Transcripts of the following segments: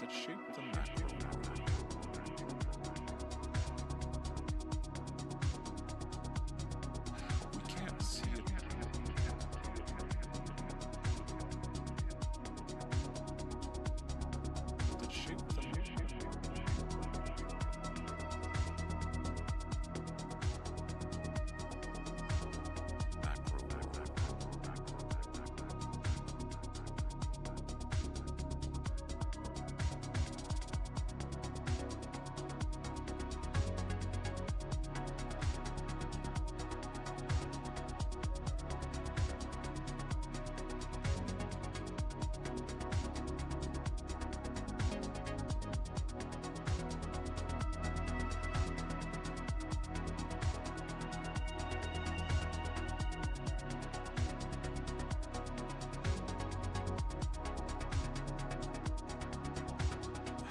that shape the macro world. We can't see it. That shape the macro world.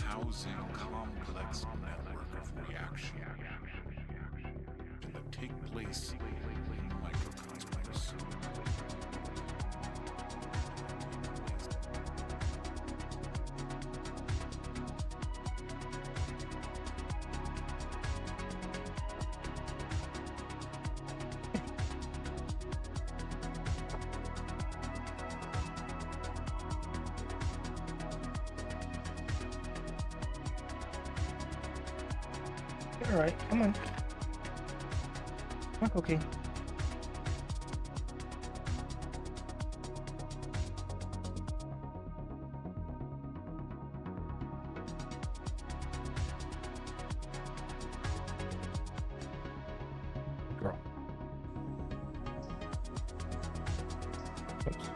Housing complex network of reaction that take place in microcosmos. All right, come on. Oh, okay. Girl. Oops.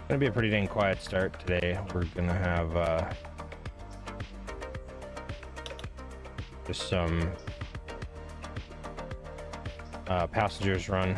Gonna be a pretty dang quiet start today. We're gonna have just some passengers run.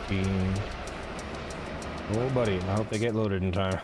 16. Oh, buddy. I hope they get loaded in time.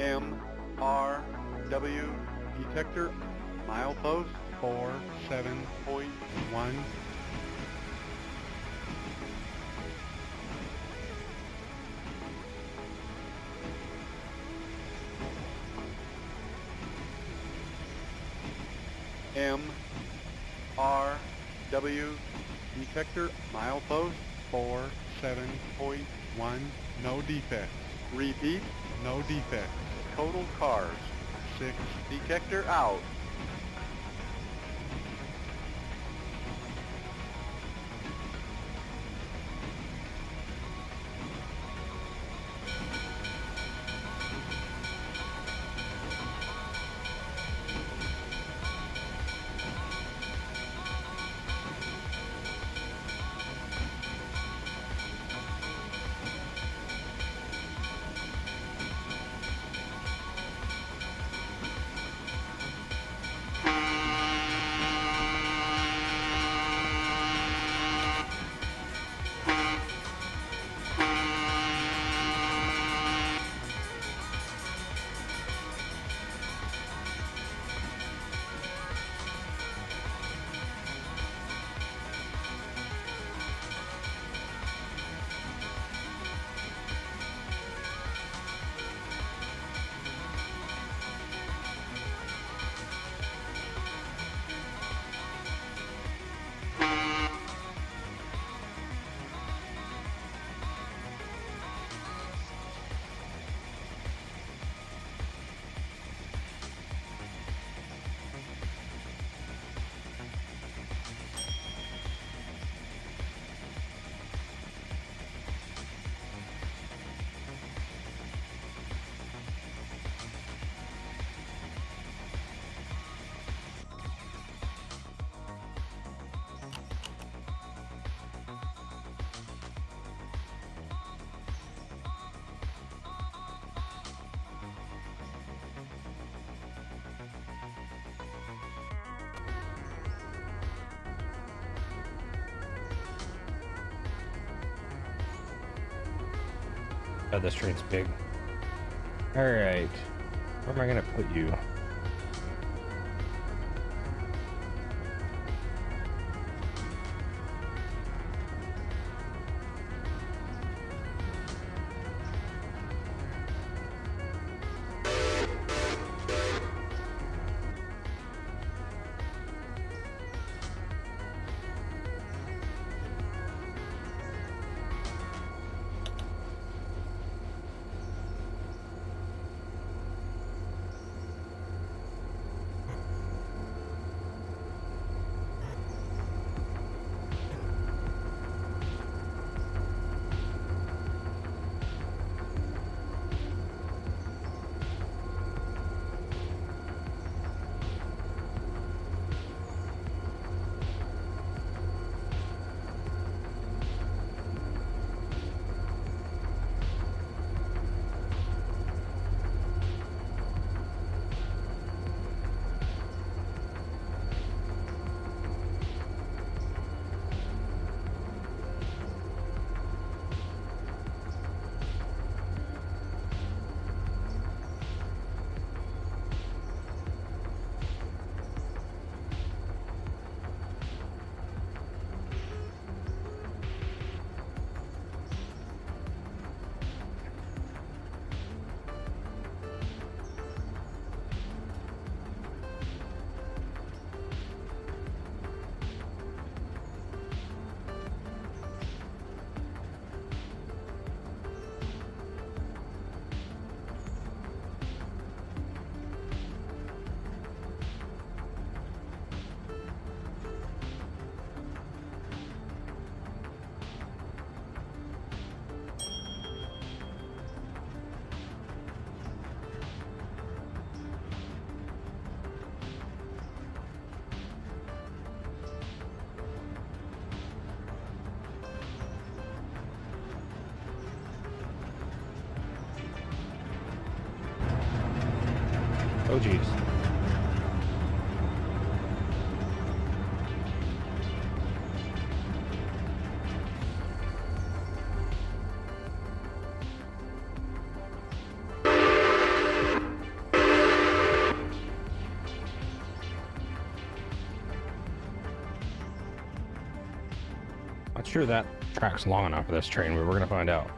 MRW detector, milepost 47.1. MRW W detector, milepost 47.1, no defects. repeat, No defects. total cars. 6. Detector out. Oh, this train's big. All right, where am I gonna put you? Oh, geez. Not sure that track's long enough for this train, but we're gonna find out.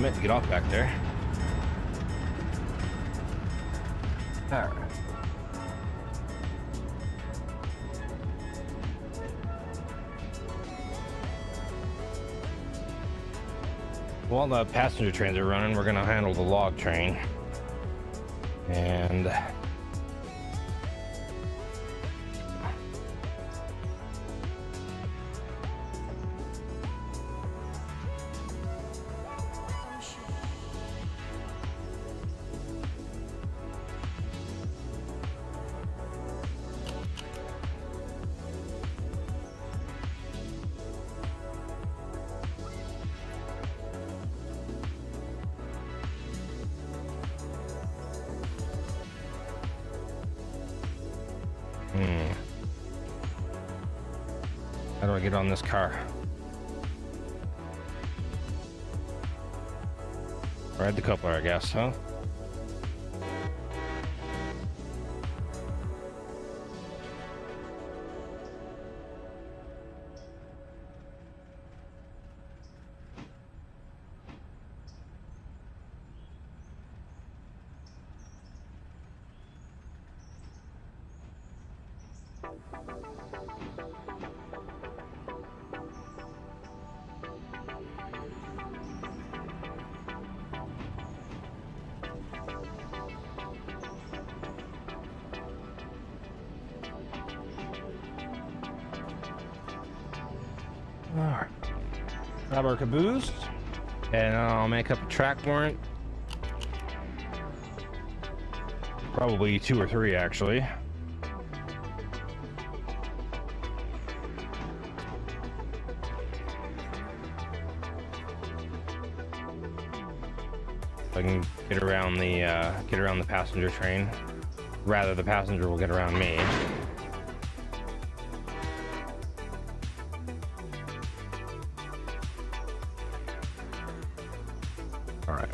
meant to get off back there. Alright. While the passenger trains are running, we're gonna handle the log train. And how do I get on this car? Ride the coupler, I guess, huh? Alright. Grab our caboose, and I'll make up a track warrant. Probably 2 or 3, actually. I can get around the passenger train. Rather, the passenger will get around me. All right.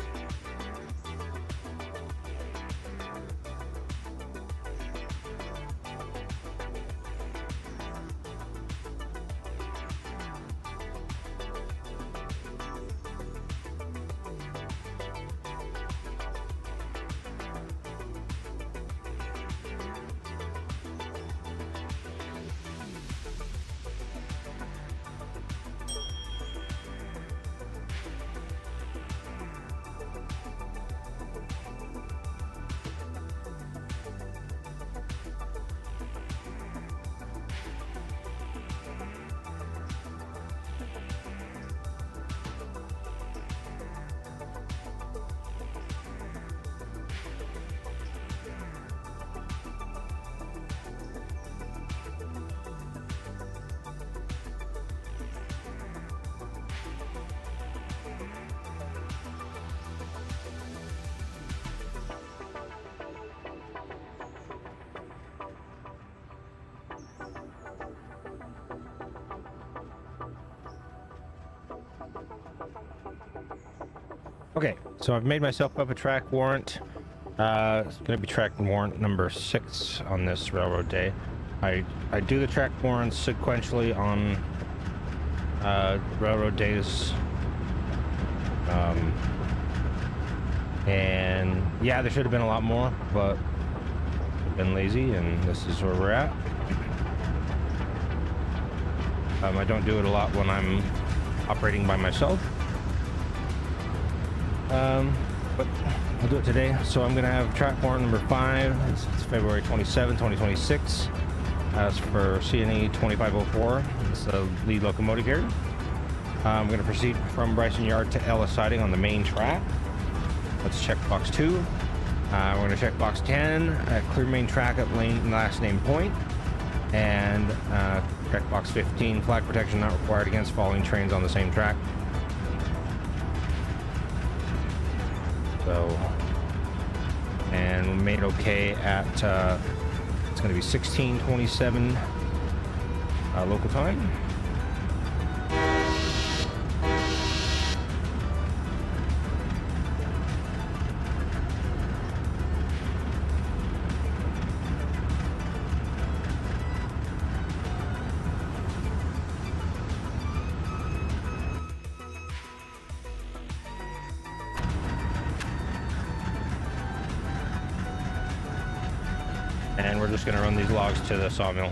Okay, so I've made myself up a track warrant. It's going to be track warrant number 6 on this railroad day. I do the track warrants sequentially on railroad days. And yeah, there should have been a lot more, but I've been lazy, and this is where we're at. I don't do it a lot when I'm operating by myself. But I'll do it today. So I'm gonna have track warrant number 5. It's February 27, 2026. As for CNE 2504, it's the lead locomotive here. I'm gonna proceed from Bryson Yard to Ellis Siding on the main track. Let's check box 2. We're gonna check box 10, clear main track at last name point. And check box 15, flag protection not required against following trains on the same track. So, and we made okay at, it's going to be 16:27 local time. And we're just going to run these logs to the sawmill.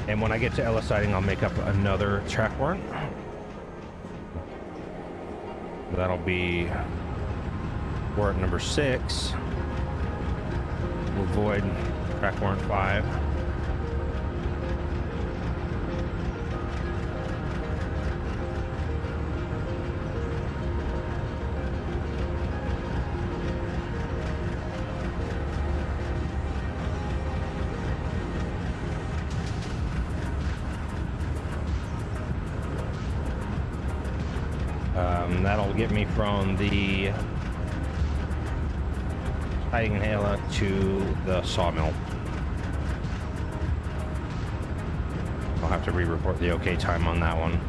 And when I get to Ellis Siding, I'll make up another track warrant. That'll be warrant number 6. We'll void track warrant 5. That'll get me from the Siding Inhaler to the sawmill. I'll have to re-report the OK time on that one.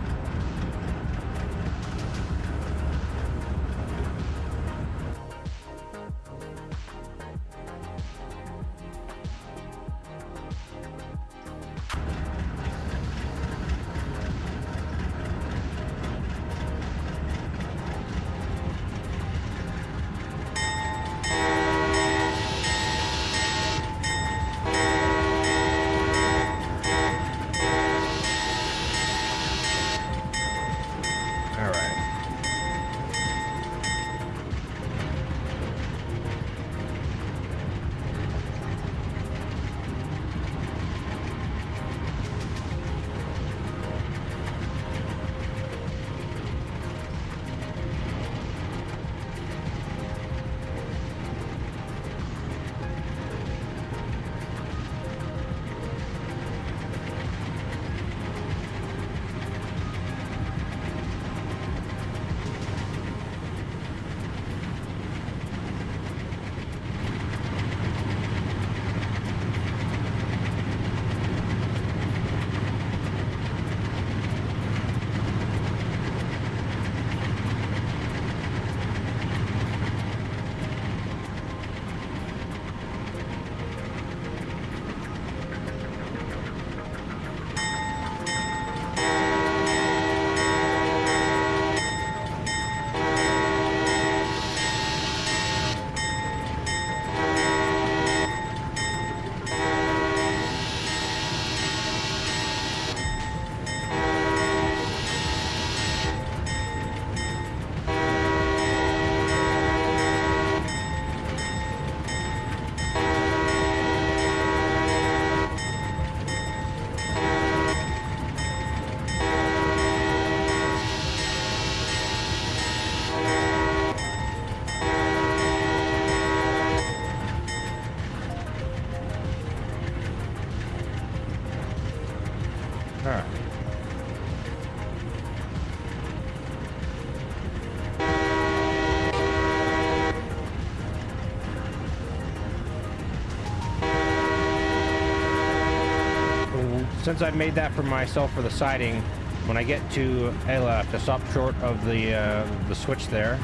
Since I've made that for myself for the siding, when I get to Ela, I have to stop short of the switch there,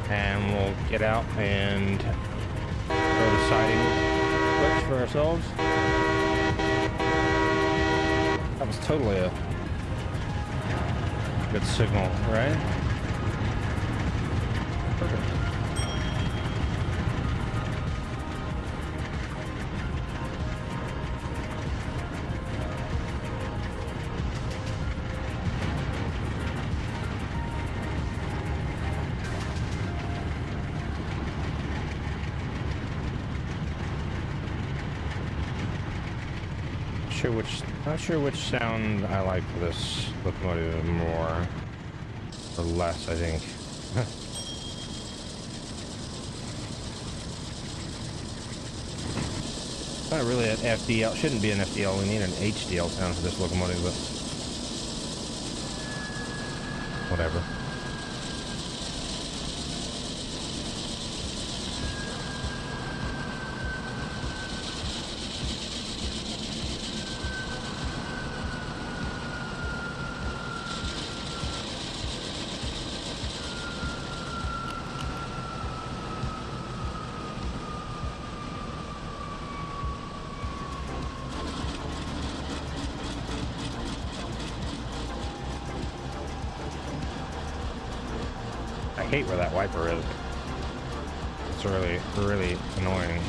and we'll get out and throw the siding switch for ourselves. That was totally a good signal, right? Perfect. Not sure which sound I like for this locomotive more or less, I think. Not really an FDL. Shouldn't be an FDL. We need an HDL sound for this locomotive, but whatever. hate where that wiper is. It's really, really annoying.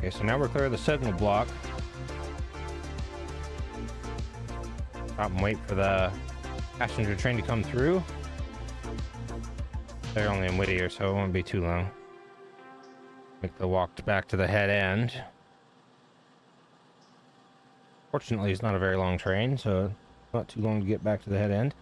Okay, so now we're clear of the signal block. Stop and wait for the passenger train to come through. They're only in Whittier, so it won't be too long. Make the walk back to the head end. Fortunately, it's not a very long train, so not too long to get back to the head end.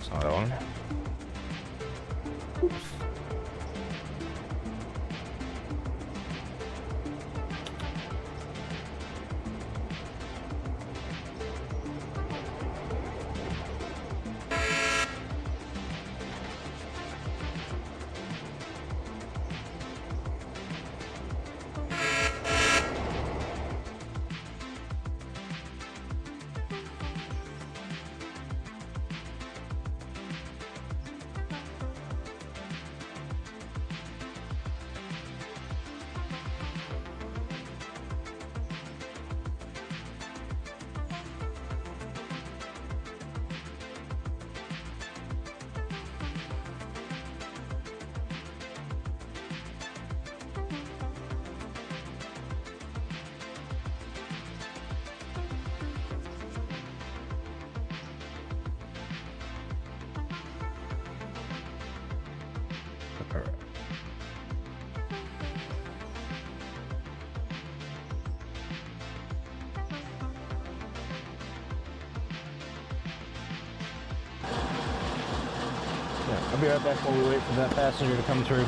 It's not on. Oops. Yeah, I'll be right back while we wait for that passenger to come through.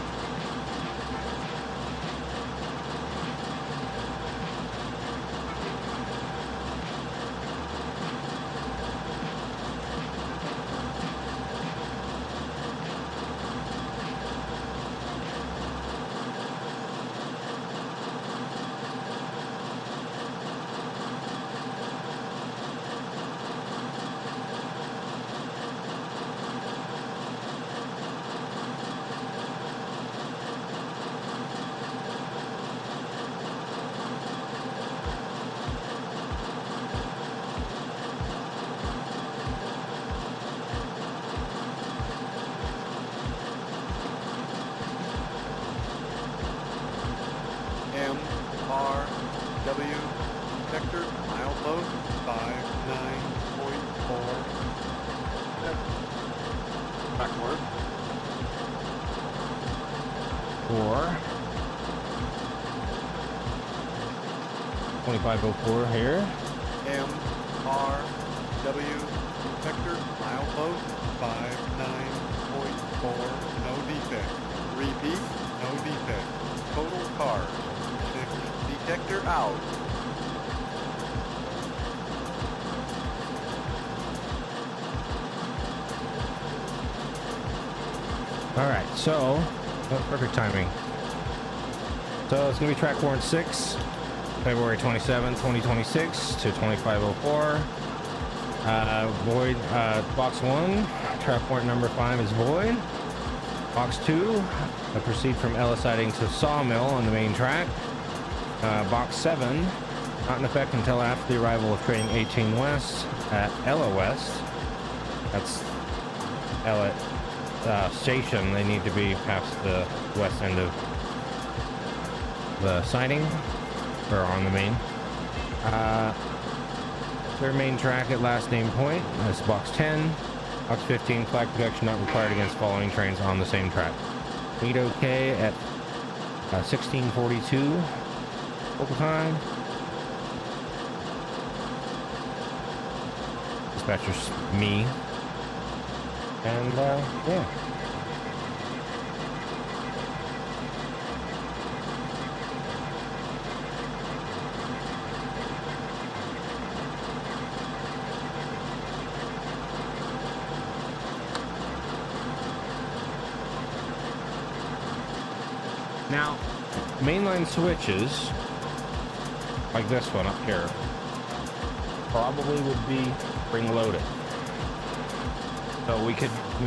MRW detector, milepost 59.4. backward. For 2504 here. MRW detector, milepost 59.4. No defect. repeat, No defect. total cars. 6. Detector out. All right, so perfect timing. So it's gonna be track warrant 6, February 27, 2026 to 2504. Void. Box 1, track warrant number 5 is void. Box 2, proceed from Ellis siding to Sawmill on the main track. Box 7, not in effect until after the arrival of train 18 West at Ella West. That's Ella station. They need to be past the west end of the siding, or on the main. Their main track at last name point. That's box 10. Box 15, flag protection not required against following trains on the same track. Meet OK at 16:42 local time. Dispatcher's me. And yeah. Now, mainline switches, like this one up here, probably would be spring-loaded. So we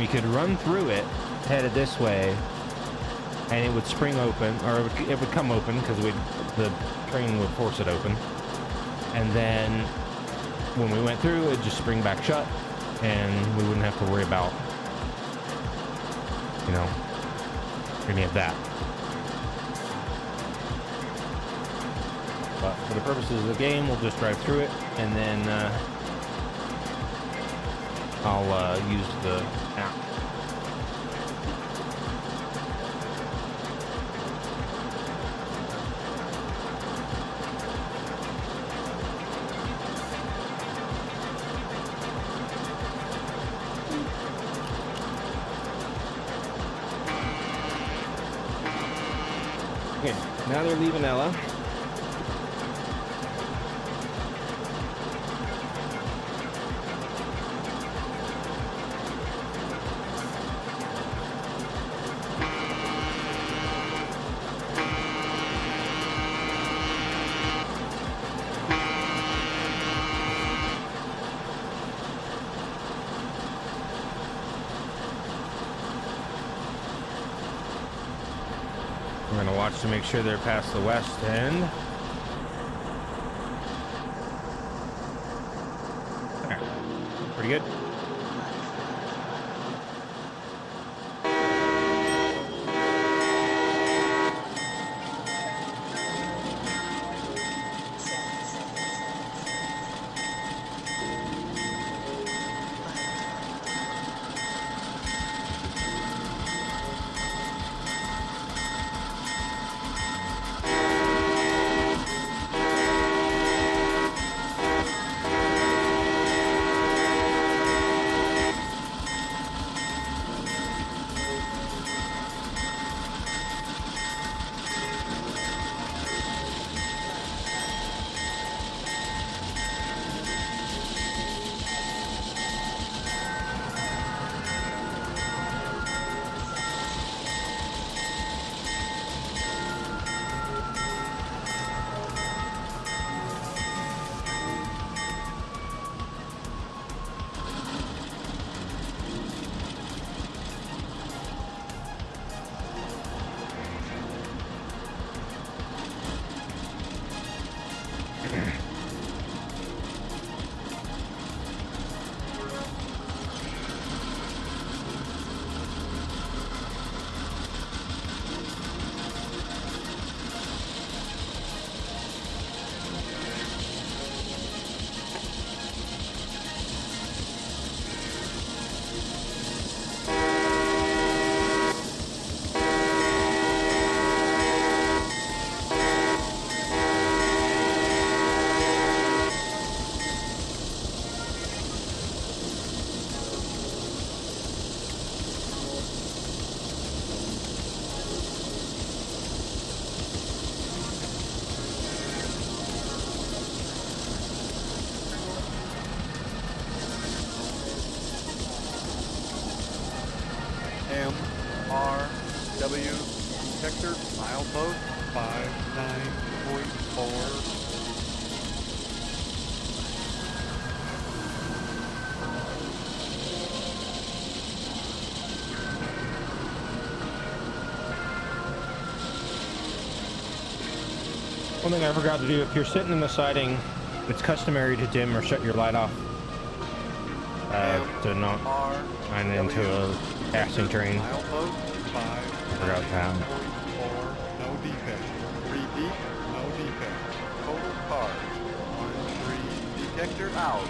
could run through it, headed this way, and it would spring open, or it would come open because the train would force it open, and then when we went through, it'd just spring back shut, and we wouldn't have to worry about, you know, any of that. But for the purposes of the game, we'll just drive through it, and then I'll use the app. Now they're leaving Ella. We're gonna watch to make sure they're past the west end. There. Pretty good. MRW detector milepost 59.4. One thing I forgot to do, if you're sitting in the siding, it's customary to dim or shut your light off to not run into a passing train. milepost. Forgot that. 59.4. No defect. Repeat. No defect. Total cars. 13 detector out.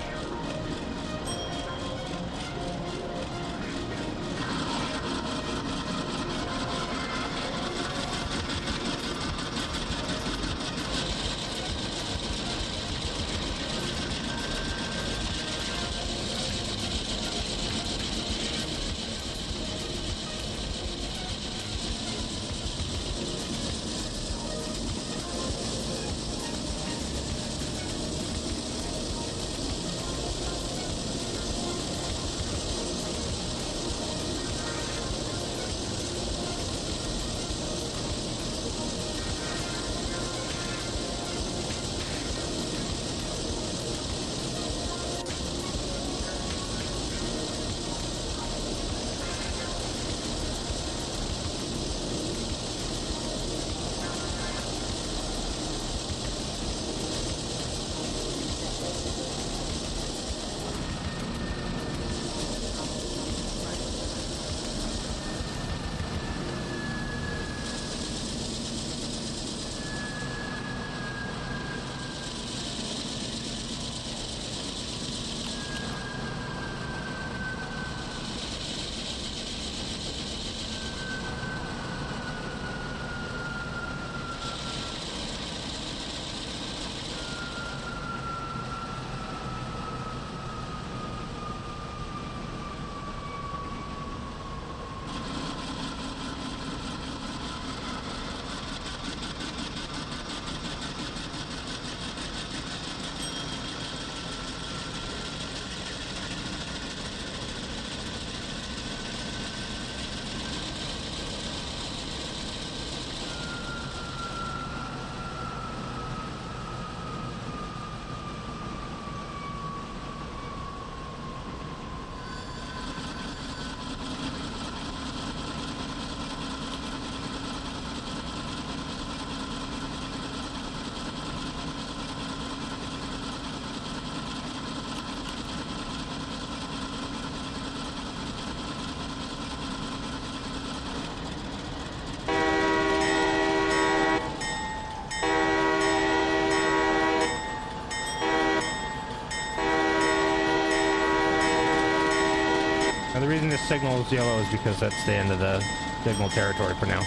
this signal is yellow is because that's the end of the signal territory for now.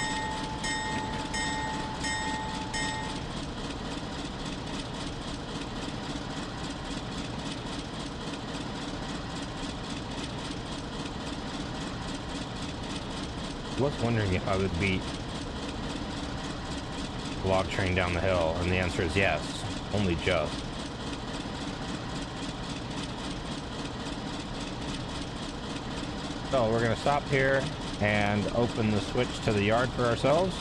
I was wondering if I would beat the log train down the hill, and the answer is yes, only just. So we're going to stop here and open the switch to the yard for ourselves.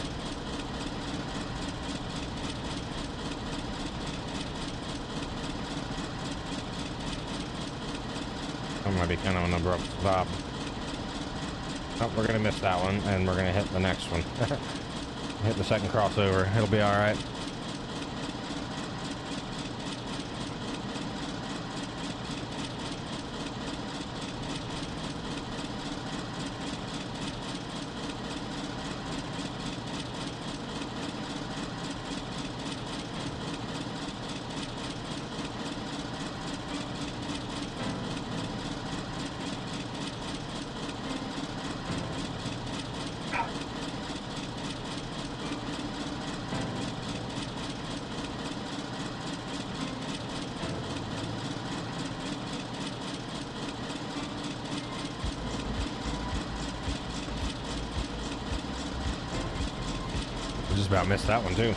That might be kind of an abrupt stop. Oh, we're going to miss that one, and we're going to hit the next one. Hit the second crossover. It'll be all right. Just about missed that one too.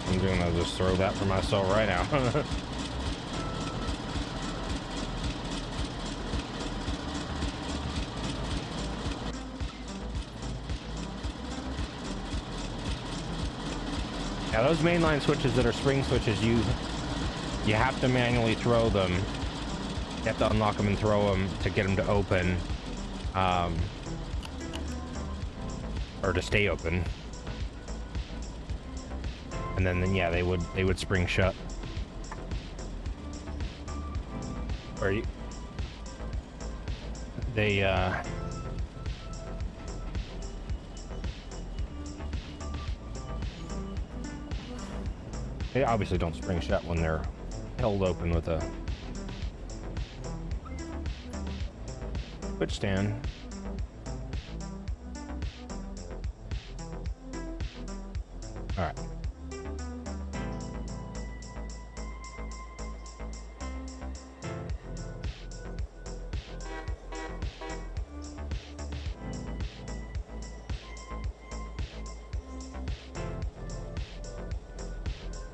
I'm gonna just throw that for myself right now. Yeah, those mainline switches that are spring switches, you have to manually throw them. You have to unlock them and throw them to get them to open. Or to stay open, and then yeah, they would spring shut. Or they obviously don't spring shut when they're held open with a switch stand. All right.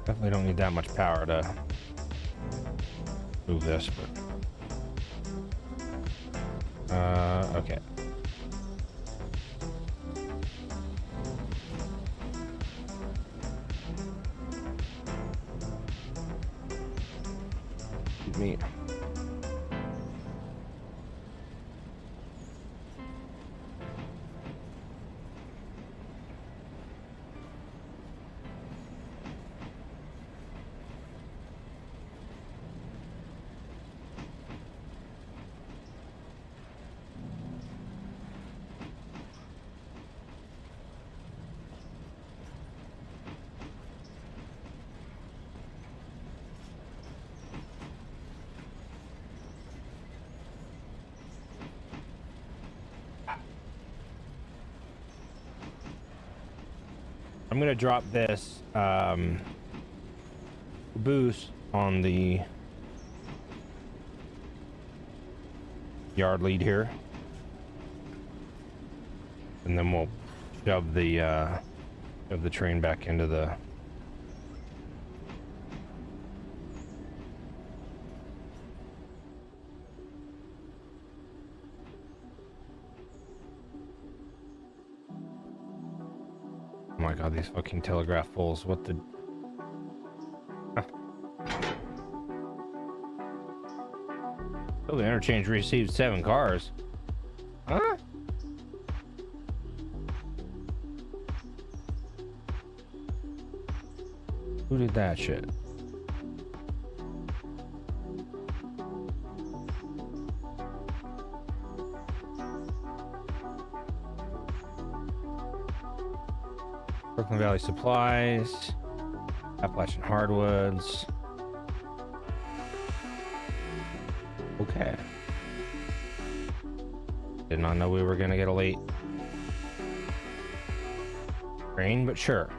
Definitely don't need that much power to move this, but okay. Meat. I'm going to drop this boost on the yard lead here, and then we'll shove the train back into the Oh my god, these fucking telegraph poles, what the... Oh, the interchange received 7 cars. Huh? Who did that shit? Brooklyn Valley Supplies, Appalachian Hardwoods. Okay. Did not know we were gonna get a late train, but sure.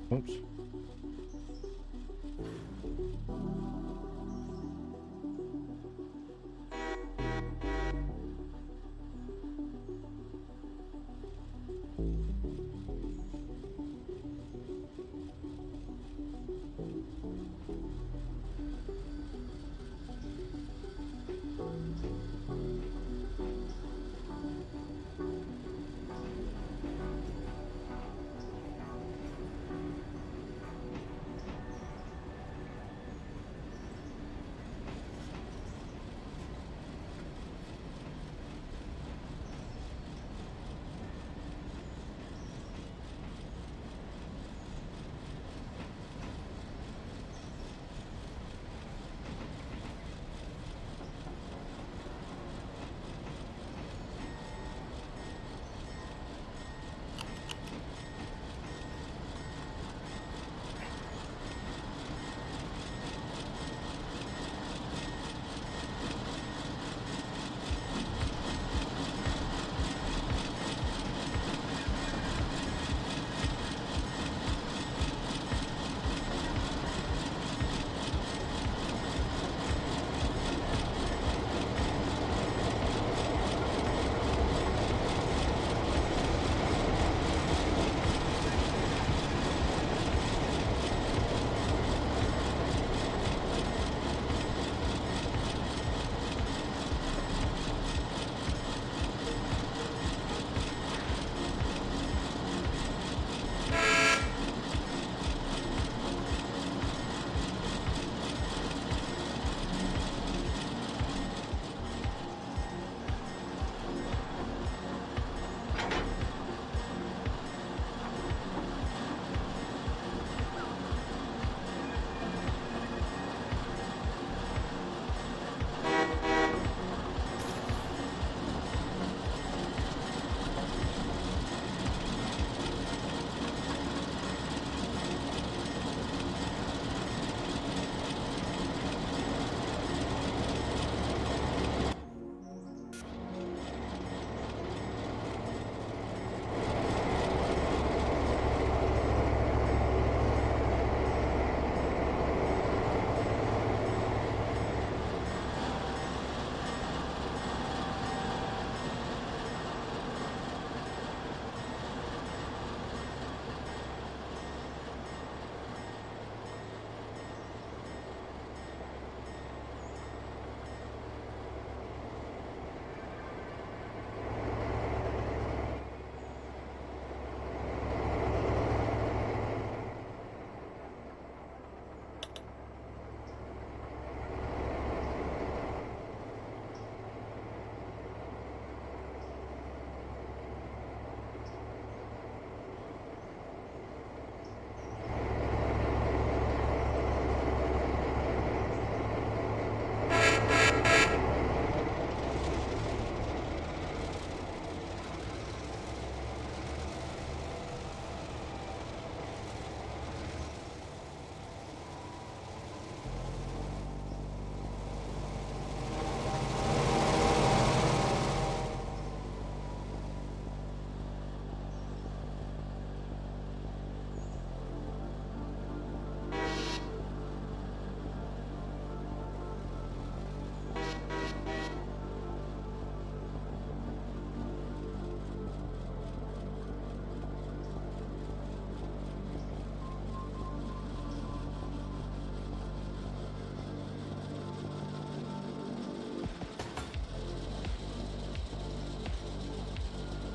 Oops.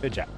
Good job.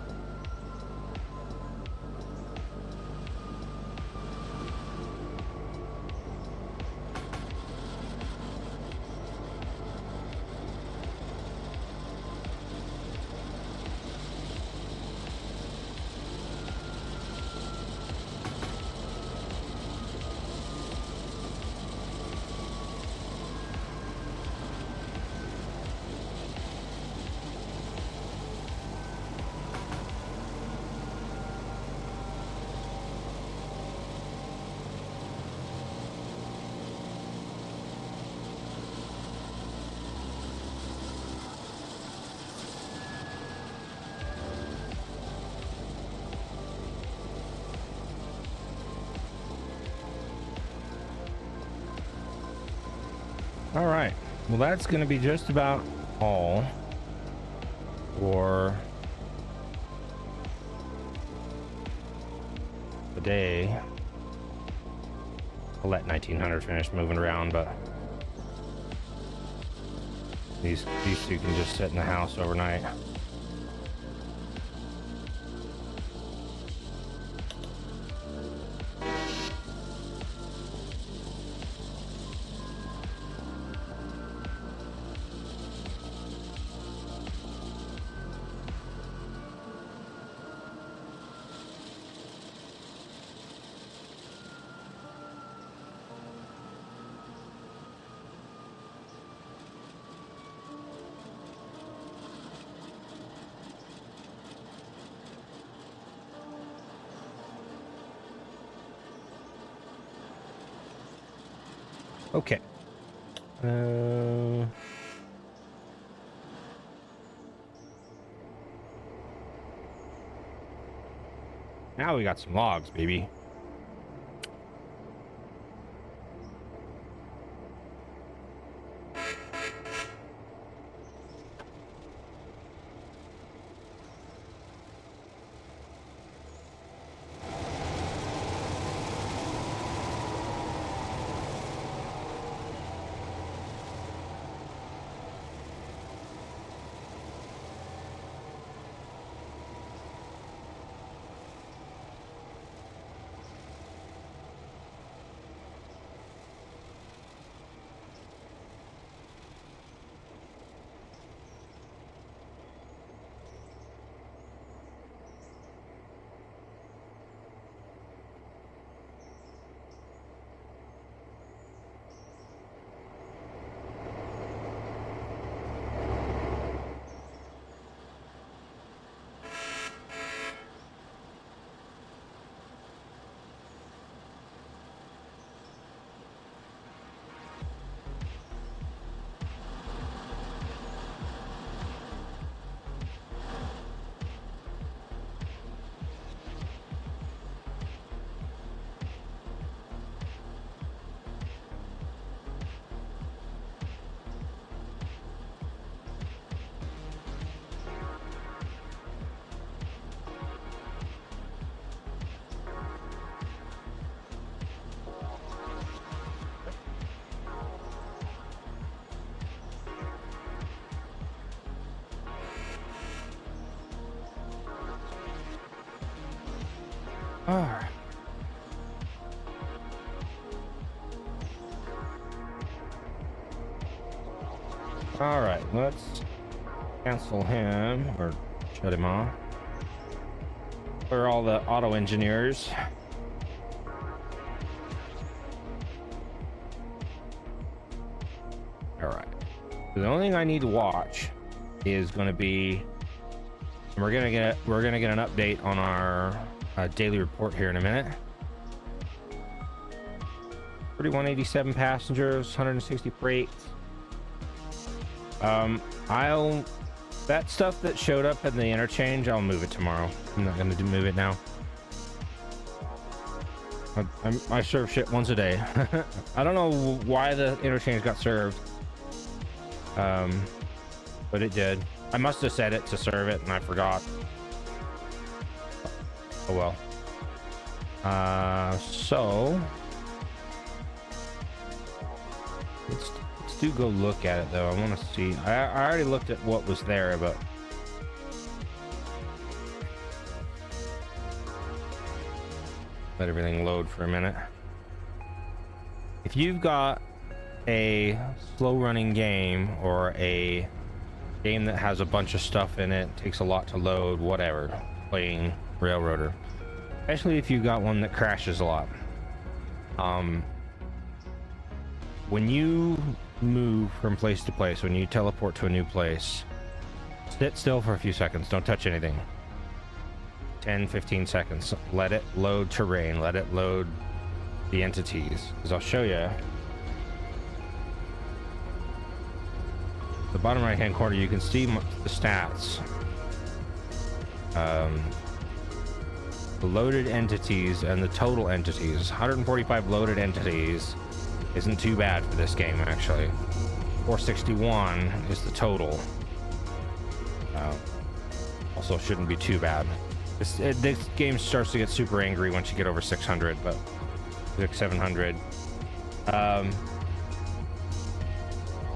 All right. Well, that's going to be just about all for the day. I'll let 1900 finish moving around, but these two can just sit in the house overnight. Okay. Now we got some logs, baby. All right. All right, let's cancel him or shut him off. For all the auto engineers. All right. So the only thing I need to watch is going to be, we're gonna get an update on our daily report here in a minute. 3187 passengers, 160 freight. That stuff that showed up in the interchange, I'll move it tomorrow. I'm not gonna move it now. I serve shit once a day. I don't know why the interchange got served, but it did. I must have set it to serve it and I forgot. Oh well. So let's do go look at it though. I want to see. I already looked at what was there, but let everything load for a minute. If you've got a slow running game or a game that has a bunch of stuff in it, takes a lot to load, whatever, playing Railroader, especially if you've got one that crashes a lot. When you move from place to place, when you teleport to a new place, sit still for a few seconds, don't touch anything. 10-15 seconds, let it load terrain, let it load the entities, because I'll show you. The bottom right hand corner, you can see the stats. The loaded entities and the total entities. 145 loaded entities isn't too bad for this game, actually. 461 is the total. Also shouldn't be too bad. This game starts to get super angry once you get over 600, but 700.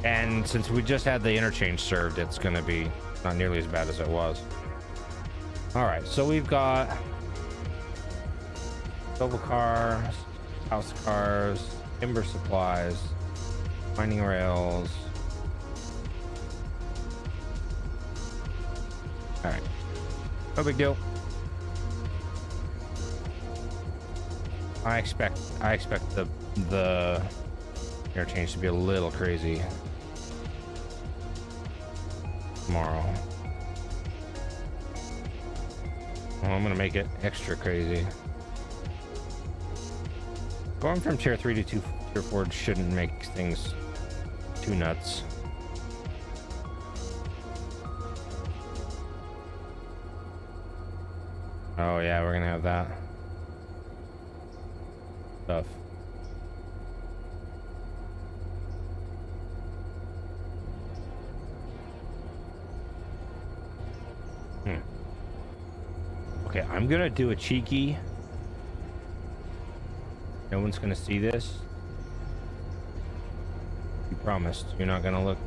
And since we just had the interchange served, it's going to be not nearly as bad as it was. All right, so we've got double cars, house cars, timber supplies, mining rails. All right, no big deal. I expect the interchange to be a little crazy tomorrow. Well, I'm gonna make it extra crazy. Going from tier 3 to tier 4 shouldn't make things too nuts. Oh yeah, we're gonna have that stuff. Okay, I'm gonna do a cheeky. No one's gonna see this. You promised you're not gonna look.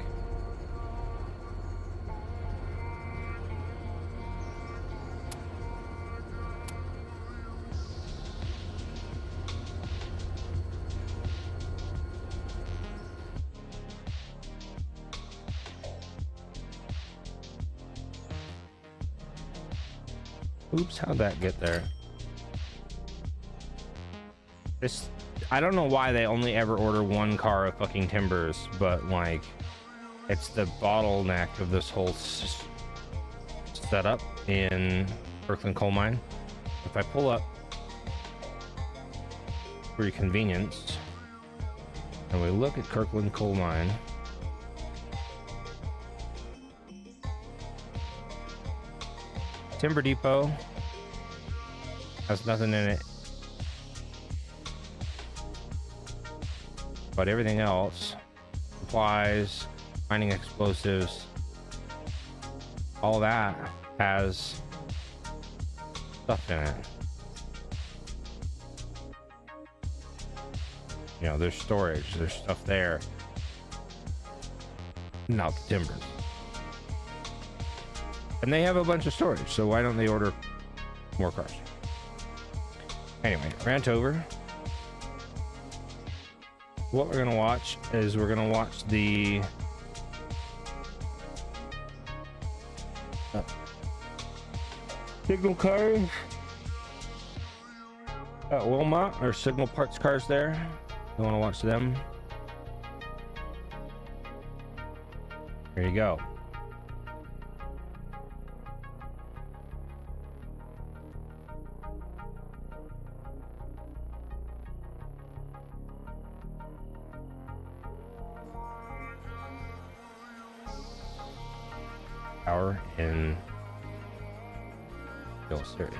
Oops, how'd that get there? I don't know why they only ever order one car of fucking timbers, but like, it's the bottleneck of this whole setup in Kirkland Coal Mine. If I pull up for your convenience, and we look at Kirkland Coal Mine, Timber Depot has nothing in it, but everything else, supplies, mining explosives, all that has stuff in it. You know, there's storage, there's stuff there. Not the timbers. And they have a bunch of storage, so why don't they order more cars? Anyway, rant over. What we're gonna watch is we're gonna watch the signal cars at Wilmot, or signal parts cars there. You want to watch them? There you go. Power in Bill Series.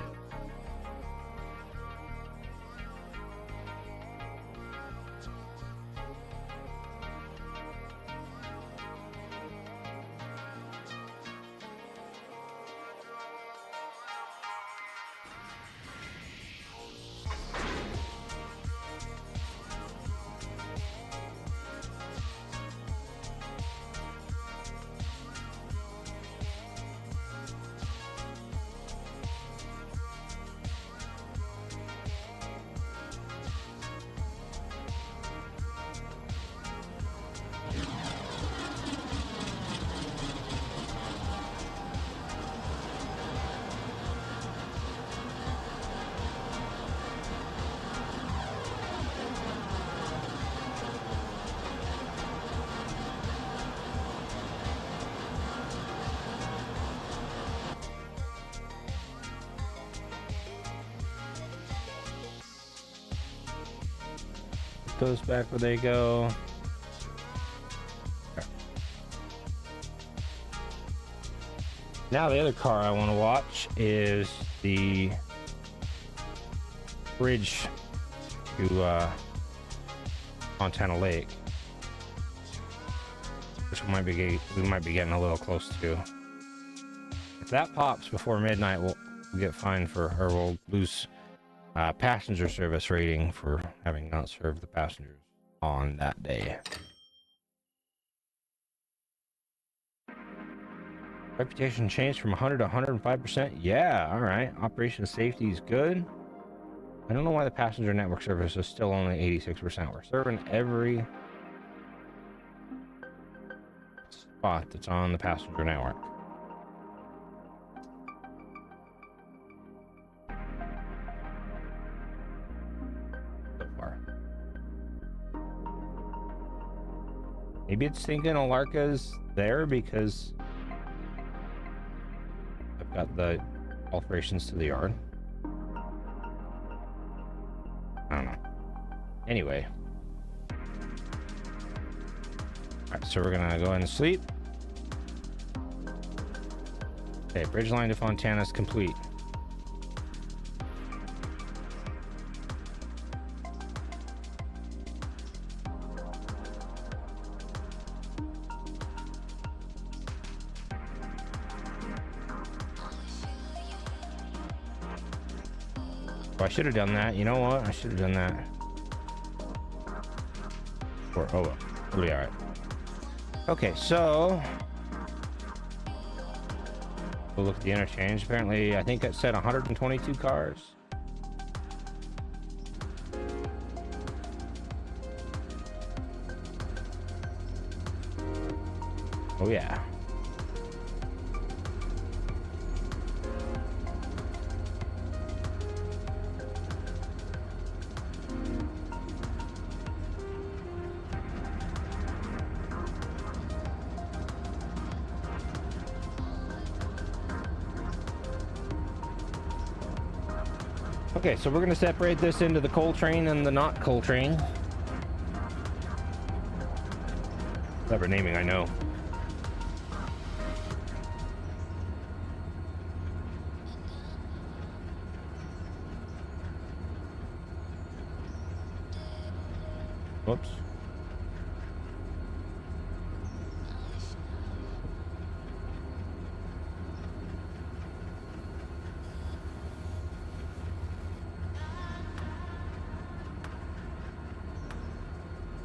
those back where they go. Okay. Now the other car I want to watch is the bridge to Montana Lake, which we might be getting a little close to. If that pops before midnight, we'll get fined or we'll lose passenger service rating for having not served the passengers on that day. Reputation changed from 100 to 105%. Yeah, all right. Operation safety is good. I don't know why the passenger network service is still only 86%. We're serving every spot that's on the passenger network. So far. Maybe it's thinking Alarka's there because I've got the alterations to the yard. I don't know. Anyway. Alright, so we're gonna go ahead and sleep. Okay, bridge line to Fontana is complete. I should have done that. You know what? I should have done that. Or, oh, well. It'll be alright. Okay, so we'll look at the interchange. Apparently, I think it said 122 cars. Oh, yeah. Okay, so we're going to separate this into the coal train and the not coal train. Clever naming, I know. Whoops.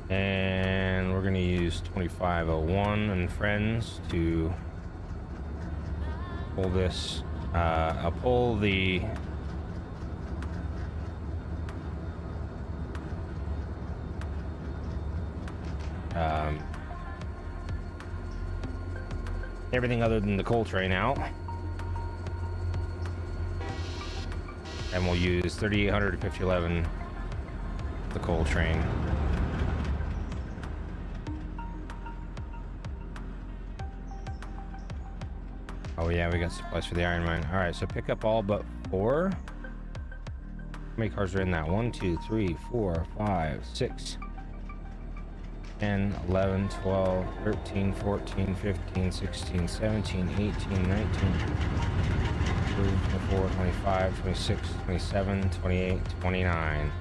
And we're going to use 2501 and friends to pull this. I'll pull the everything other than the coal train out. And we'll use 3800 to 5011 the coal train. Oh yeah, we got supplies for the iron mine. All right, so pick up all but 4. How many cars are in that? 1, 2, 3, 4, 5, 6, 10, 11, 12, 13, 14, 15, 16, 17, 18, 19, 24, 25, 26, 27, 28, 29.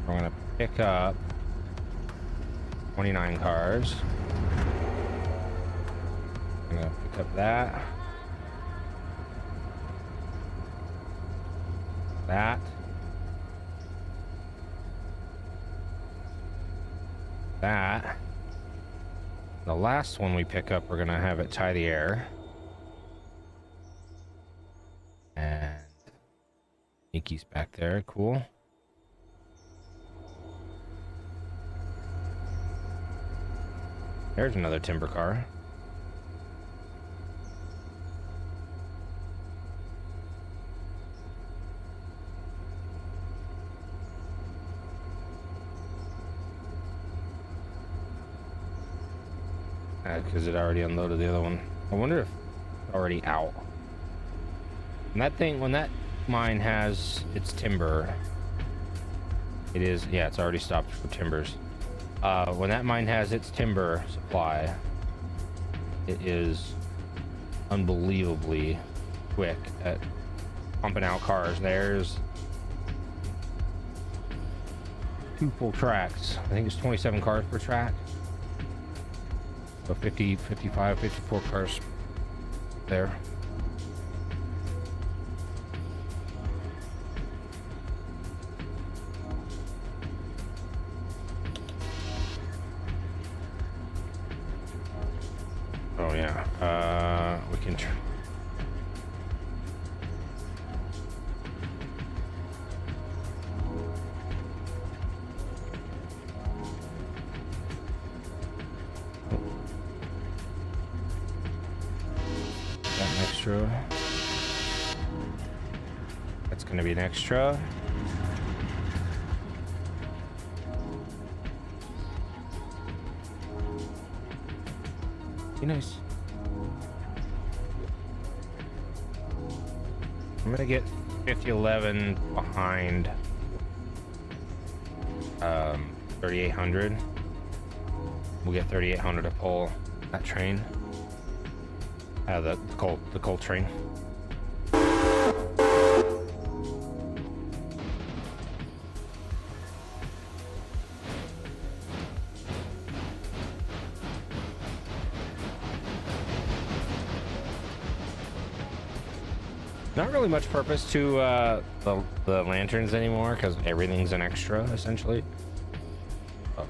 We're gonna pick up 29 cars. I'm gonna pick up that. That. The last one we pick up, we're gonna have it tie the air. And Mickey's back there, cool. There's another timber car. Because it already unloaded the other one. I wonder if it's already out. And that thing, when that mine has its timber, It is, yeah, it's already stopped for timbers. When that mine has its timber supply, it is unbelievably quick at pumping out cars. There's 2 full tracks. I think it's 27 cars per track. So 50, 55, 54 cars there. Oh yeah, we can got an extra. That's gonna be an extra. Be nice. I'm gonna get 5011 behind 3800. We'll get 3800 to pull that train. The coal train. Not really much purpose to the lanterns anymore because everything's an extra essentially. Oh.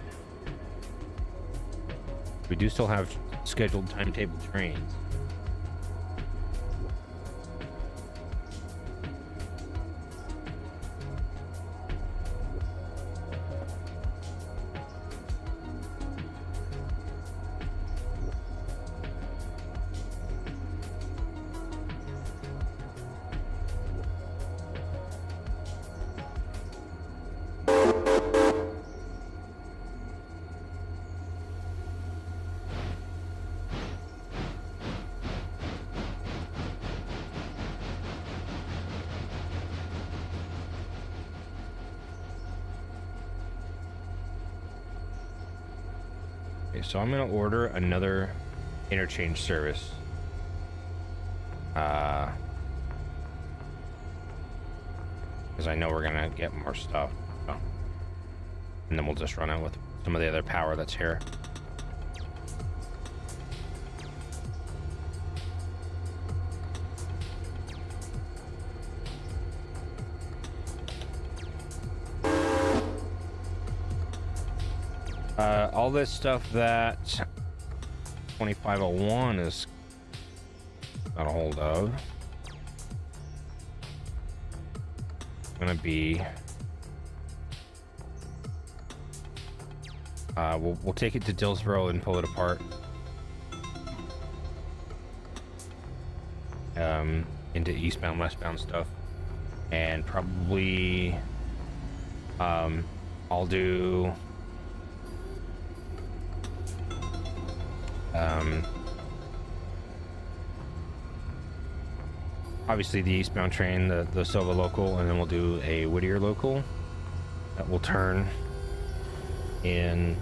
We do still have scheduled timetable trains. Okay, so I'm gonna order another interchange service. Because I know we're gonna get more stuff. Oh. And then we'll just run out with some of the other power that's here. All this stuff that 2501 is got a hold of gonna be we'll take it to Dillsboro and pull it apart into eastbound westbound stuff, and probably I'll do obviously the eastbound train, the Silva local, and then we'll do a Whittier local that will turn in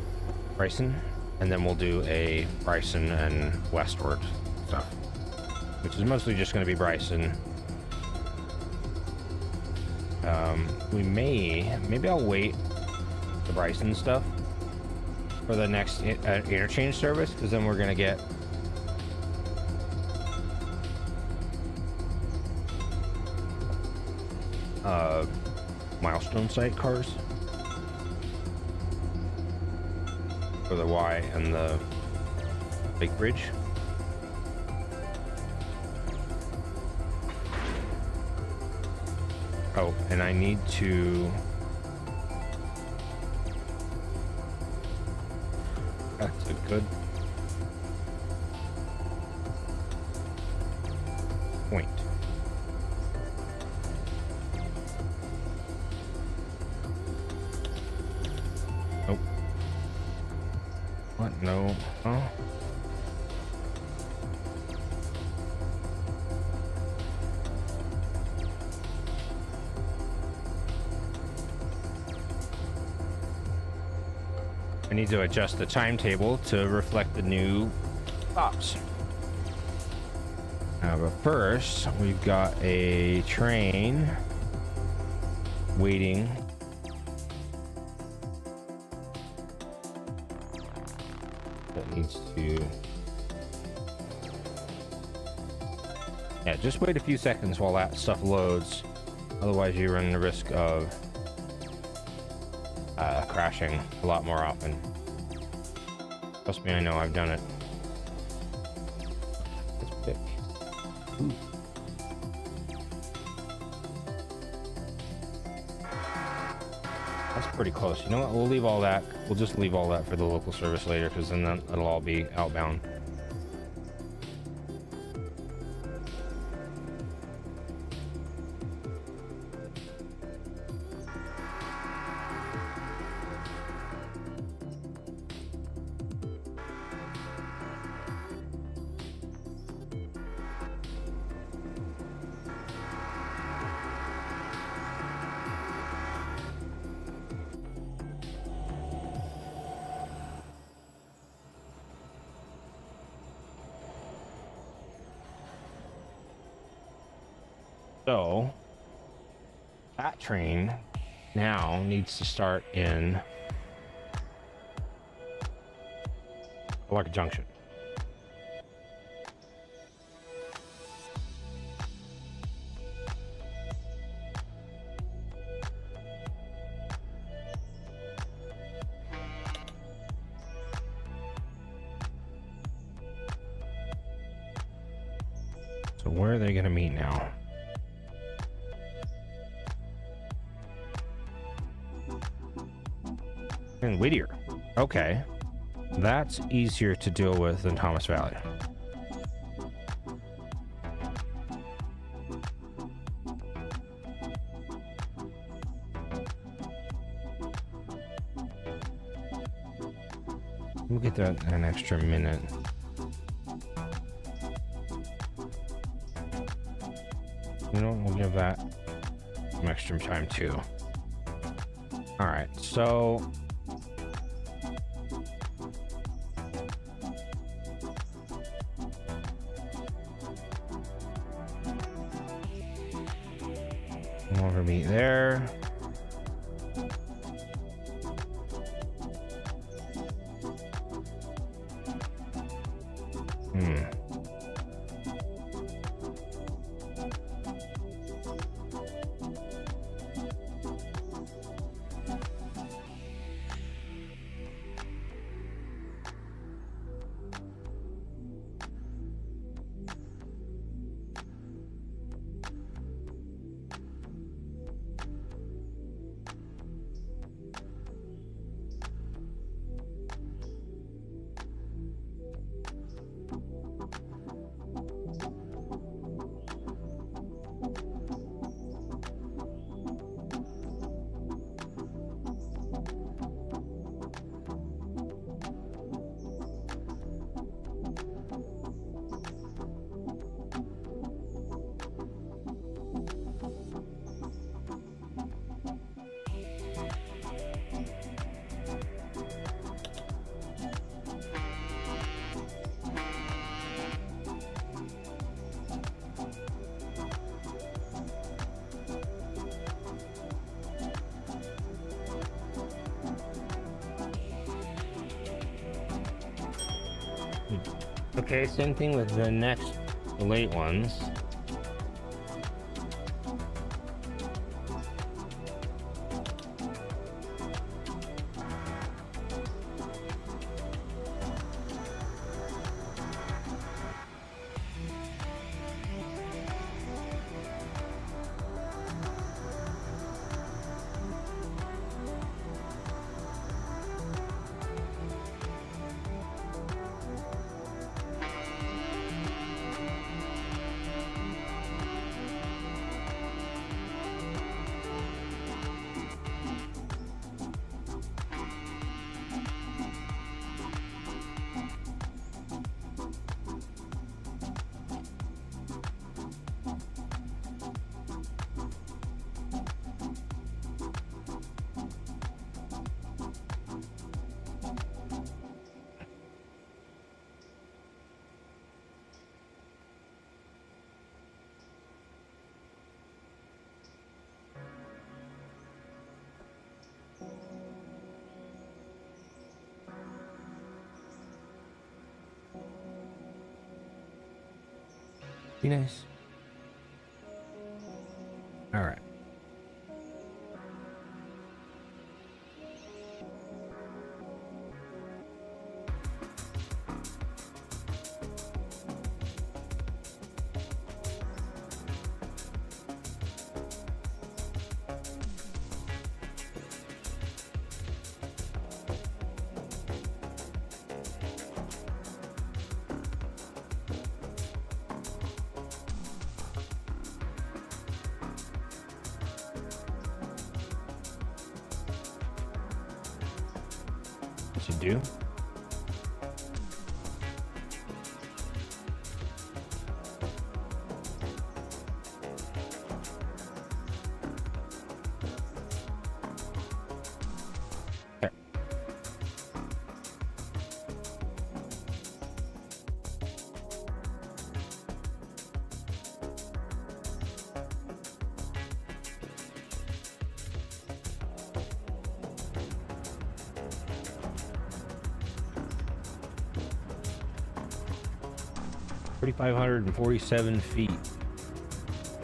Bryson, and then we'll do a Bryson and westward stuff, which is mostly just going to be Bryson. Maybe I'll wait the Bryson stuff for the next interchange service, because then we're going to get milestone site cars for the Y and the Big Bridge. Oh, and I need to... That's a good point. Nope. What? No. Oh. I need to adjust the timetable to reflect the new stops. But first, we've got a train waiting. That needs to... Yeah, just wait a few seconds while that stuff loads. Otherwise, you run the risk of crashing a lot more often. Trust me, I know, I've done it. Let's pick. Ooh. That's pretty close. You know what? We'll leave all that. We'll just leave all that for the local service later, because then it'll all be outbound. So that train now needs to start in Lark Junction. So where are they going to meet now? In Whittier. Okay. That's easier to deal with than Thomas Valley. We'll get that in an extra minute. You know, we'll give that some extra time too. All right, so over meet there. Okay, same thing with the next late ones. Be nice. All right. What you do? Okay. $3,547 feet.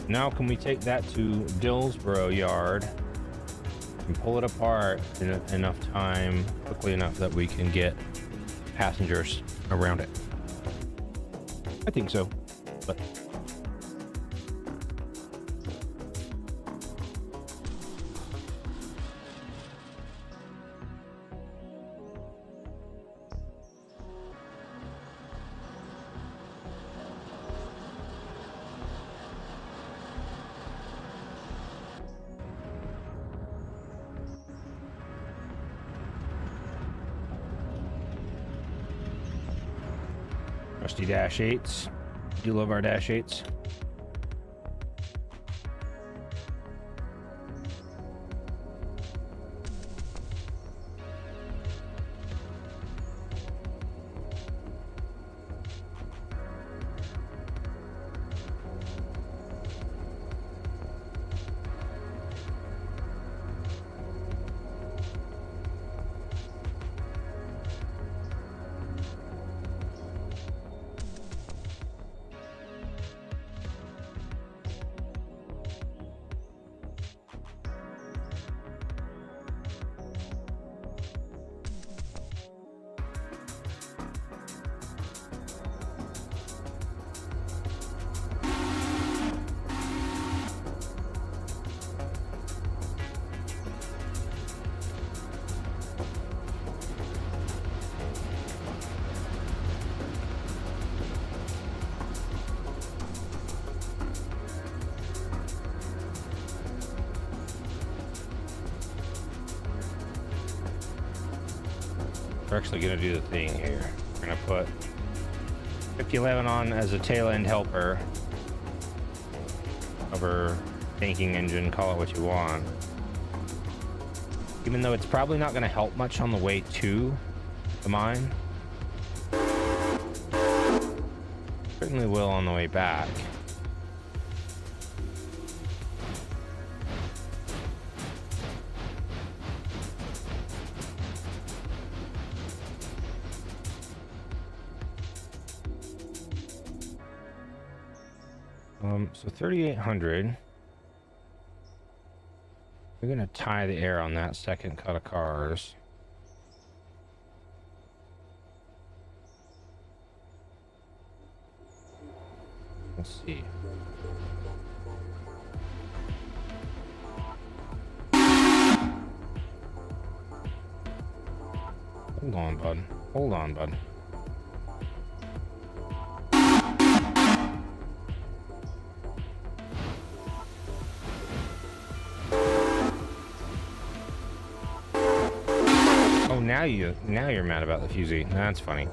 Now can we take that to Dillsboro Yard and pull it apart in enough time, quickly enough that we can get passengers around it? I think so, but Rusty Dash 8s. Do love our Dash 8s. We're actually going to do the thing here. We're going to put 5011 on as a tail end helper of our banking engine, call it what you want. Even though it's probably not going to help much on the way to the mine. Certainly will on the way back. So 3,800. We're gonna tie the air on that second cut of cars. Let's see. Hold on, bud. Hold on, bud. Oh, now you're mad about the fusee. That's funny.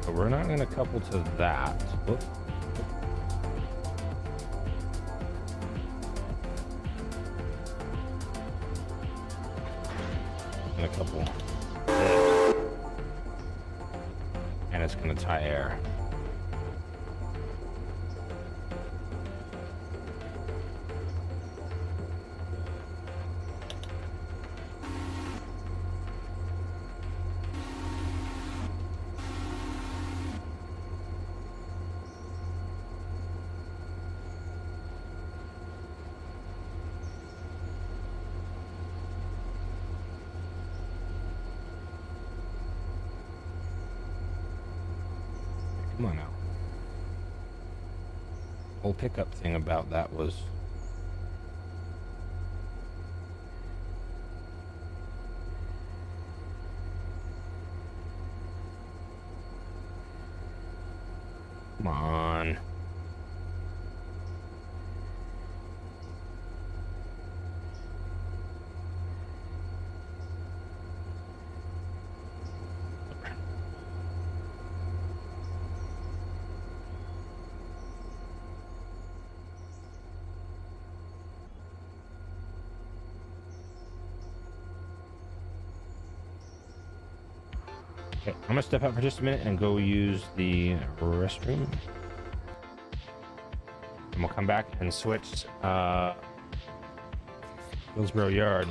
But we're not going to couple to that. Whoop. Going to couple this. And it's going to tie air. Come on now. Whole pickup thing about that was come on. Okay, I'm gonna step out for just a minute and go use the restroom. And we'll come back and switch Hillsborough Yard.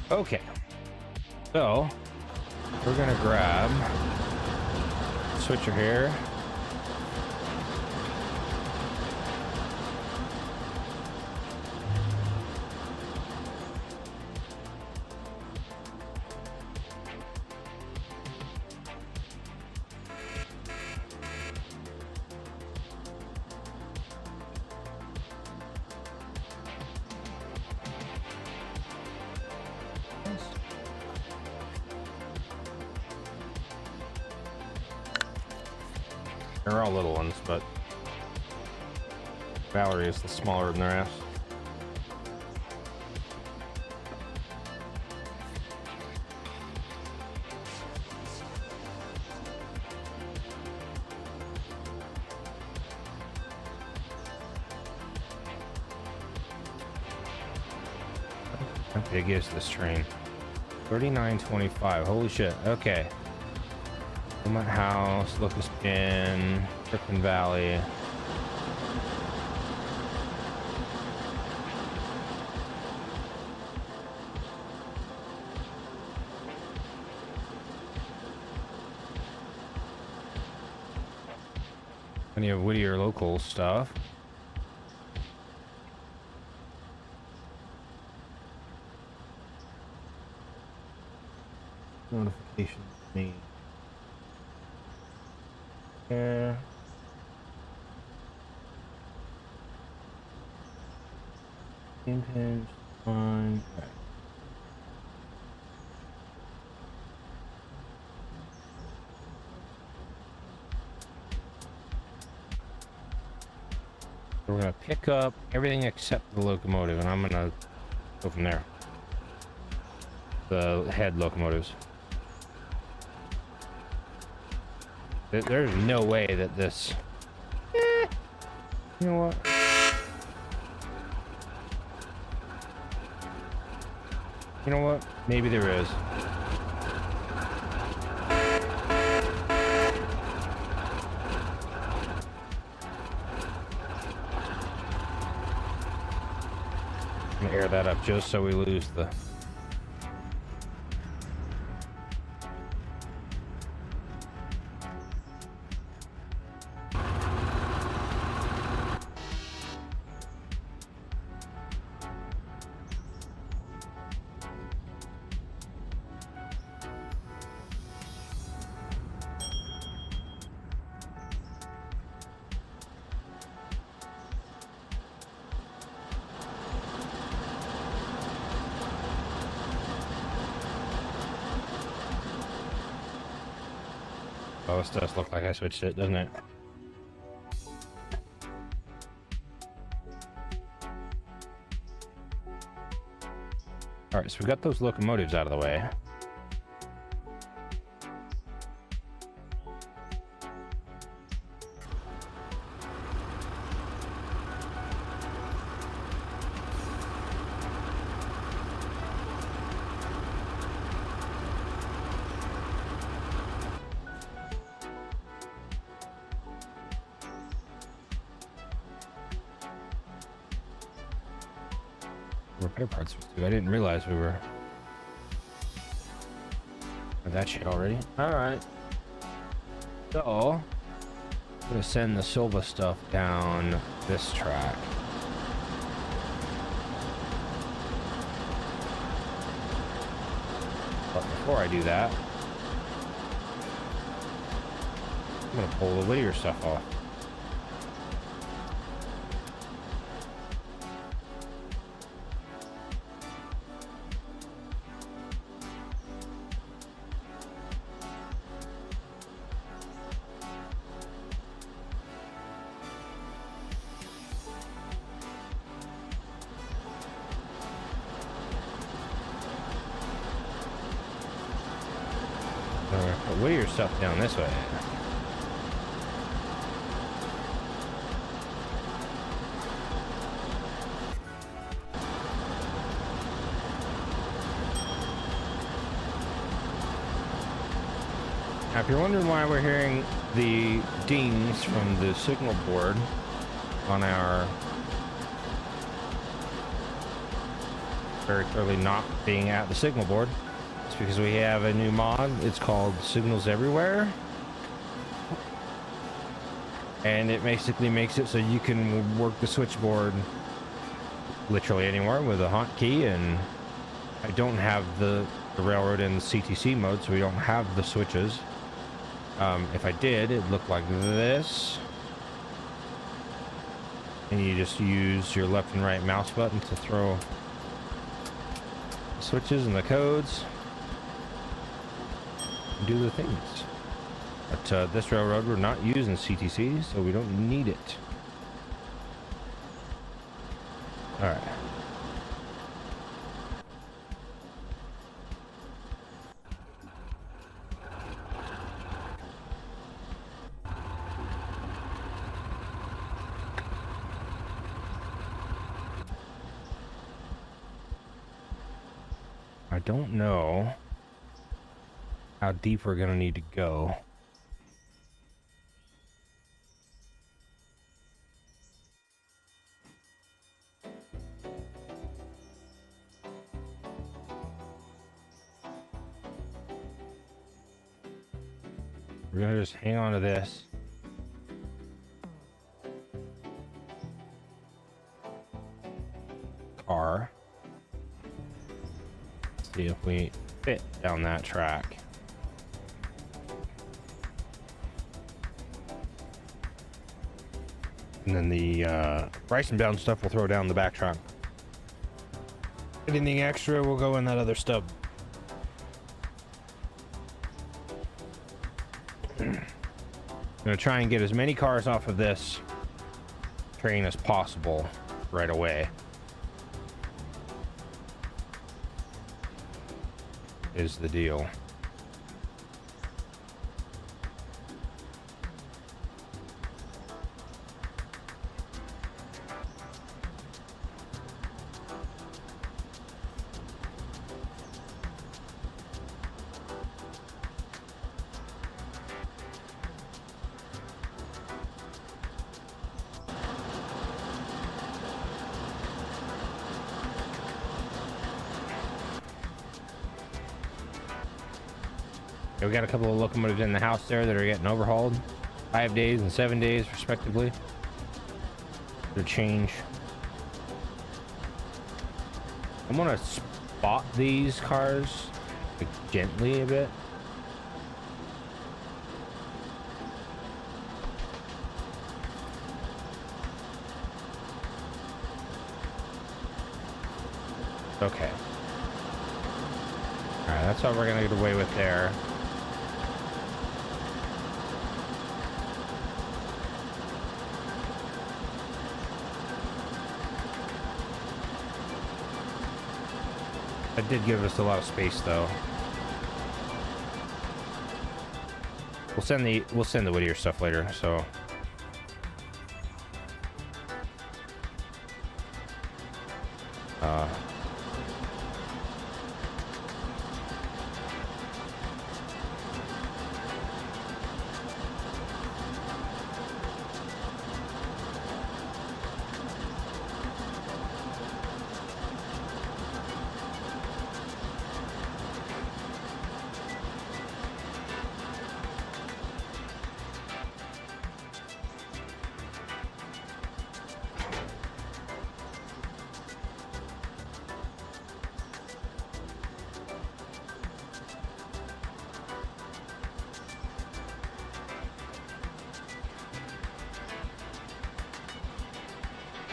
Okay. So, we're gonna grab switcher here. They're all little ones, but Valerie is the smaller than their ass. How big is this train? 3925. Holy shit. Okay. Wilmot House, Locust Inn, Frickin' Valley. Plenty of Whittier local stuff. Notification me. Yeah. Impinge on. Right. We're gonna pick up everything except the locomotive, and I'm gonna go from there. The head locomotives. There's no way that this... You know what? You know what? Maybe there is. I'm gonna air that up just so we lose the... Oh, this does look like I switched it, doesn't it? Alright, so we got those locomotives out of the way. Repair parts too. I didn't realize we were with that shit already. Alright. So I'm gonna send the Silva stuff down this track. But before I do that, I'm gonna pull the Whittier stuff off. Put Whittier stuff down this way. Now, if you're wondering why we're hearing the dings from the signal board on our very clearly not being at the signal board. It's because we have a new mod. It's called Signals Everywhere. And it basically makes it so you can work the switchboard literally anywhere with a hotkey. And I don't have the railroad in CTC mode, so we don't have the switches. If I did, it'd look like this. And you just use your left and right mouse button to throw the switches and the codes. And do the things. But this railroad, we're not using CTC, so we don't need it. Alright. I don't know how deep we're gonna need to go. We're gonna just hang on to this. Car. See if we fit down that track. And then the Bryson bound stuff we'll throw down the back trunk. Anything extra will go in that other stub. I'm gonna try and get as many cars off of this train as possible right away. Is the deal. We got a couple of locomotives in the house there that are getting overhauled. 5 days and 7 days respectively. To change. I'm gonna spot these cars like, gently a bit. Okay. Alright, that's what we're gonna get away with there. That did give us a lot of space, though. We'll send the Whittier stuff later. So.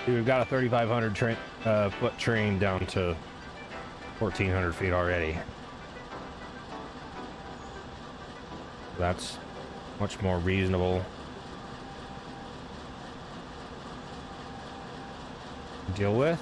We've got a 3,500 foot train down to 1,400 feet already. That's much more reasonable to deal with.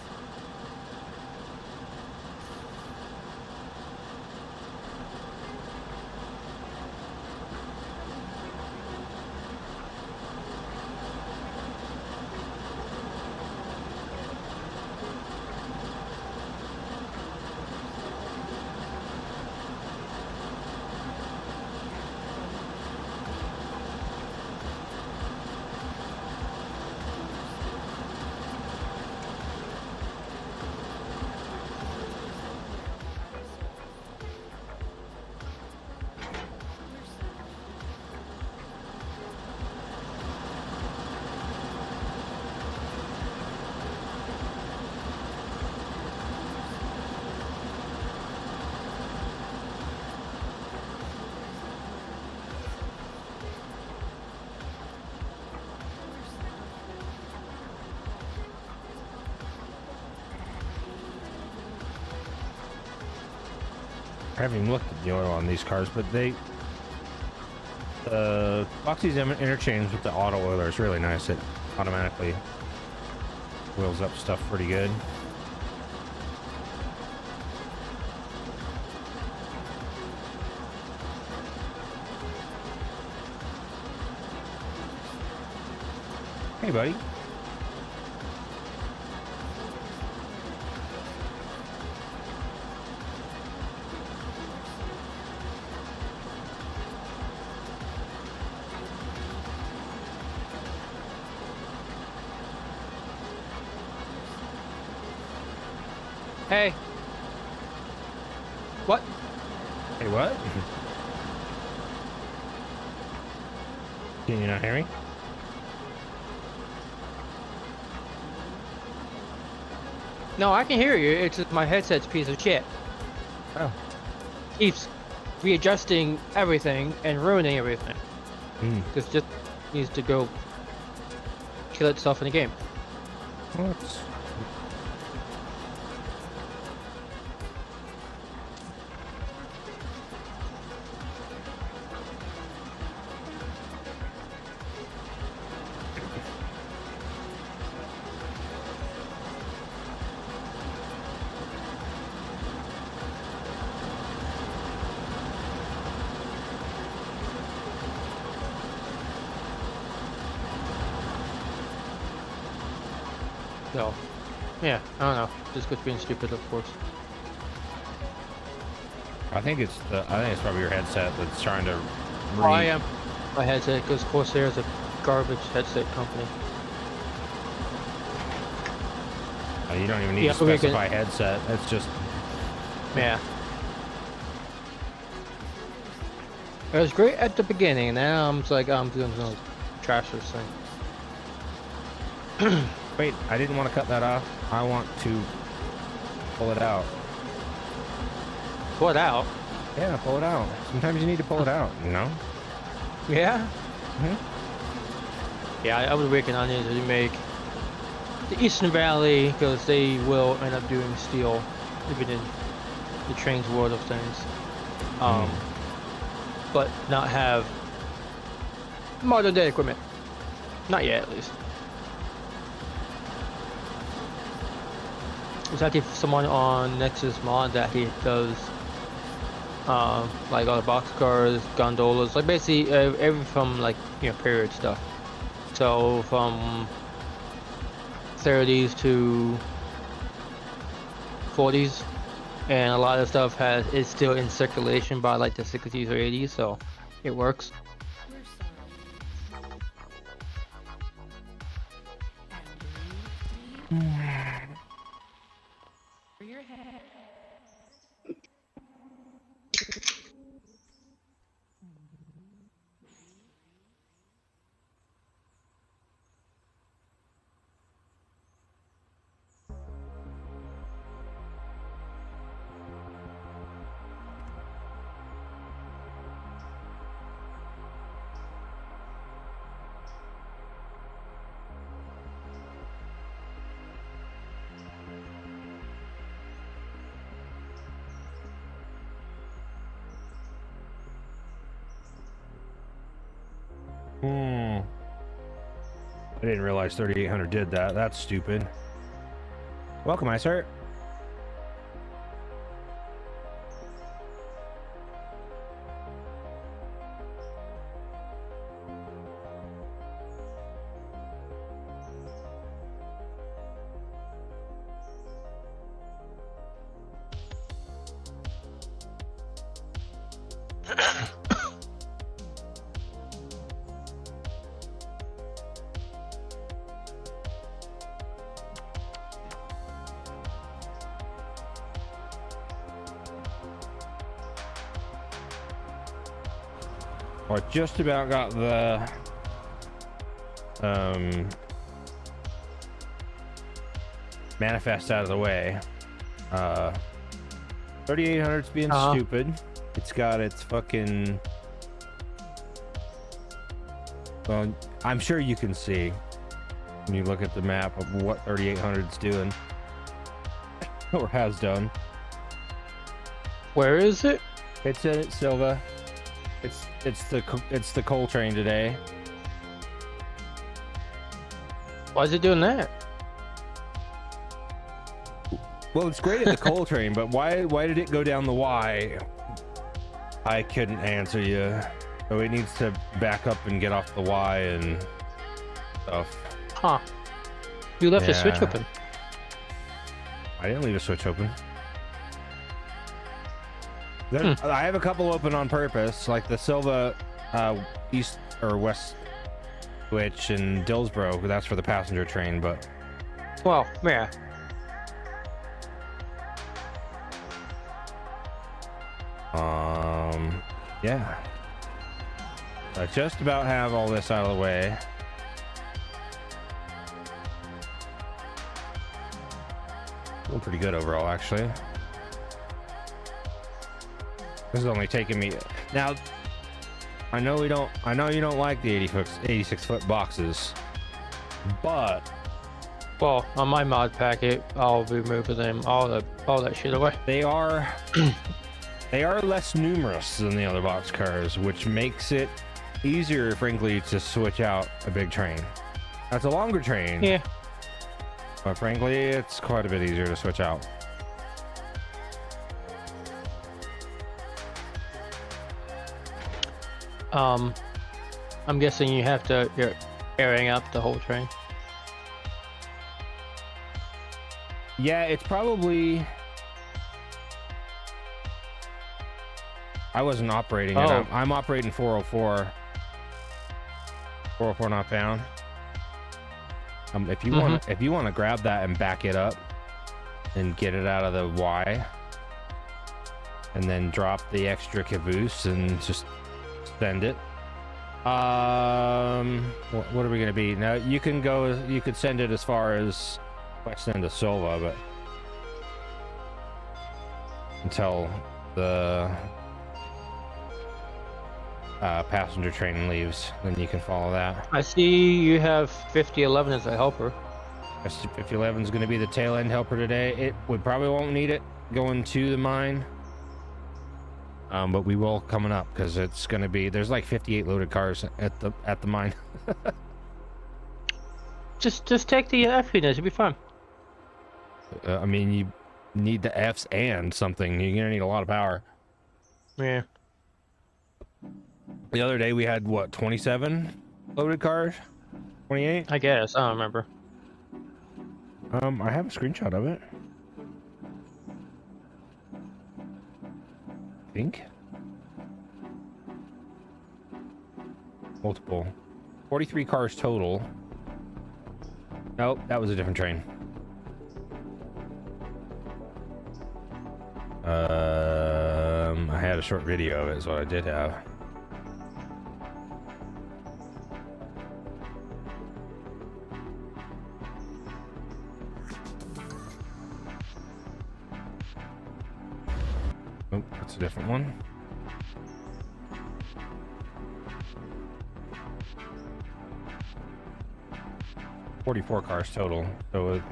haven't even looked at the oil on these cars, but the Foxy's interchange with the auto oiler is really nice. It automatically wheels up stuff pretty good. Hey, buddy. Hey. What? Hey, what? Can you not hear me? No, I can hear you. It's just my headset's a piece of shit. Oh. Keeps readjusting everything and ruining everything. Because just needs to go kill itself in the game. What? So, yeah, I don't know. Just quit being stupid, of course. I think it's probably your headset that's trying to. Oh, I am. My headset, because Corsair is a garbage headset company. You don't even need Yeah, to we're specify headset. It's just. Yeah. It was great at the beginning, and now I'm just like, I'm doing some trash this thing. Wait, I didn't want to cut that off. I want to pull it out. Pull it out? Yeah, pull it out. Sometimes you need to pull it out, you know? Yeah? Mm-hmm. Yeah, I was working on it to make the Eastern Valley, because they will end up doing steel, even in the train's world of things. But not have modern day equipment. Not yet, at least. There's actually someone on Nexus Mod that he does like all the boxcars, gondolas, like basically every from like, you know, period stuff. So from 30s to 40s, and a lot of stuff is still in circulation by like the 60s or 80s, so it works. I didn't realize 3800 did that. That's stupid. Welcome, I sir. I just about got the manifest out of the way. 3800's being stupid. It's got its fucking, well, I'm sure you can see when you look at the map of what 3800's doing or has done. Where is it? It's a Silva. It's the coal train today. Why is it doing that? Well, it's great at the coal train, but why did it go down the Y? I couldn't answer you. So it needs to back up and get off the Y and stuff. Huh. You left the switch Yeah. open. I didn't leave a switch open. I have a couple open on purpose, like the Silva east or west switch in Dillsboro. That's for the passenger train, but Well, yeah. yeah. I just about have all this out of the way. Doing pretty good overall, actually. This is only taking me now. I know you don't like the 86 foot boxes, but Well, on my mod packet, I'll be moving them all that shit away. they are less numerous than the other box cars, which makes it easier, frankly, to switch out a big train. That's a longer train. Yeah. But frankly, it's quite a bit easier to switch out. I'm guessing you're airing up the whole train. Yeah, it's probably. I wasn't operating it. Oh. I'm operating 404. 404 not found. If you want to grab that and back it up and get it out of the Y, and then drop the extra caboose and just send it. What are we gonna be now? You could send it as far as West End of Silva, but until the passenger train leaves, then you can follow that. I see you have 5011 as a helper. If 11 is going to be the tail end helper today, we probably won't need it going to the mine, but we will coming up because it's going to be there's like 58 loaded cars at the mine. Just take the F units, you'll be fine. I mean, you need the Fs and something. You're going to need a lot of power. Yeah. The other day we had what 27 loaded cars, 28. I guess. I don't remember. I have a screenshot of it. I think. Multiple. 43 cars total. Nope, that was a different train. I had a short video of it, is what I did have. Oh, that's a different one. $44 cars total. So with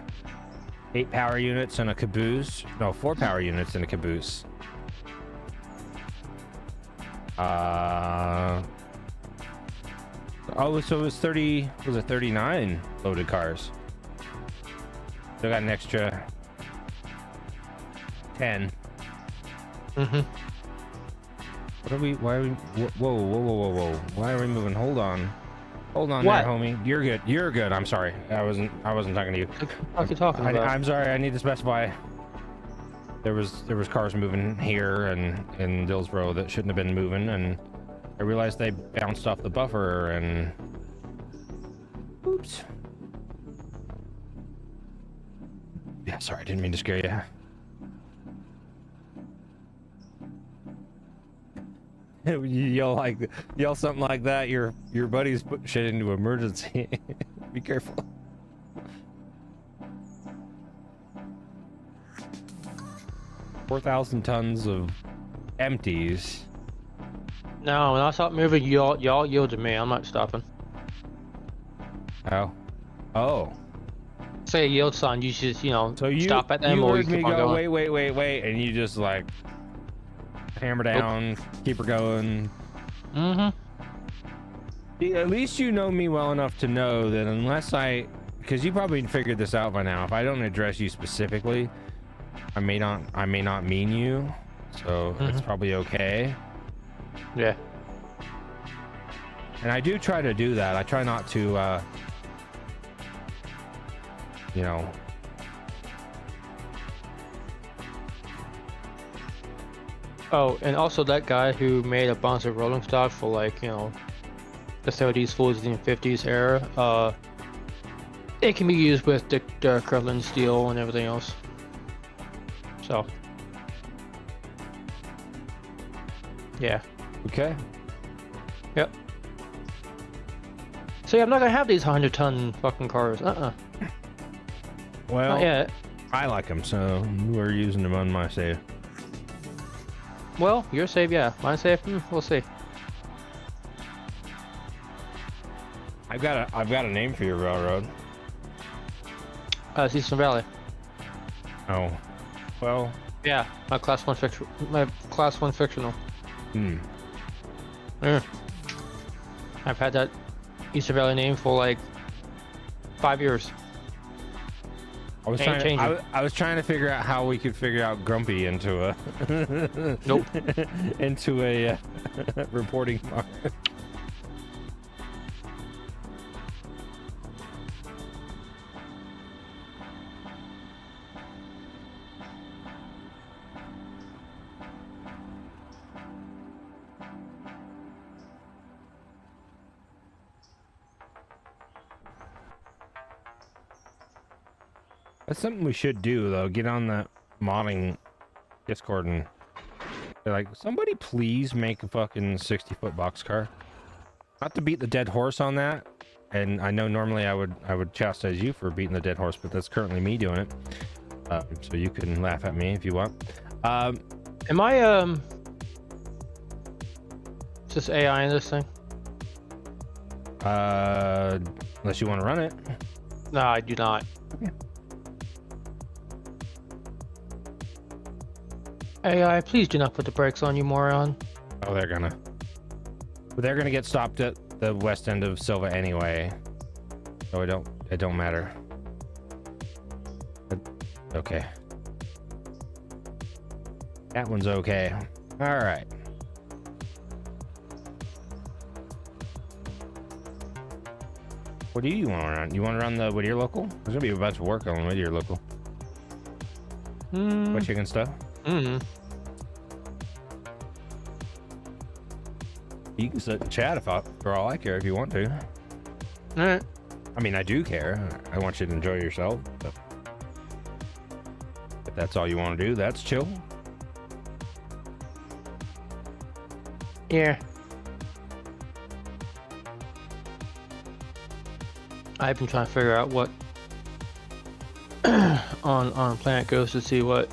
8 power units and a caboose. No, 4 power units and a caboose. Oh, so it was 30. Was it 39 loaded cars? Still got an extra 10. Mm-hmm. What are we? Why are we? Whoa! Why are we moving? Hold on What? there, homie. You're good. You're good. I'm sorry. I wasn't talking to you. What are you talking about? I'm sorry. I need to specify. There was cars moving here and in Dillsboro that shouldn't have been moving, and I realized they bounced off the buffer and. Oops. Yeah, sorry. I didn't mean to scare you. You yell something like that, your buddy's put shit into emergency. Be careful. $4,000 tons of empties. No, when I stop moving, y'all yield to me. I'm not stopping. Oh. Say a yield sign, you just So you stop at them you or you heard me keep on go going. wait, and you just like hammer down, keep her going. Mm-hmm. At least you know me well enough to know that unless because you probably figured this out by now, if I don't address you specifically, I may not mean you, so it's probably okay. Yeah. And I do try to do that. I try not to, you know. Oh, and also that guy who made a bunch of rolling stock for like, you know, the 30s, 40s, and 50s era, it can be used with the Kirtland steel and everything else. So, yeah. Okay. Yep. So yeah, I'm not gonna have these 100-ton fucking cars. Well, Not yet. I like them, so we're using them on my save. Well, your save, yeah. Mine save, we'll see. I've got a name for your railroad. It's Eastern Valley. Oh, well. Yeah, my class 1 fictional. Yeah. I've had that Eastern Valley name for like 5 years. I was trying to figure out how we could figure out Grumpy into a Nope. into a reporting mark. That's something we should do, though. Get on the modding Discord and be like, somebody please make a fucking 60-foot boxcar. Not to beat the dead horse on that, and I know normally I would chastise you for beating the dead horse, but that's currently me doing it. So you can laugh at me if you want. Am I is this AI in this thing? Unless you want to run it. No, I do not. Okay. AI, please do not put the brakes on, you moron. Oh, they're gonna get stopped at the west end of Silva anyway, so it don't matter. But, okay, that one's okay. All right. What do you want to run? You want to run the Whittier local? There's gonna be a bunch of work on Whittier local. What chicken stuff? You can sit and chat for all I care if you want to. Alright. I mean, I do care. I want you to enjoy yourself. But if that's all you want to do, that's chill. Yeah. I've been trying to figure out what on Planet Ghost to see what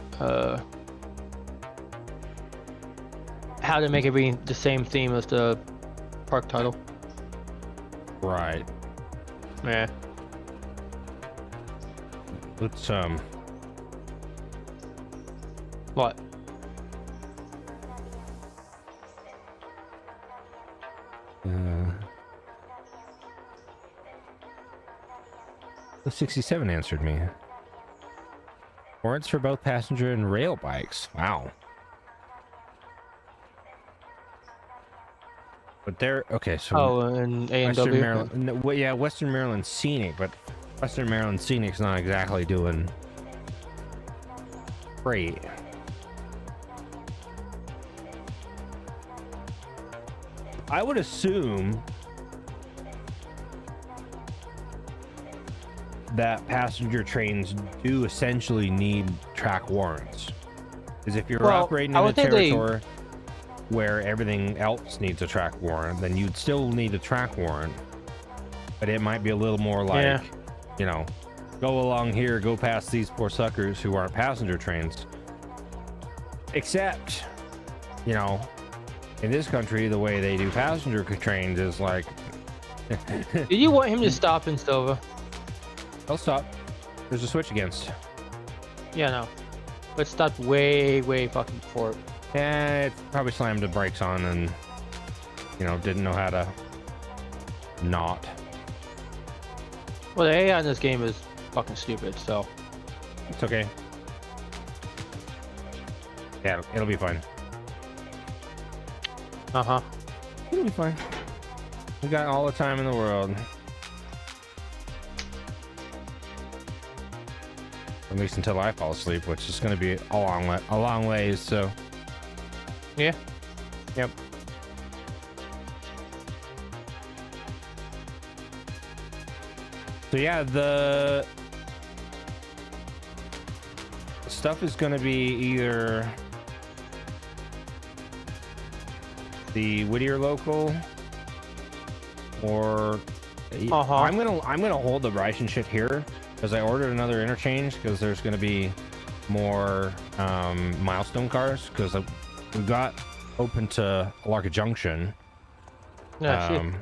how to make it be the same theme as the park title. Right. Yeah. Let's What? The 67 answered me. Warrants for both passenger and rail bikes. Wow. But they're okay. So Oh, and A and Western W. Maryland, well, yeah, Western Maryland Scenic, but Western Maryland Scenic's not exactly doing great. I would assume that passenger trains do essentially need track warrants. Because if you're operating in a territory where everything else needs a track warrant, then you'd still need a track warrant. But it might be a little more like, you know, go along here, go past these poor suckers who aren't passenger trains. Except, you know, in this country, the way they do passenger trains is like... Did you want him to stop in Silva? I'll stop. There's a switch against. Yeah, no. But stop way fucking before it. Yeah, it probably slammed the brakes on and, you know, didn't know how to not. Well, the AI in this game is fucking stupid, so. It's okay. Yeah, it'll be fine. Uh-huh. It'll be fine. We got all the time in the world. At least until I fall asleep, which is going to be a long ways. So, Yeah. yep. So yeah, the stuff is going to be either the Whittier local or I'm gonna hold the Bryson shit here because I ordered another interchange because there's gonna be more milestone cars because we got open to Alarka Junction. Yeah, shit.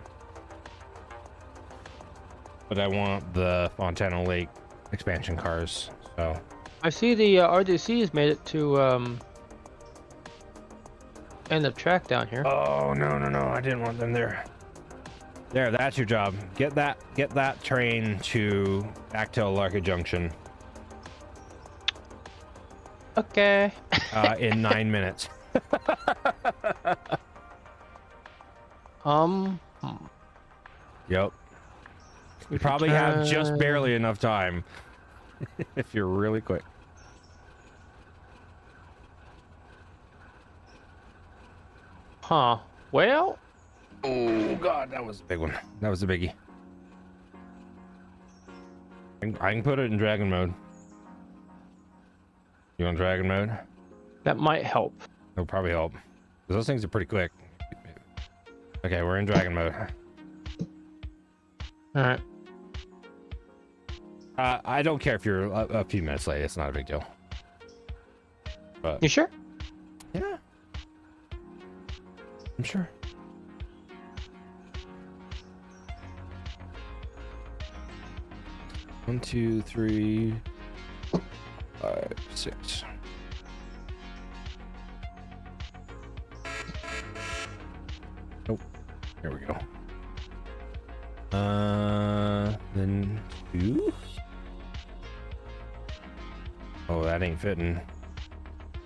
But I want the Fontana Lake expansion cars. So I see the RDC has made it to end of track down here. oh no, I didn't want them there. There, that's your job. Get that train to back to Alarka Junction Okay. in 9 minutes. Yep. You probably have just barely enough time if you're really quick. Huh. Well, Oh god, that was a big one. That was a biggie. I can put it in dragon mode. You want dragon mode? that might help. It'll probably help. 'Cause those things are pretty quick. Okay, we're in dragon mode. All right. I don't care if you're a few minutes late. It's not a big deal. But You sure? yeah, I'm sure. One, two, three, 5, 6. Nope. There we go. Then 2. Oh, that ain't fitting.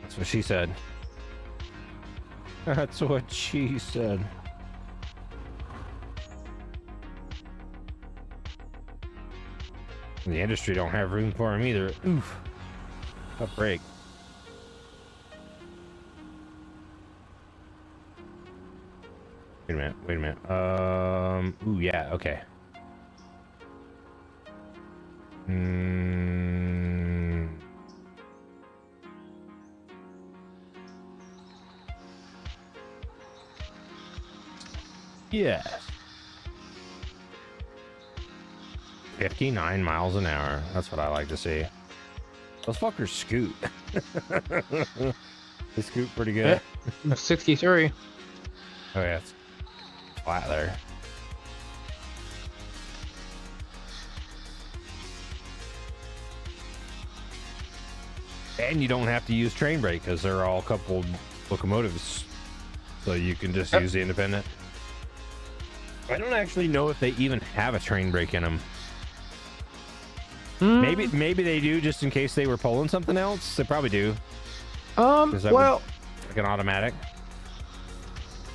That's what she said. That's what she said. The industry don't have room for him either. Oof. Tough break. Wait a minute. Ooh, yeah, okay. Yes. 59 miles an hour. That's what I like to see. Those fuckers scoot. They scoot pretty good. 63. Oh yeah, it's flat there. And you don't have to use train brake because they're all coupled locomotives, so you can just use the independent. I don't actually know if they even have a train brake in them. Maybe they do, just in case they were pulling something else. They probably do. Well, Like an automatic.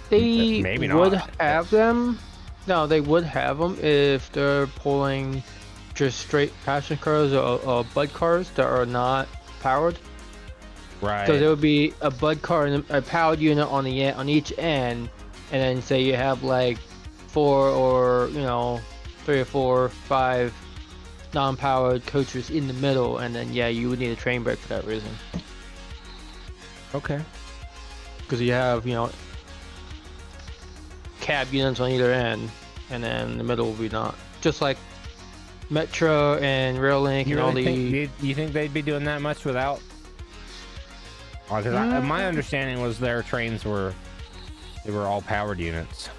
they Maybe would not. have them. No, they would have them if they're pulling just straight passenger cars or bud cars that are not powered. Right. So there would be a bud car and a powered unit on each end, and then say you have like 4 or 3 or 4, 5 non-powered coaches in the middle, and then yeah, you would need a train brake for that reason. Okay. Because you have cab units on either end, and then the middle will be not. Just like Metro and Rail-Link You and all really the. think, you think they'd be doing that much without? Because my understanding was their trains were all powered units.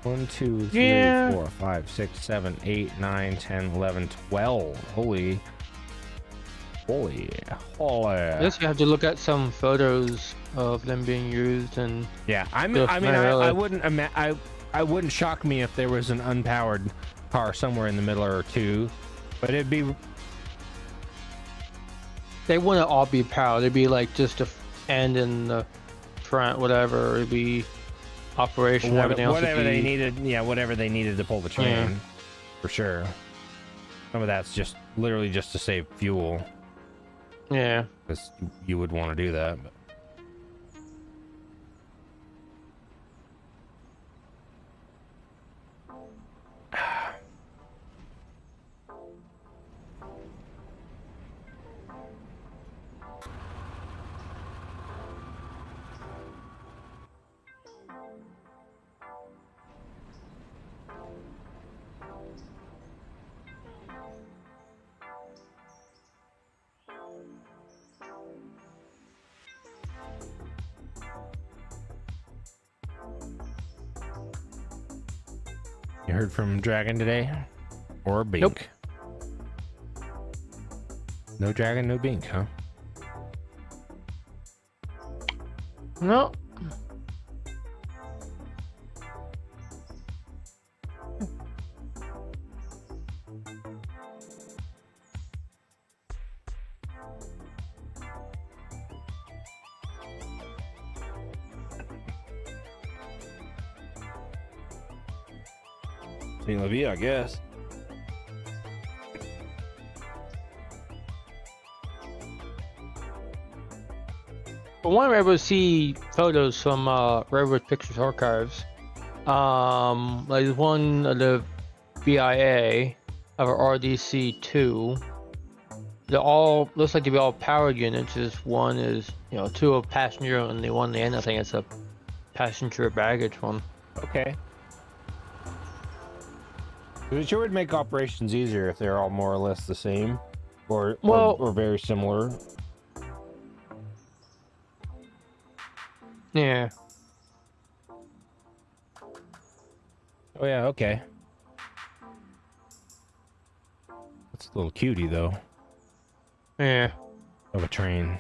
1, 2, 3, Yeah. 4, 5, 6, 7, 8, 9, 10, 11, 12. Holy. Holy, holy. I guess you have to look at some photos of them being used and Yeah, I Good, mean, not really. I wouldn't I wouldn't shock me if there was an unpowered car somewhere in the middle or two, but it'd be they wouldn't all be powered. It'd be like just the end and the front, whatever. It'd be operation. Everything else would whatever they be- needed. Yeah, whatever they needed to pull the train, Yeah. for sure. Some of that's just literally just to save fuel, Yeah. because you would want to do that. But. You heard from Dragon today? Or Bink? Nope. No Dragon, no Bink, huh? No. St. Levy, I guess. But when I'm able to see photos from Railroad Pictures Archives, like one of the BIA of a RDC2, they're all looks like to be all powered units. Just one is, two are passenger, and the one in the end, I think it's a passenger baggage one. Okay. It sure would make operations easier if they're all more or less the same, or very similar. Yeah. Oh yeah, okay. That's a little cutie though, Yeah. of a train.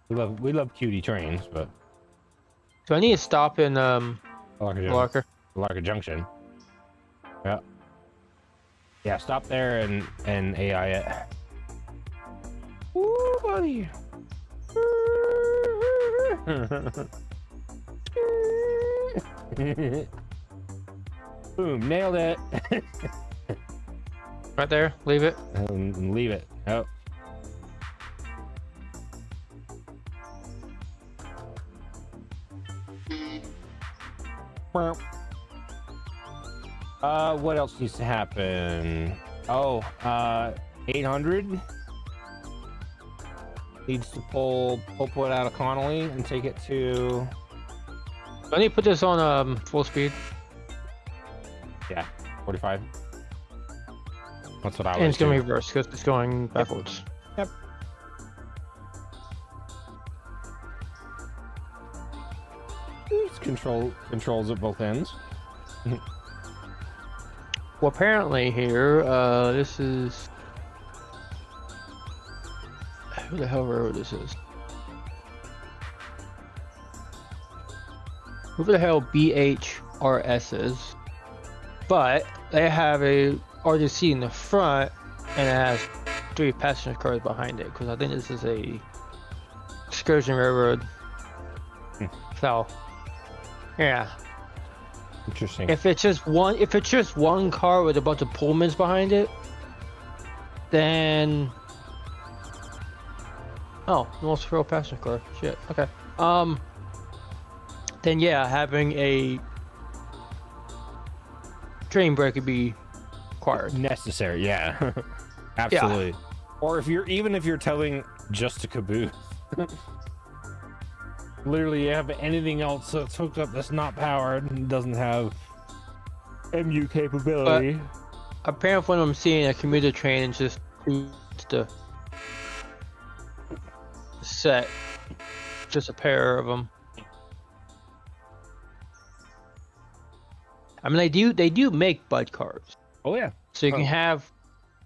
We love cutie trains, but So I need to stop in Larker Larker. Junction. Yeah. Yeah, stop there and AI it. Woo, buddy. Boom, nailed it. Right there. Leave it. And leave it. Oh. What else needs to happen? Oh, 800 needs to pull it out of Connolly and take it to, I need to put this on full speed. yeah, 45. That's what I And was it's going to doing. reverse because it's going backwards. Yep. It's controls at both ends. Well, apparently here, this is... Who the hell road this is? Who the hell BHRS is? But they have a RDC in the front, and it has 3 passenger cars behind it. Because I think this is a excursion railroad. So, yeah. Interesting. If it's just one car with a bunch of Pullmans behind it, then no one's real passenger car. Shit. Okay. Then yeah, having a train brake would be required. Necessary, yeah. Absolutely. Or if you're towing just a caboose. Literally, you have anything else that's hooked up that's not powered and doesn't have MU capability. Apparently, when I'm seeing a commuter train, it's just the set, just a pair of them. I mean, they do make Bud cars, Oh yeah. so you can have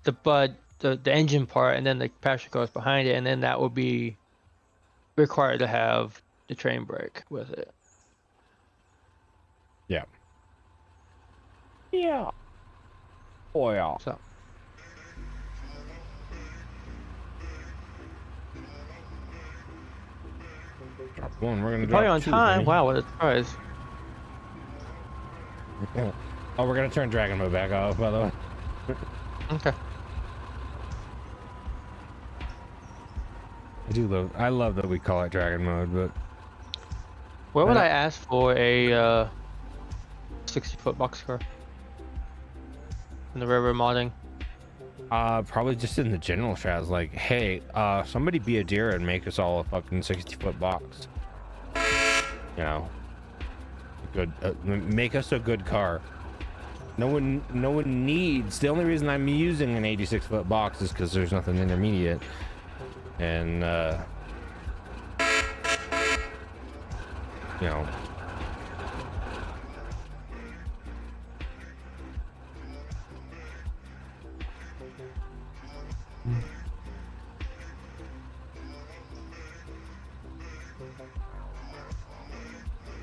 the Bud the engine part, and then the passenger car is behind it, and then that would be required to have the train brake with it. Yeah. Yeah. Oh yeah. So Drop one. We're gonna drop probably on two, time. baby. Wow, what a surprise! Oh, we're gonna turn dragon mode back off, by the way. Okay. I love that we call it dragon mode, but Where would I ask for a 60-foot boxcar in the river modding? probably just in the general shots, like, hey, somebody be a deer and make us all a fucking 60-foot box. You know, good. Make us a good car. No one needs. The only reason I'm using an 86-foot box is because there's nothing intermediate, and you know.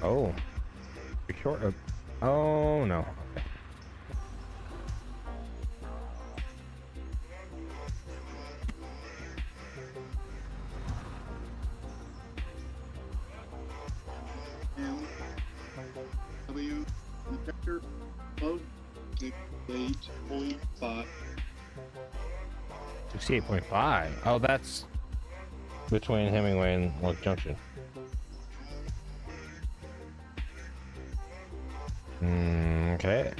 Oh, you're short of. Oh no. Okay. W detector mode 68.5. 68.5. Oh, that's between Hemingway and Lake Junction. Okay.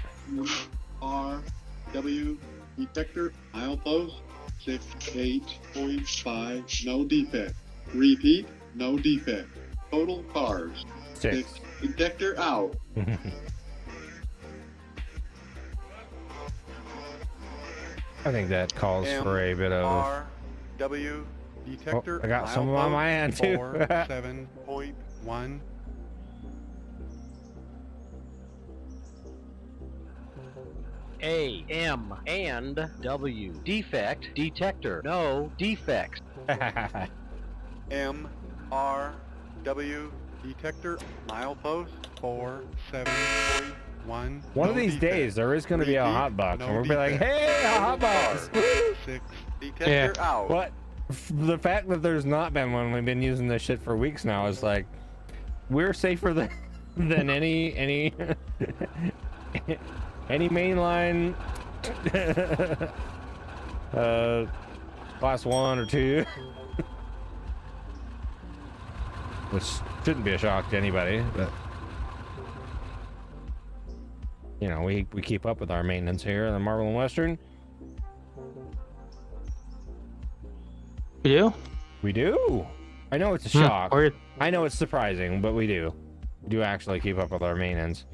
RW detector milepost 68.5. No defect. Repeat. No defect. Total cars. 6. Detector out. I think that calls for a bit of. RW detector. I got some on my hand too. 47.1. A, M, and W. Defect detector. No defects. M R W detector milepost 47.1. One of these days, there is going to be a Repeat. hot box, No and we'll be like, defect. "Hey, a hot box!" 6. detector out. What? The fact that there's not been one, we've been using this shit for weeks now, is like, we're safer than any any mainline class 1 or 2. Which shouldn't be a shock to anybody, but you know, we keep up with our maintenance here in the Marvel and Western. You do? We do. I know it's a shock. Weird. I know it's surprising, but we do. We do actually keep up with our maintenance.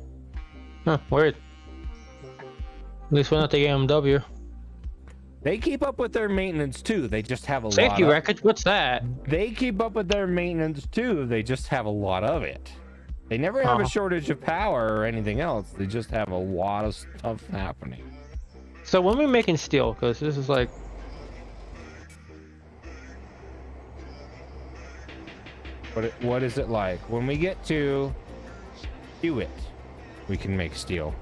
Huh, weird. At least we're not the AMW. They keep up with their maintenance too. They just have a Safety lot of, record? What's that? They keep up with their maintenance too. They just have a lot of it. They never have a shortage of power or anything else. They just have a lot of stuff happening. So when we're making steel, because this is like, What is it like? When we get to Hewitt, we can make steel.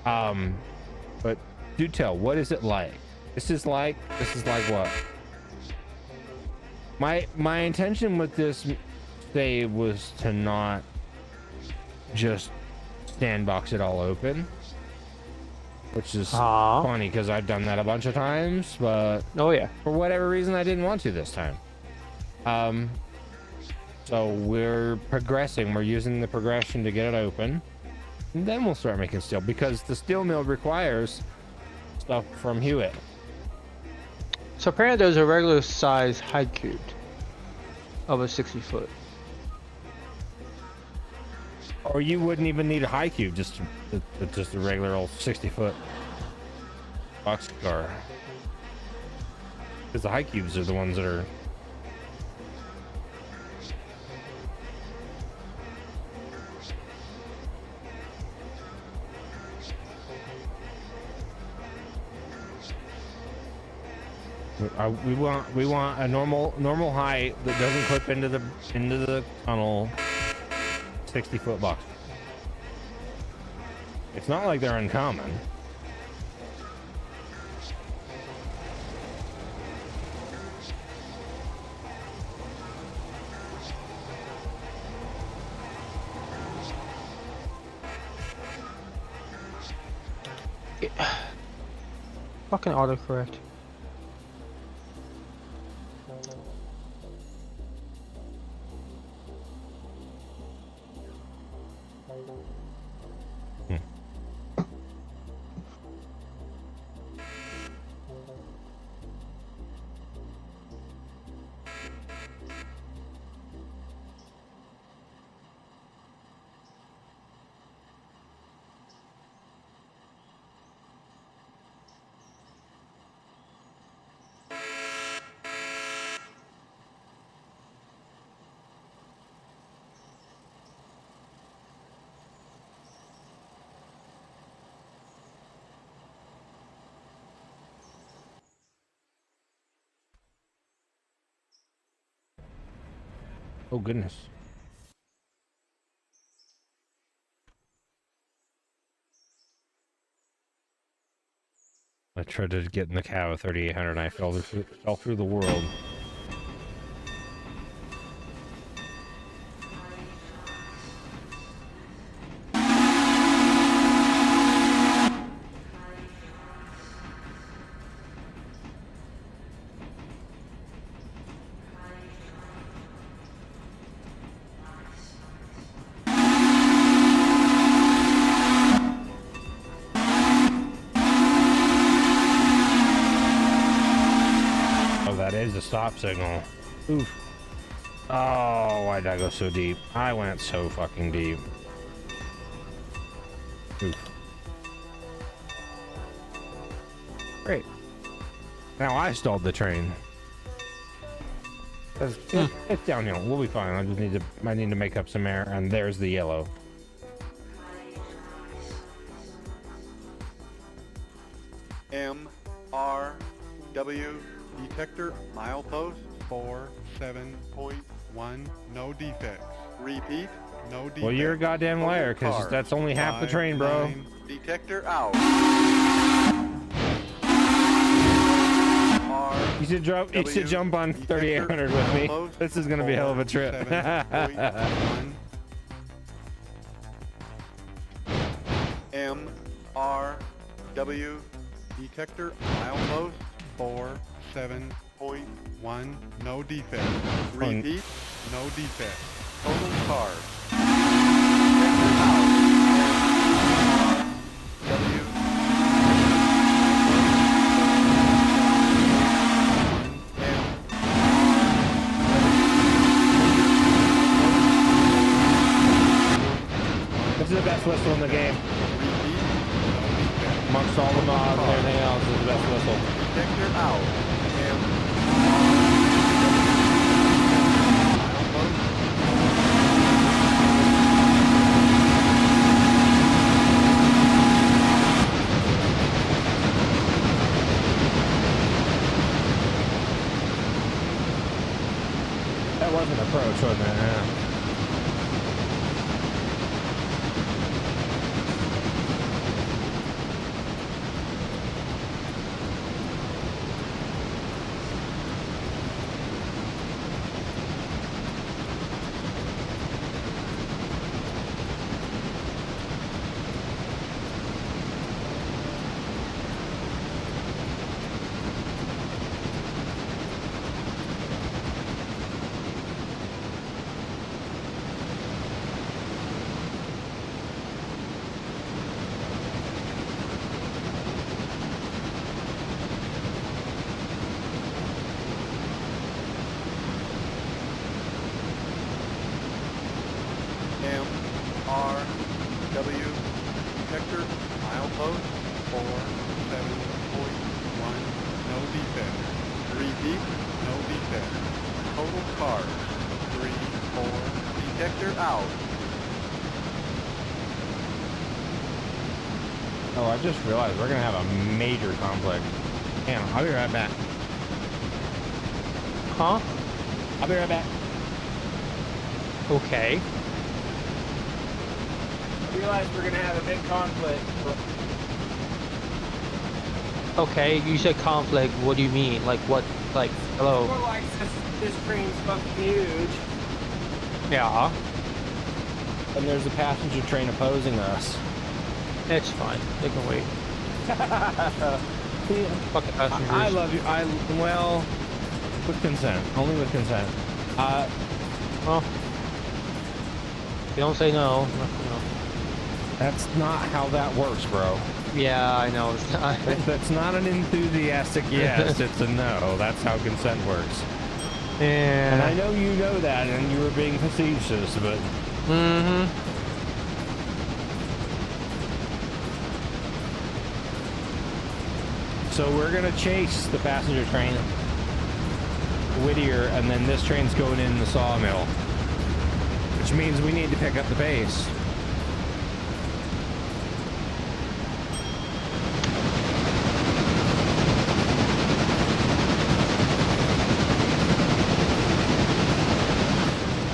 But do tell, what is it like? This is like what? My intention with this save was to not just sandbox it all open, which is funny because I've done that a bunch of times, but oh yeah. for whatever reason I didn't want to this time. So we're progressing. We're using the progression to get it open, and then we'll start making steel, because the steel mill requires stuff from Hewitt. So apparently there's a regular size hide cubed of a 60-foot. Or you wouldn't even need a high cube, just a regular old 60-foot boxcar. Because the high cubes are the ones that are. We want a normal height that doesn't clip into the tunnel. 60-foot box. It's not like they're uncommon. Fucking autocorrect. Oh goodness. I tried to get in the cab of 3800 and I fell through the world. Stop signal. Oof. Oh, why did I go so deep? I went so fucking deep. Oof. Great. Now I stalled the train. It's downhill. We'll be fine. I need to make up some air, and there's the yellow. MRW detector milepost 47.1, no defects. repeat. No defects. Well, you're a goddamn liar, because that's only half the train, bro. Detector out. You should jump on 3800 with me. This is gonna be a hell of a trip. MRW detector milepost 47.1, no defects. repeat. No defects. Total car. This is the best whistle in the game. Amongst all the mods and everything else, this is the best whistle. Detector out. That wasn't an approach, wasn't it? Yeah. MRW detector milepost 47.1, no defects. repeat. No defects. Total cars. 3, 4. Detector out. Oh, I just realized we're gonna have a major conflict. Hang on, I'll be right back. Huh? I'll be right back. Okay. I realize we're gonna have a big conflict. Okay, you said conflict. What do you mean? Like what? Like, hello? Like this train's fucking huge. Yeah. And there's a passenger train opposing us. It's fine. They can wait. Fuck the passengers. I love you. Well, with consent. Only with consent. Well, if you don't say no, no. That's not how that works, bro. Yeah, I know. It's not. That's not an enthusiastic yes, it's a no. That's how consent works. And I Yeah. know you know that, and you were being facetious, but Mm-hmm. so we're gonna chase the passenger train, Whittier, and then this train's going in the sawmill, which means we need to pick up the pace.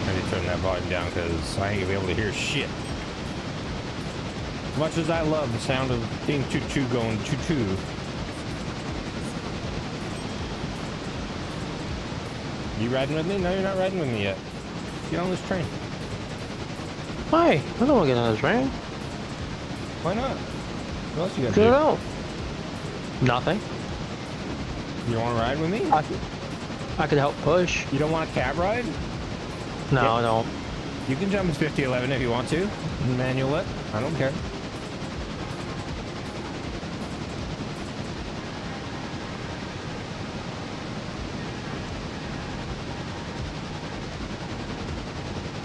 I need to turn that volume down because I ain't gonna be able to hear shit. As much as I love the sound of Team Choo Choo going choo choo. You riding with me? No, you're not riding with me yet. Get on this train. Why? I don't want to get on this train. Why not? What else you Get gotta it do? out. Nothing. You want to ride with me? I could help push. You don't want a cab ride? No, Yeah. I don't. You can jump in 5011 if you want to. Manual it. I don't care.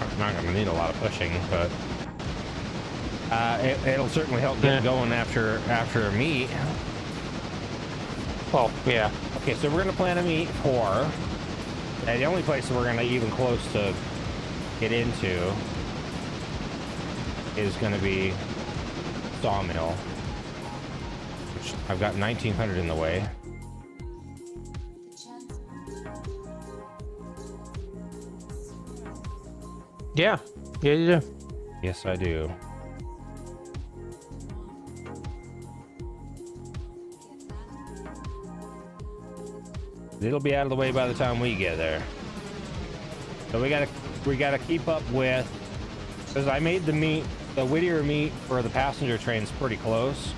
I'm not gonna need a lot of pushing, but it'll certainly help get Yeah. going after a meet. Well, yeah. Okay, so we're gonna plan a meet for. The only place we're gonna even close to get into is gonna be Sawmill, which I've got 1900 in the way. Yeah. Yeah, you do. Yes, I do. It'll be out of the way by the time we get there. So we gotta keep up with, because I made the Whittier meet for the passenger trains pretty close.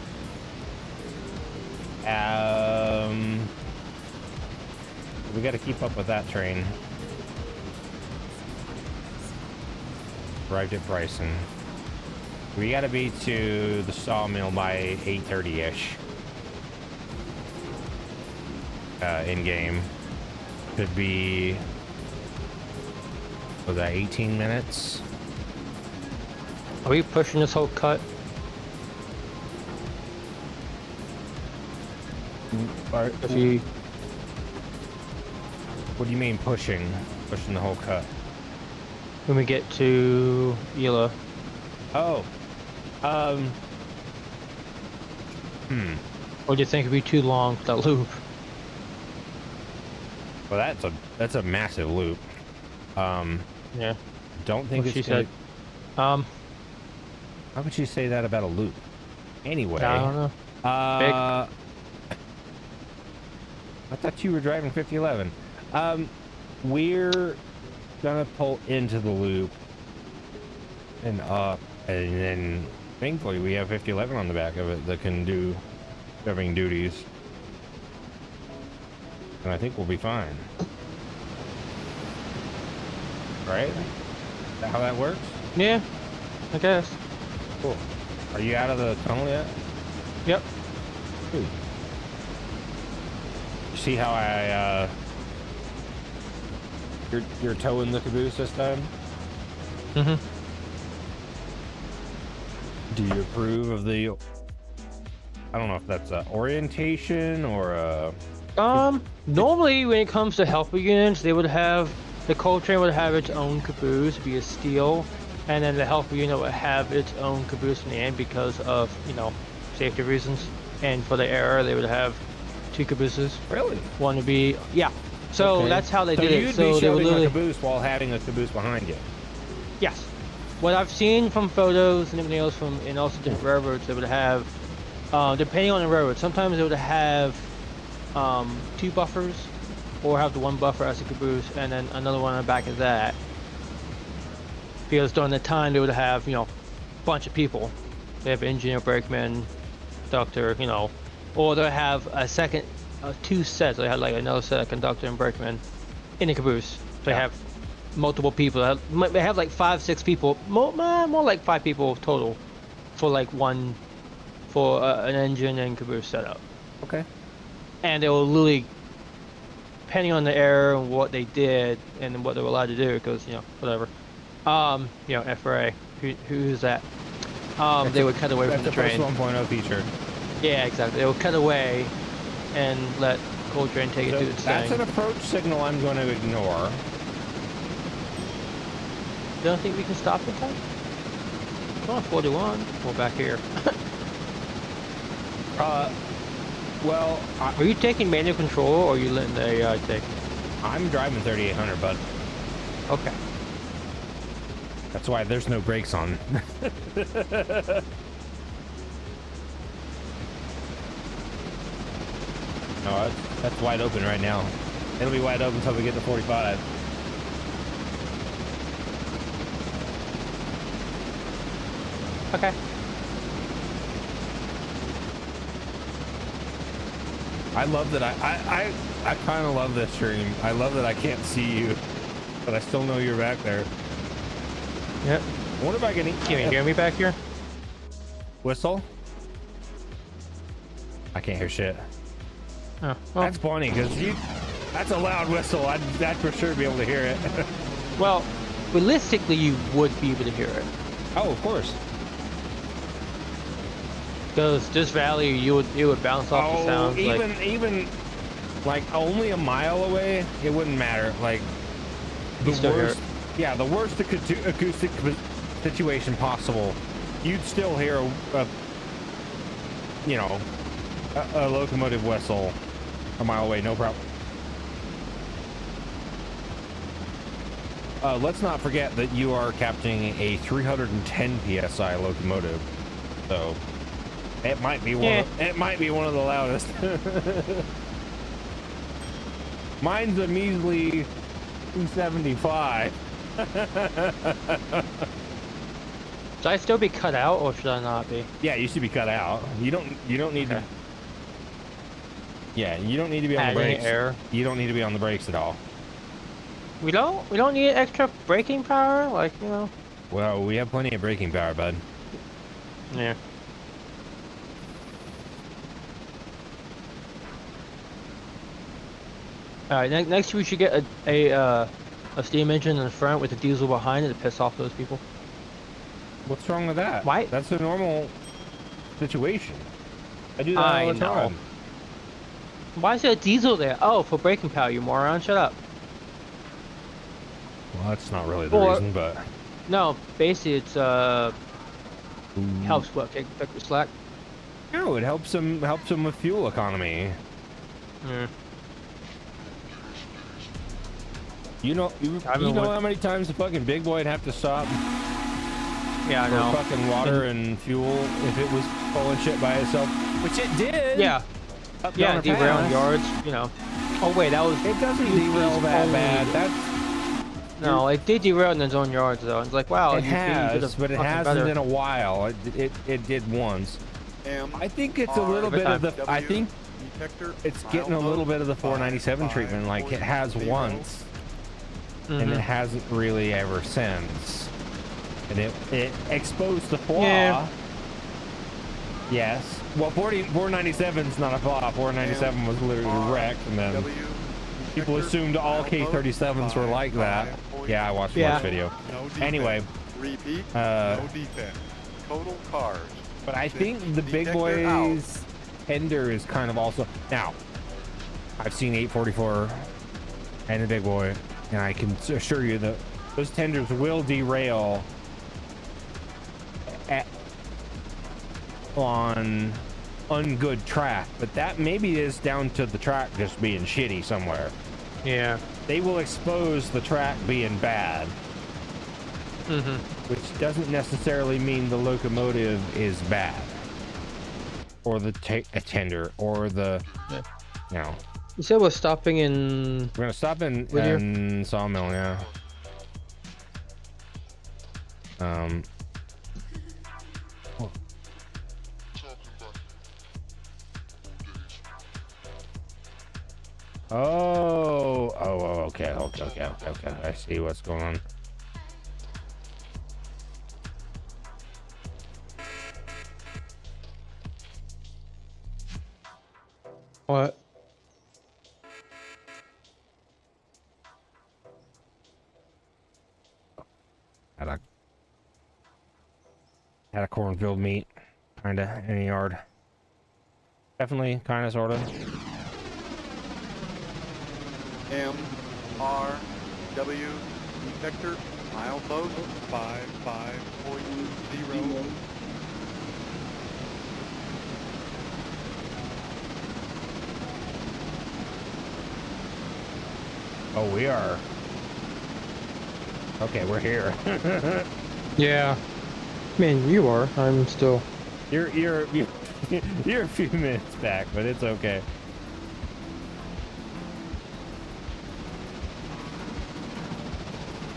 We gotta keep up with that train. Arrived at Bryson. We gotta be to the sawmill by 8:30-ish. In game. Could be, was that 18 minutes? Are we pushing this whole cut? If you, What do you mean pushing? Pushing the whole cut? when we get to Ela. Oh. Or do you think it'd be too long for that loop? Well, that's a massive loop. Yeah. Don't think What it's she gonna, said. How would you say that about a loop? Anyway. I don't know. I thought you were driving 5011. We're gonna pull into the loop and up, and then thankfully we have 5011 on the back of it that can do driving duties, and I think we'll be fine. Right? Is that how that works? Yeah, I guess. Cool. Are you out of the tunnel yet? Yep. Dude. You see how I you're towing the caboose this time? Mm-hmm. Do you approve of the, I don't know if that's a orientation or a, Normally when it comes to helper units, they would have, the coal train would have its own caboose, be a steel, and then the helper unit would have its own caboose in the end because of, you know, safety reasons. And for the error, they would have two cabooses. really? One would be, yeah, So Okay. that's how they so did you'd it. So be they would shoving a literally, caboose while having a caboose behind you. yes. What I've seen from photos and everything else from, and also different railroads, they would have, depending on the railroad, sometimes they would have 2 buffers, or have the 1 buffer as a caboose, and then another one on the back of that. Because during the time they would have, you know, a bunch of people. They have engineer, brakeman, conductor, you know, or they have a second, 2 sets. They had like another set of conductor and brakeman in the caboose. They have multiple people. They have like 5, 6 people, more like 5 people total, for like one, for an engine and caboose setup. Okay. And they will literally, depending on the error and what they did and what they were allowed to do, because you know whatever, you know, FRA, who's that? They would cut away from That's the the first train. 1.0 feature. Yeah, exactly. They would cut away and let Coltrane take it So to its that's thing. an approach signal I'm going to ignore. You don't think we can stop in time? Come on, 41. We're back here. Well, Are you taking manual control, or are you letting the AI take? I'm driving 3800, bud. Okay. That's why there's no brakes on. No, that's wide open right now. It'll be wide open until we get to 45. Okay. I love that I kind of love this stream. I love that I can't see you, but I still know you're back there. Yep. I wonder if I can Can you hear me back here? whistle. I can't hear shit. Oh, well, That's funny because that's a loud whistle. I'd for sure be able to hear it. well, realistically, you would be able to hear it. Oh, of course. Because this valley, it would bounce off the sounds. Even like only a mile away, it wouldn't matter. Like the still hear worst, yeah, the worst acoustic situation possible, you'd still hear a locomotive whistle a mile away, no problem. Let's not forget that you are capturing a 310 psi locomotive, so it might be one. It might be one of the loudest. Mine's a measly 275. Should I still be cut out, or should I not be? Yeah, you should be cut out. You don't need to. Yeah, you don't need to be on the Add any brakes. air. You don't need to be on the brakes at all. We don't need extra braking power, like, you know. Well, we have plenty of braking power, bud. Yeah. All right, next we should get a steam engine in the front with a diesel behind it to piss off those people. What's wrong with that? Why? That's a normal situation. I do that I all the know. time. Why is there a diesel there? Oh, for braking power, you moron! Shut up. Well, that's not really the Or- reason, but No, basically it's helps what take the slack. no, it helps them with fuel economy. Yeah. You know how many times the fucking big boy would have to stop Yeah, I for know. fucking water and fuel if it was pulling shit by itself, which it did. Yeah, Up yeah, down a derailing pass. yards, you know. Oh wait, that was It doesn't it derail was that only- bad. That's No, it did derail in its own yards though. It's like, wow, it you could've has, but it fucking hasn't better. in a while. It did once. I think it's a little Every bit of time. the. I think Detector, it's getting a little bit of the 497 treatment, like it has once, and it Mhm. hasn't really ever since. And it exposed the flaw. Yeah. Yes. Well, 497 is not a flaw. 497 was literally wrecked, and then people assumed all K37s were like that. Yeah, I watched Yeah. Mark's video. No defect. Anyway, Repeat. uh, No defect. Total cars. but I think the big Detector out. boys tender is kind of also now. I've seen 844 and the big boy, and I can assure you that those tenders will derail on ungood track, but that maybe is down to the track just being shitty somewhere. Yeah. they will expose the track being bad, Mm-hmm. which doesn't necessarily mean the locomotive is bad, or the tender, or the, Yeah. you know. You said we're stopping in. We're gonna stop in Whittier? Sawmill, yeah. Okay. I see what's going on. What? Had a cornfield meet, kinda, in a yard. Definitely, kinda, sorta. M, R, W, detector, milepost, 55.0. Oh, we are. Okay, we're here. Yeah. I mean, you are. I'm still. You're you're a few minutes back, but it's okay.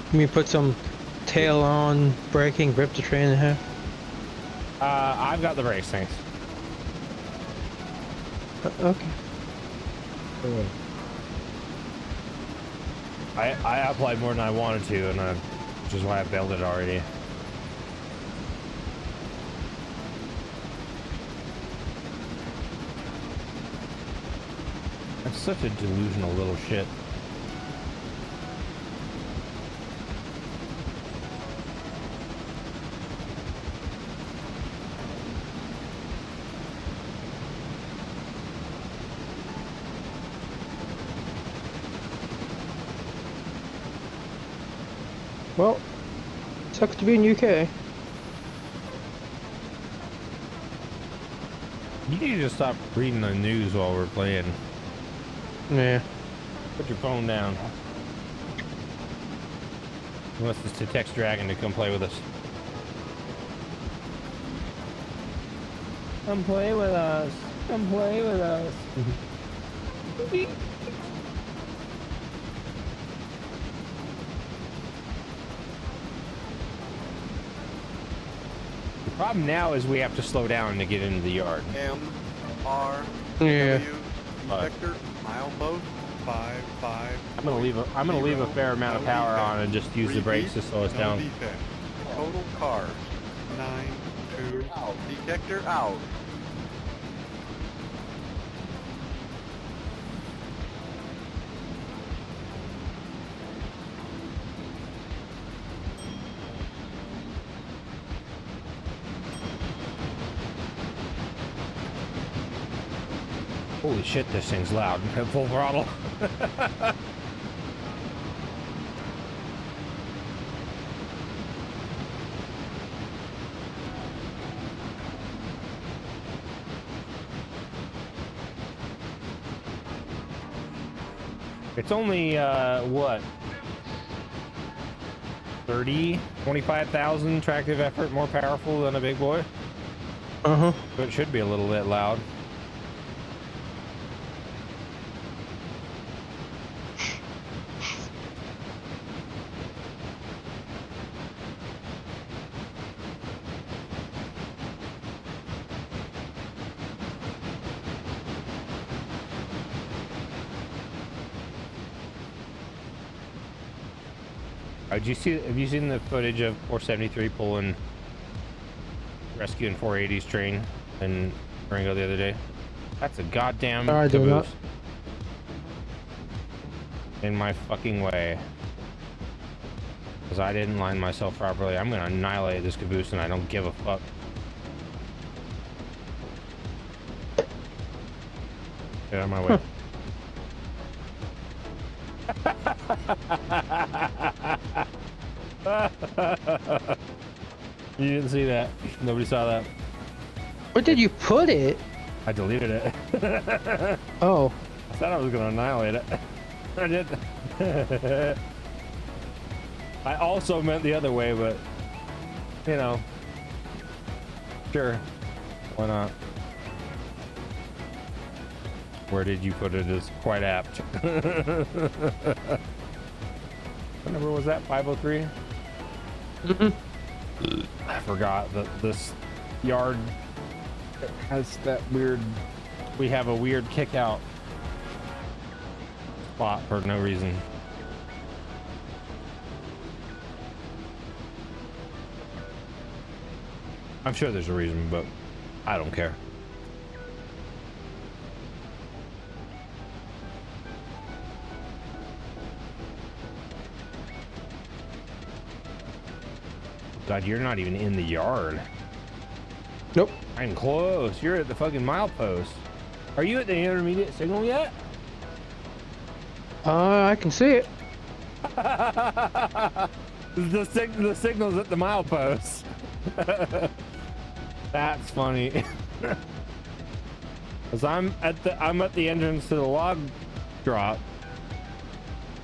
Let me put some tail on braking, rip the train in half. I've got the brakes, thanks. Okay. I applied more than I wanted to, and which is why I bailed it already. That's such a delusional little shit. Well, sucks to be in UK. You need to just stop reading the news while we're playing. Yeah. Put your phone down. Unless it's to text Dragon to come play with us. Come play with us. Come play with us. The problem now is we have to slow down to get into the yard. M, R, Yeah. W, detector, milepost, 55. I'm gonna leave a fair amount of power on and just use the brakes to slow us No down. defect. total cars, 92. detector out. Holy shit, this thing's loud. At full throttle. It's only, what? 25,000 tractive effort more powerful than a big boy. Uh-huh. So it should be a little bit loud. Have you seen the footage of 473 pulling rescuing 480's train in Ringo the other day? That's a goddamn I do not. caboose. In my fucking way. Because I didn't line myself properly. I'm gonna annihilate this caboose and I don't give a fuck. Get out of my way. You didn't see that. Nobody saw that. Where did you put it? I deleted it. Oh. I thought I was gonna annihilate it. I did. I also meant the other way, but you know, sure, why not? Where did you put it is quite apt. What number was that? 503? I forgot that this yard has that weird, we have a weird kick out spot for no reason. I'm sure there's a reason, but I don't care. God, you're not even in the yard. Nope. I'm close. You're at the fucking milepost. Are you at the intermediate signal yet? I can see it. The signal's at the milepost. That's funny. Cause I'm at the entrance to the log drop,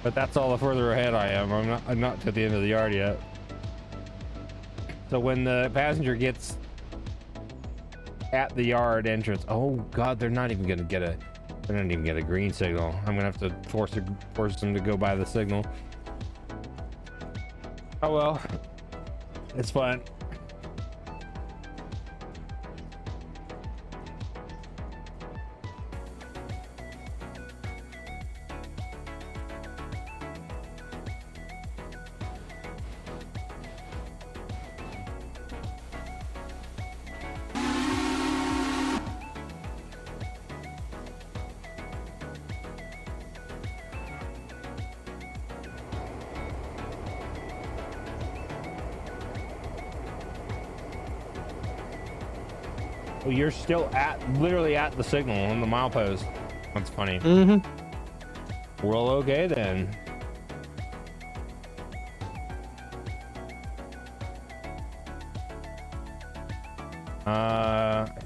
but that's all the further ahead I am. I'm not to the end of the yard yet. So when the passenger gets at the yard entrance, oh God, they're not even gonna get a green signal. I'm gonna have to force them to go by the signal. Oh well, it's fine. Well, you're still literally at the signal on the milepost. That's funny. Well, okay then.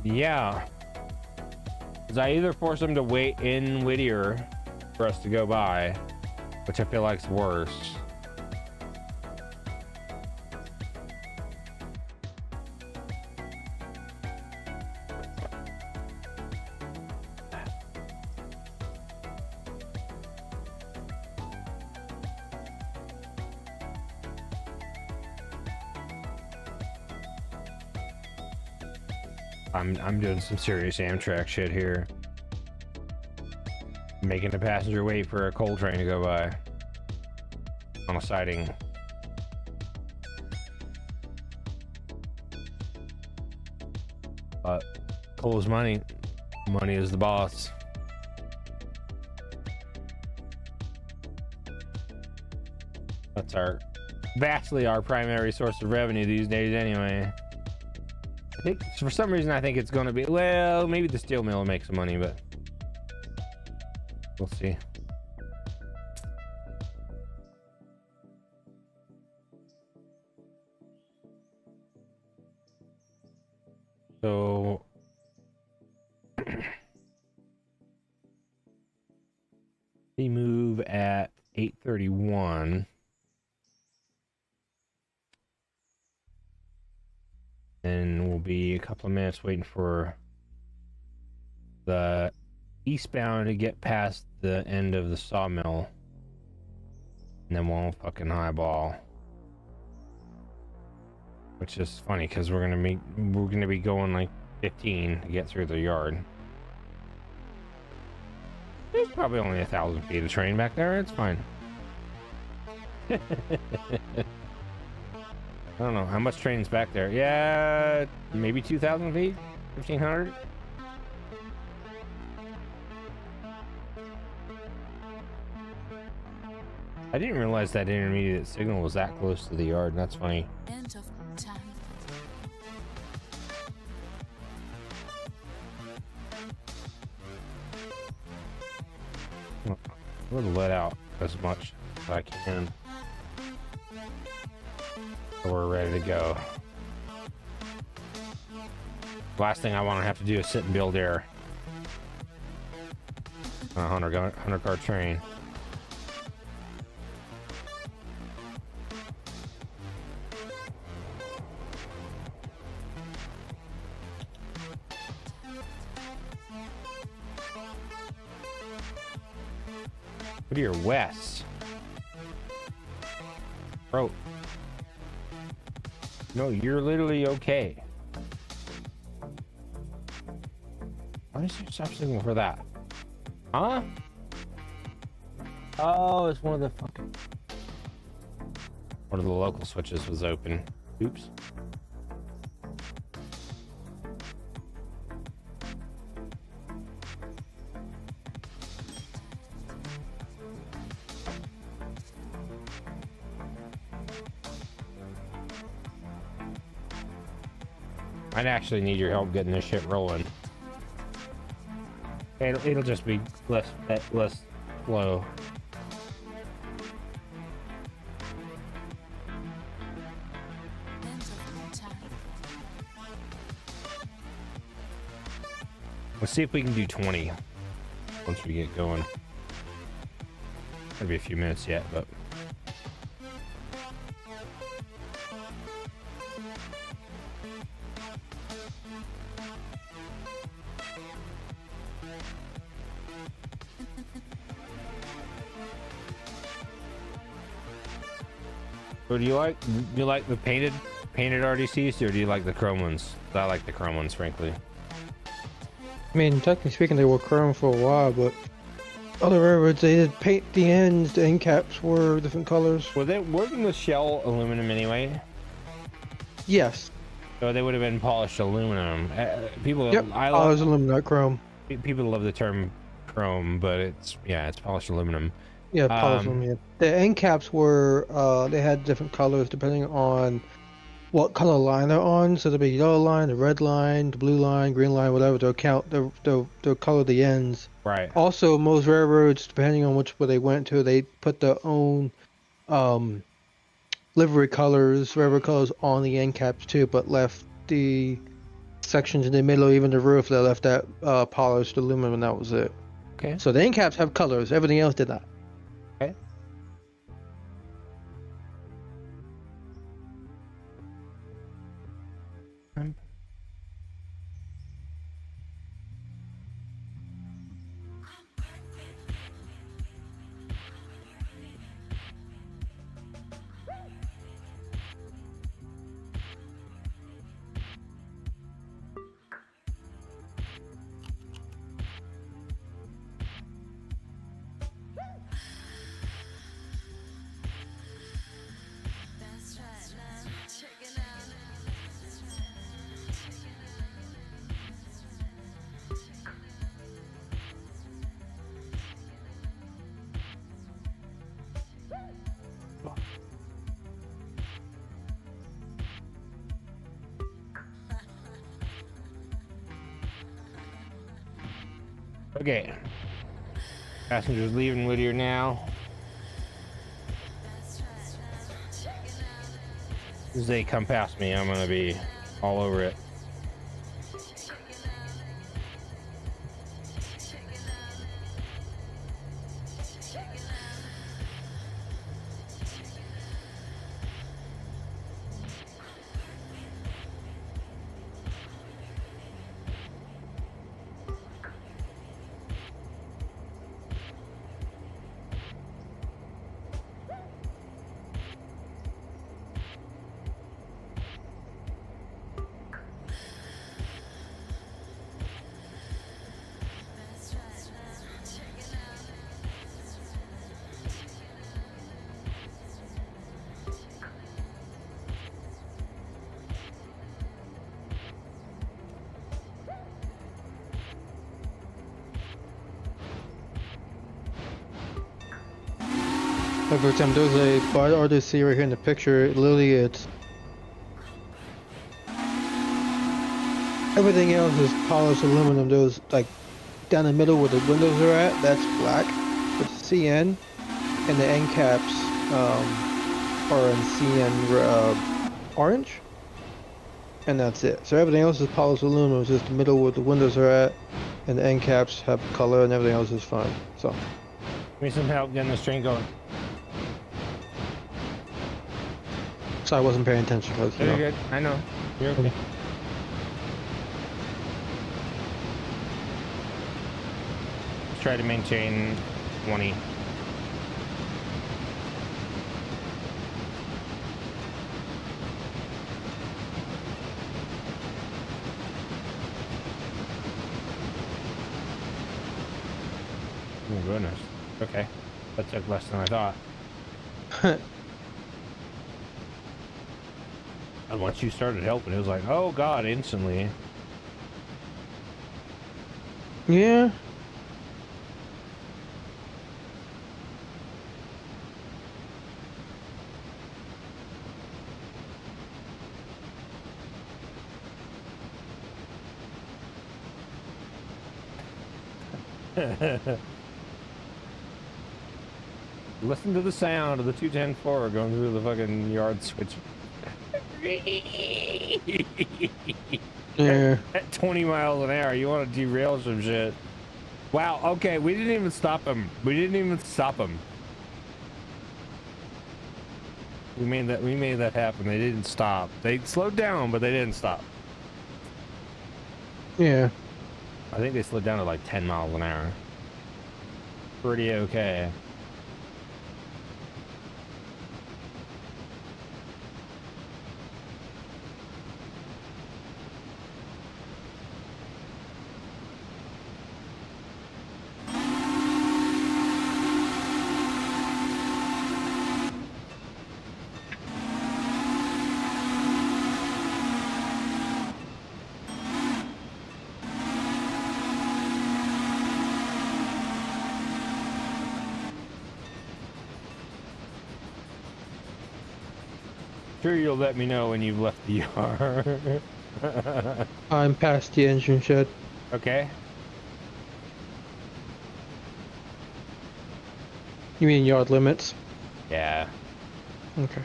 Yeah. Because I either force them to wait in Whittier for us to go by, which I feel like's worse. I'm doing some serious Amtrak shit here. Making a passenger wait for a coal train to go by on a siding. But coal is money. Money is the boss. That's vastly our primary source of revenue these days anyway. I think for some reason I think it's going to be, well, maybe the steel mill will make some money, but we'll see. So we move at 8:31. And we'll be a couple of minutes waiting for the eastbound to get past the end of the sawmill. And then we'll fucking highball. Which is funny because we're gonna be going like 15 to get through the yard. There's probably only 1,000 feet of train back there, it's fine. I don't know how much train's back there. Yeah, maybe 2,000 feet, 1,500. I didn't realize that intermediate signal was that close to the yard. That's funny. End of time. We'll let out as much as I can. We're ready to go. Last thing I want to have to do is sit and build air on a 100 car train. Whittier West. Bro. No, you're literally okay. Why did you stop signaling for that? Huh? Oh, it's one of the fucking... One of the local switches was open. Oops. I'd actually need your help getting this shit rolling. It'll just be less slow. Let's see if we can do 20 once we get going. It'll be a few minutes yet, but. So do you like the painted RDCs, or do you like the chrome ones? I like the chrome ones, frankly. I mean, technically speaking, they were chrome for a while, but other railroads, they did paint the ends, the end caps were different colors. Wasn't the shell aluminum anyway? Yes. So they would have been polished aluminum. People, Yep. Polished aluminum, not chrome. People love the term chrome, but it's polished aluminum. Yeah, polished aluminum. The end caps were they had different colors depending on what color line they're on. So there'd be yellow line, the red line, the blue line, green line, whatever to count the color of the ends. Right. Also, most railroads, depending on which way they went to, they put their own livery colors, railroad colors on the end caps too, but left the sections in the middle, even the roof, they left that polished aluminum, and that was it. Okay. So the end caps have colors. Everything else did not. Okay. Okay. Passengers leaving Whittier now. As they come past me, I'm gonna be all over it. Like for example, there's a bar RDC right here in the picture. Literally, it's everything else is polished aluminum. Those like down the middle where the windows are at, that's black. But CN and the end caps are in CN orange, and that's it. So everything else is polished aluminum. It's just the middle where the windows are at, and the end caps have color, and everything else is fine. So. Give me some help getting this train going. So I wasn't paying attention because You're good. I know. You're okay. Let's try to maintain 20. Oh goodness. Okay. That took less than I thought. And once you started helping, it was like, oh god, instantly. Yeah. Listen to the sound of the 210-4 going through the fucking yard switch. Yeah. At 20 miles an hour, you want to derail some shit. Wow, okay, we didn't even stop him. We didn't even stop him. We made that happen. They didn't stop. They slowed down, but they didn't stop. Yeah. I think they slowed down to like 10 miles an hour. Pretty okay. Sure, you'll let me know when you've left the yard. I'm past the engine shed. Okay. You mean yard limits? Yeah. Okay.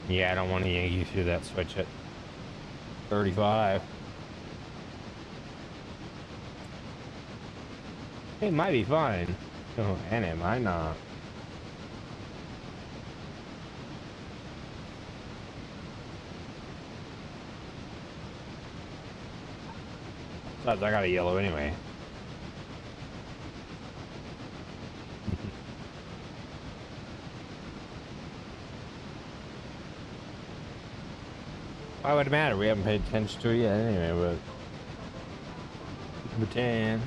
Yeah, I don't want to yank you through that switch at 35. It might be fine. Oh, and it might not. Besides, I got a yellow anyway. Why would it matter? We haven't paid attention to it yet anyway, but... Pretend.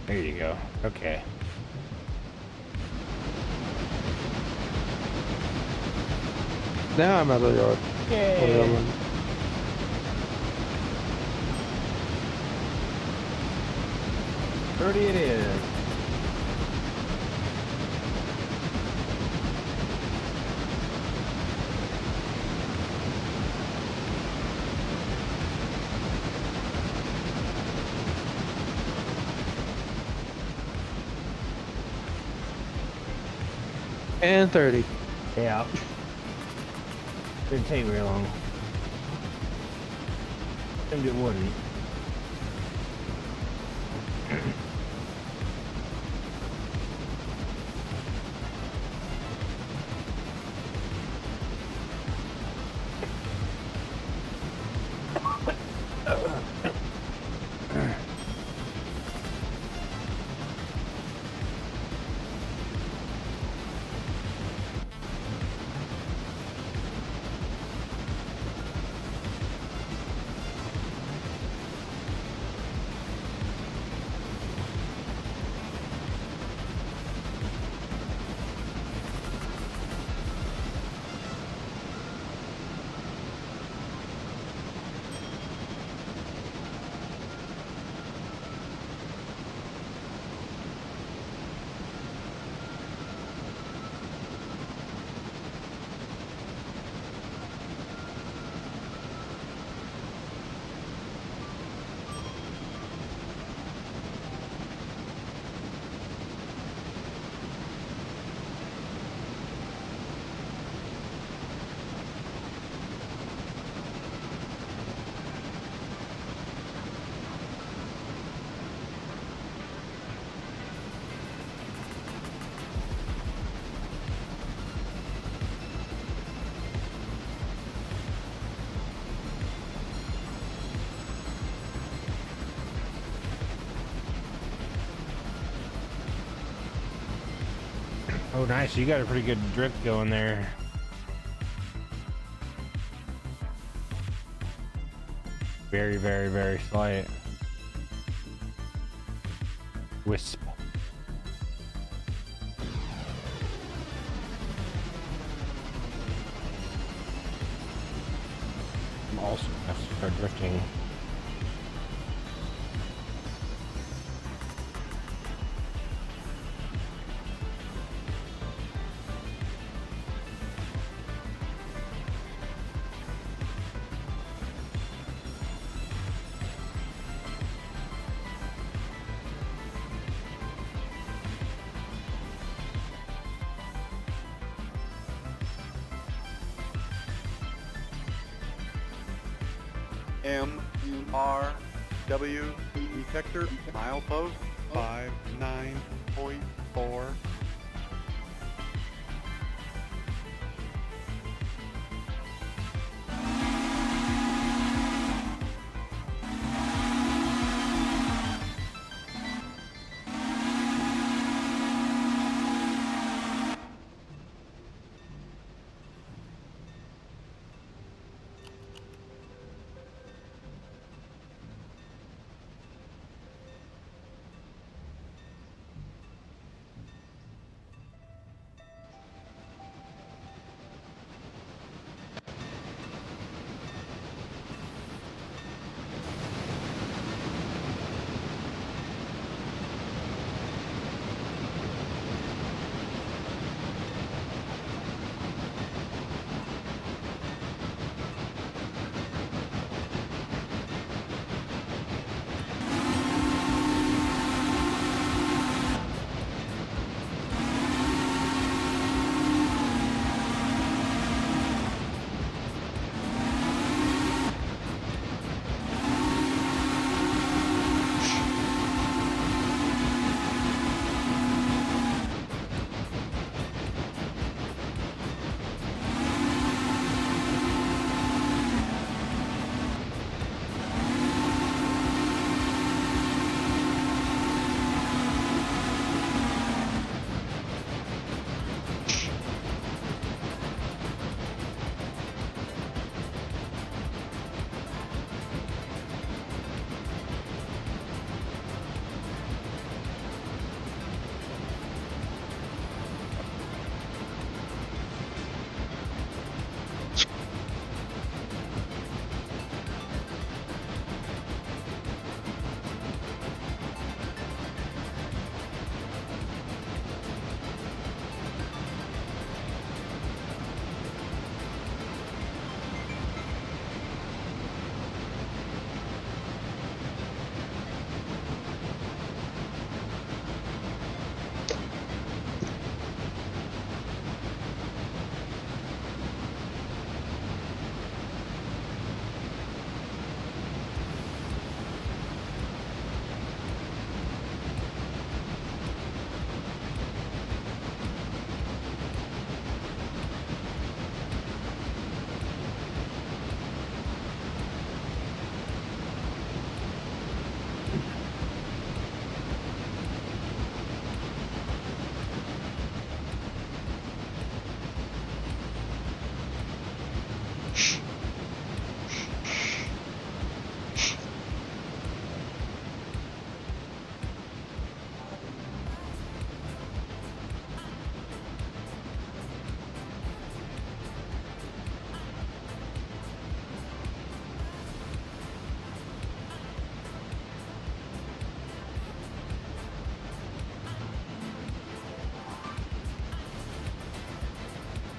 There you go. Okay. Now I'm out of the yard. Yay! Pretty it is. And 30. Yeah. Didn't take very long. And it wouldn't. Oh, nice. You got a pretty good drift going there. Very, very, very slight. Wisp. I'm also have to start drifting. MRW detector milepost 59.4.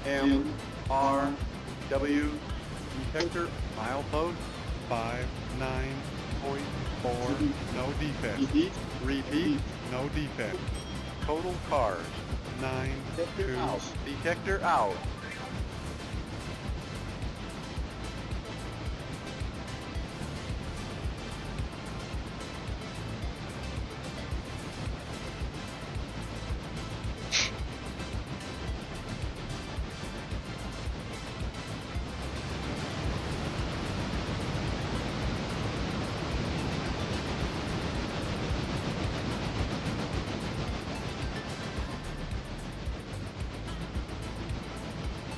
MRW detector milepost 59.4. No defect. Repeat. repeat No defect. total cars 92. detector out.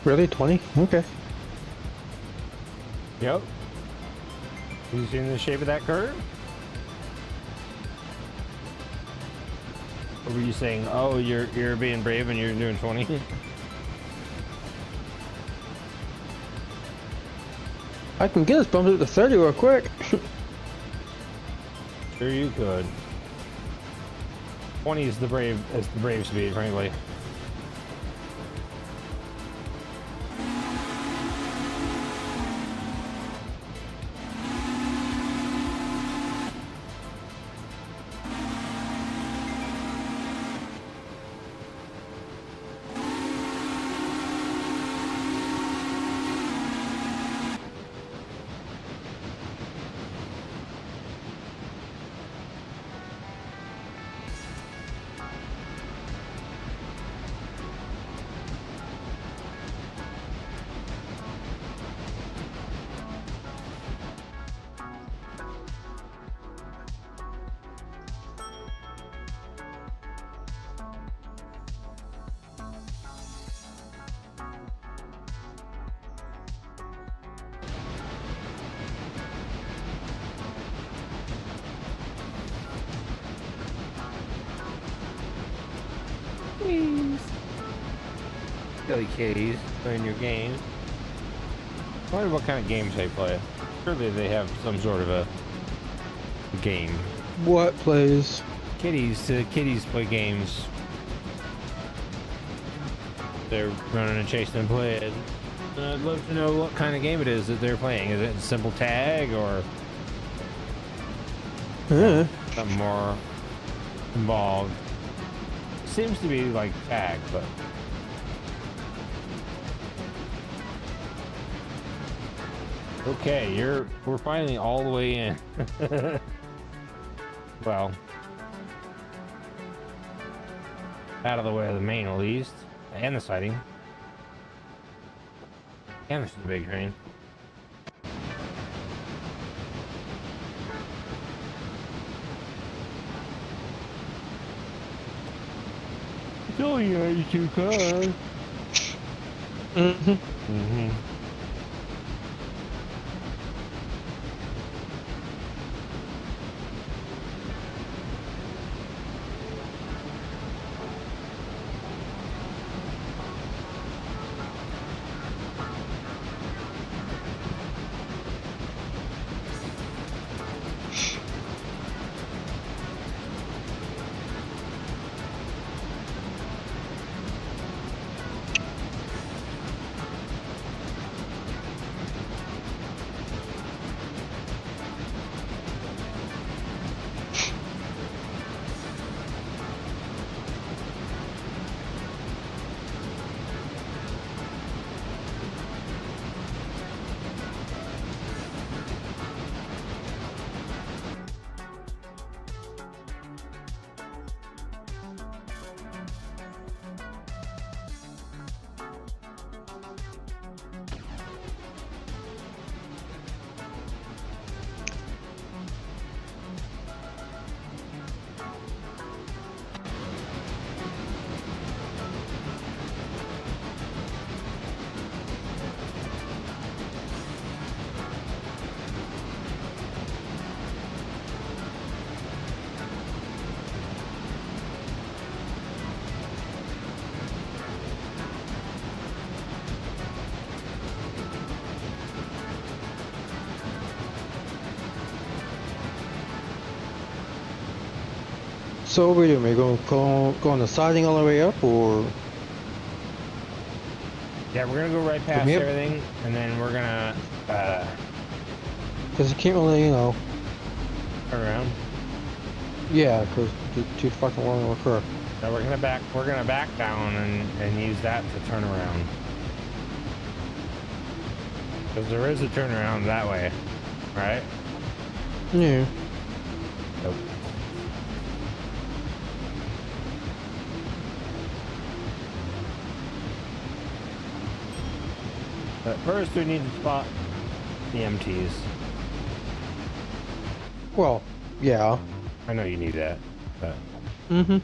Really? 20? Okay. Yep. You seen the shape of that curve? Or were you saying, oh, you're being brave and you're doing 20? I can get us bumped up to 30 real quick. Sure you could. 20 is the brave speed, frankly. Silly kitties playing your games. I wonder what kind of games they play. Surely they have some sort of a game. What plays? Kitties play games. They're running and chasing and playing. I'd love to know what kind of game it is that they're playing. Is it simple tag or something more involved? Seems to be like tag, but okay, we're finally all the way in. Well, out of the way of the main at least, and the siding, and this is the big train. It's only 82 cars. So what are we doing? Are we going go on the siding all the way up, or? Yeah, we're gonna go right past Yep. everything, and then we're gonna Because you can't really, you know. turn around. Yeah, because too fucking long of a curve. So we're gonna back down and use that to turn around. Because there is a turnaround that way, right? Yeah. Nope. But first we need to spot the MTs. Well, yeah. I know you need that, but Mm-hmm.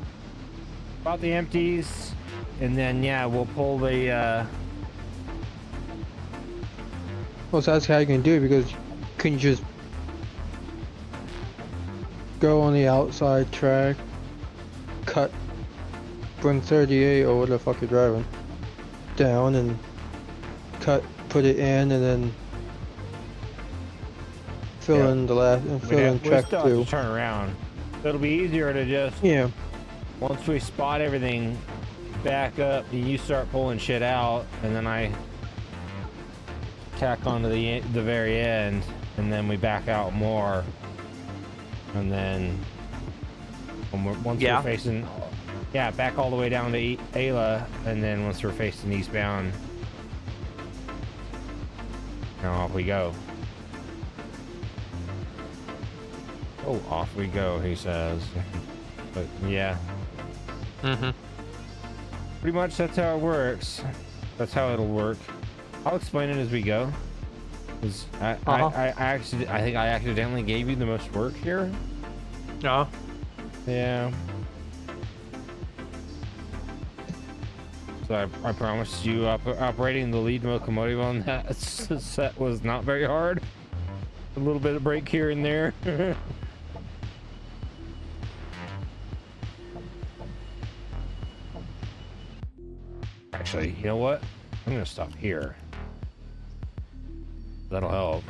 spot the empties, and then yeah, we'll pull the Well, so that's how you can do it because you can just go on the outside track, cut, bring 38 or what the fuck you're driving down and cut, put it in, and then fill Yeah. in the last and fill in We track still have 2. to turn around. It'll be easier to just Yeah. once we spot everything, back up and you start pulling shit out, and then I tack onto the very end, and then we back out more, and then once Yeah. we're facing, back all the way down to Ayla, and then once we're facing eastbound, now off we go. Oh, off we go, he says. But yeah. Mm-hmm. Pretty much that's how it works. That's how it'll work. I'll explain it as we go. 'Cause I think I accidentally gave you the most work here. Yeah. Yeah. So I promised you operating the lead locomotive on that set was not very hard. A little bit of brake here and there. Actually, you know what? I'm gonna stop here. That'll help.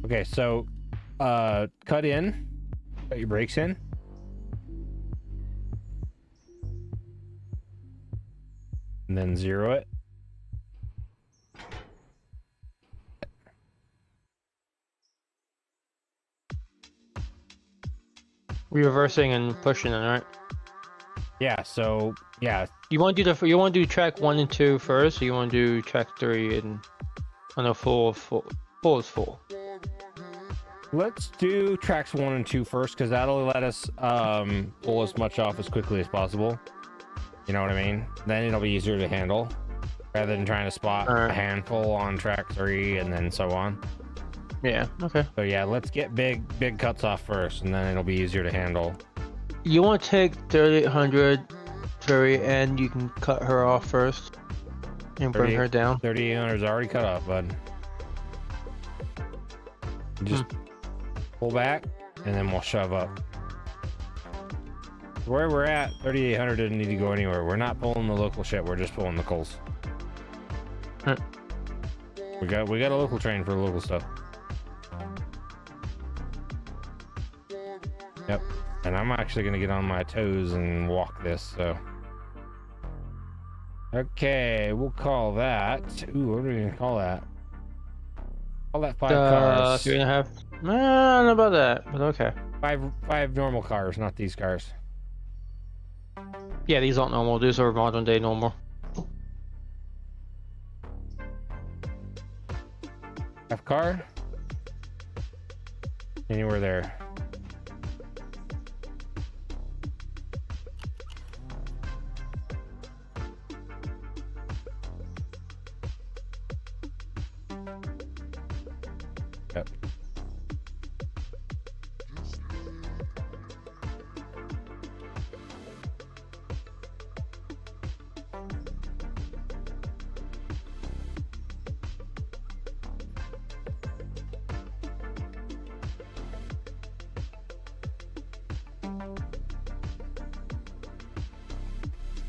Okay, so cut in, cut your brakes in. And then zero it. Reversing and pushing it, right? Yeah, so yeah, You want to do you want to do track 1 and 2 first, or you want to do track 3 and on a full is full? let's do tracks 1 and 2 first, because that'll let us pull as much off as quickly as possible. You know what I mean? Then it'll be easier to handle rather than trying to spot Alright. a handful on track 3 and then so on. Yeah. Okay. So yeah, let's get big cuts off first, and then it'll be easier to handle. You want to take 3800 very end. You can cut her off first and bring 38 her down. 3800 is already cut off, bud. Just pull back, and then we'll shove up. Where we're at, 3800 doesn't need to go anywhere. We're not pulling the local shit. We're just pulling the coals. Huh. We got a local train for local stuff. Yep. And I'm actually gonna get on my toes and walk this. So. Okay, we'll call that. Ooh, what are we gonna call that? Call that 5 cars. 3.5. I don't know about that, but okay. Five normal cars, not these cars. Yeah, these aren't normal. These are modern day normal. F car? Anywhere there. Yep.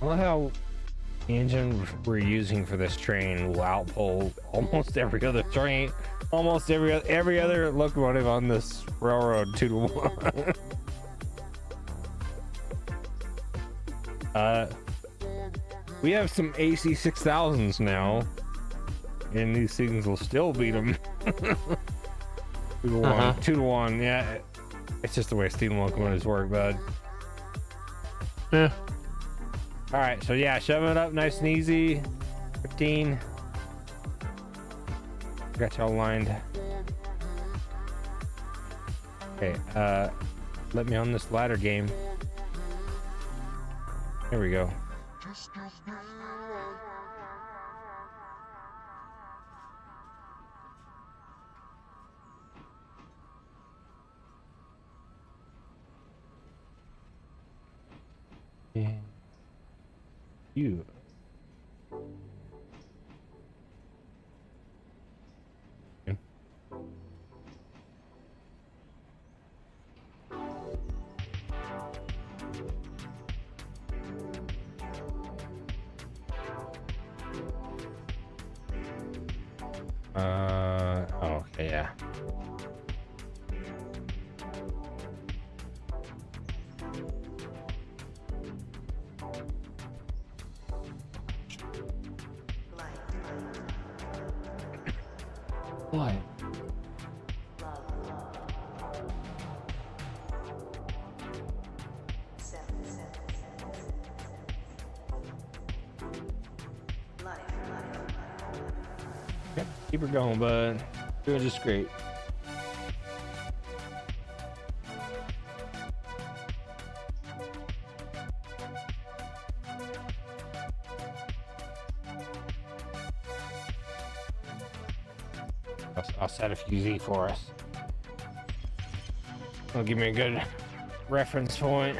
I love how the engine we're using for this train will outpull almost every other train, almost every other locomotive on this railroad 2 to 1. We have some AC 6000s now, and these things will still beat them. 2 to 1, 2 to 1. Yeah, it's just the way steam locomotives work, bud. Yeah. All right, so yeah, shove it up nice and easy. 15. Got y'all lined. Okay, let me on this ladder game. There we go. Yeah. You Oh, okay, yeah. What? Yep, keep her going, bud. Doing just great. I'll set a few Z for us. It'll give me a good reference point.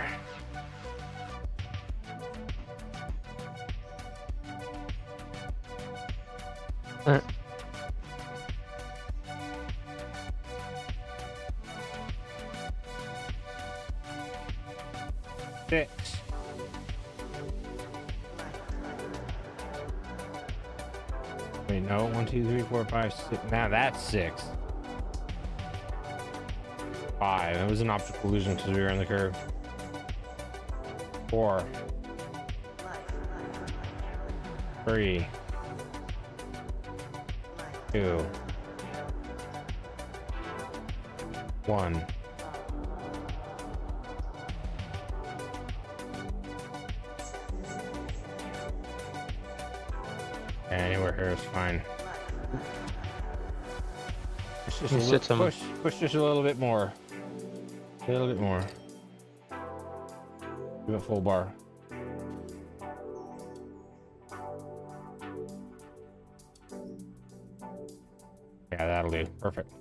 Six. Wait, no. 1, 2, 3, 4, 5, 6. Now that's 6. 5. It was an optical illusion because we were in the curve. 4. 3. 2. 1. Anywhere here is fine. Push just a little, push just a little bit more. A little bit more. Give it full bar. Yeah, that'll do. Perfect.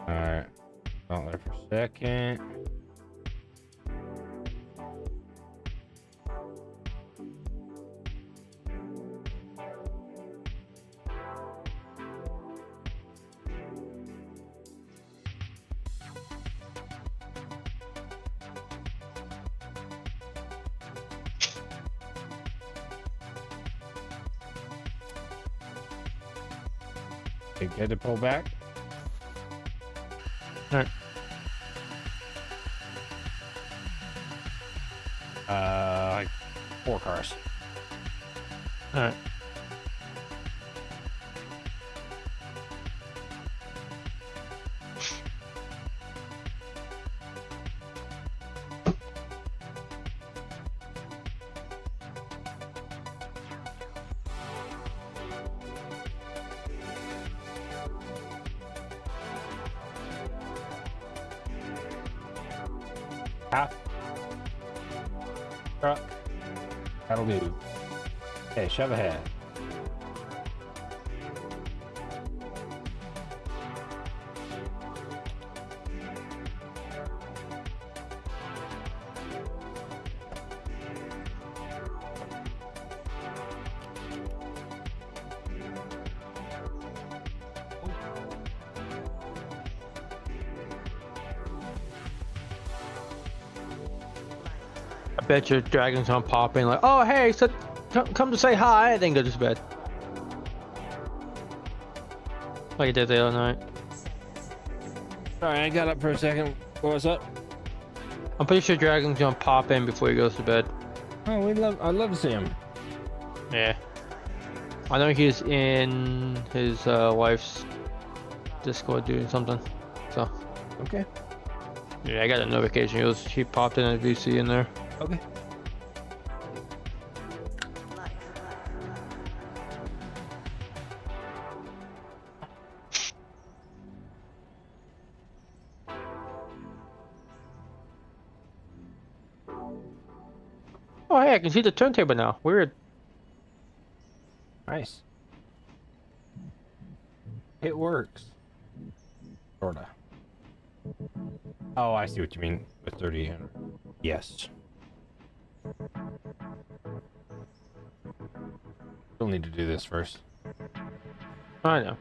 Alright. Hold there for a second. Good to pull back. All right. Like 4 cars. All right. Half. Truck. That'll do. Okay, shove ahead. I bet your dragon's gonna pop in like, oh hey, so come to say hi, and then go to bed. Like you did the other night. Sorry, I got up for a second. What was up? I'm pretty sure dragon's gonna pop in before he goes to bed. Oh, I'd love to see him. Yeah. I know he's in his wife's Discord doing something. So. Okay. Yeah, I got a notification. He popped in a VC in there. Okay. Oh hey, I can see the turntable now. Weird. Nice. It works. Sorta. Oh, I see what you mean with 30. Yes. We'll need to do this first. I know.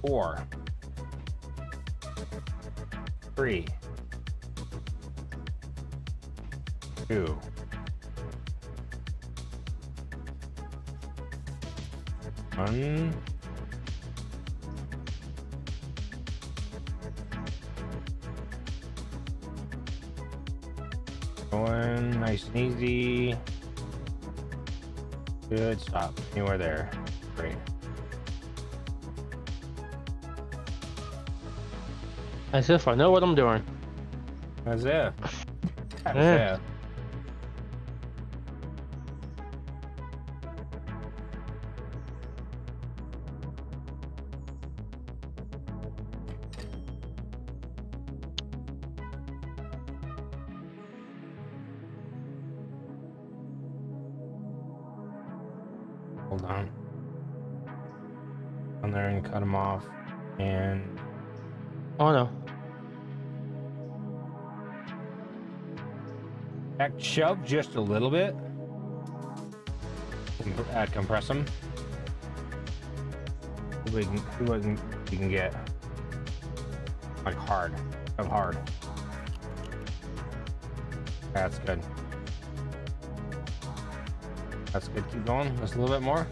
4, 3, 2, 1. Going nice and easy. Good, stop. Anywhere there. Great. As if I know what I'm doing. As if. As Yeah. if. Hold on. On there and cut them off. And Oh no. back shove just a little bit. Compress them. See what you can get. Like hard. Of hard. That's good. That's good. Keep going. Just a little bit more.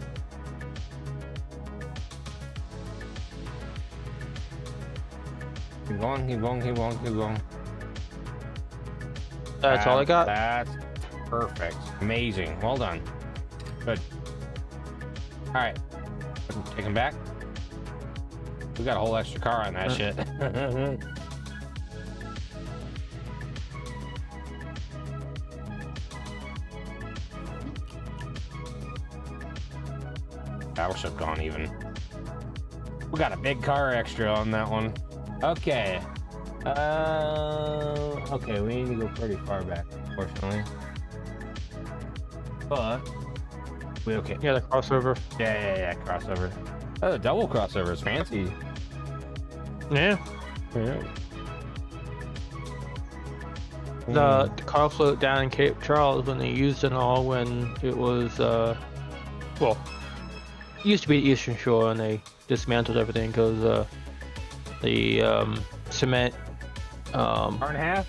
Keep going, keep going, keep going, keep going. That's all I got. That's perfect. Amazing. Well done. Good. All right. Take him back. We got a whole extra car on that shit. Battleship gone even. We got a big car extra on that one. Okay. Okay, we need to go pretty far back, unfortunately. But we okay. Yeah, the crossover. Yeah, crossover. Oh, the double crossover is fancy. Yeah. Yeah. The car float down in Cape Charles when they used it all when it was well, it used to be the Eastern Shore and they dismantled everything because the cement Hour and a half.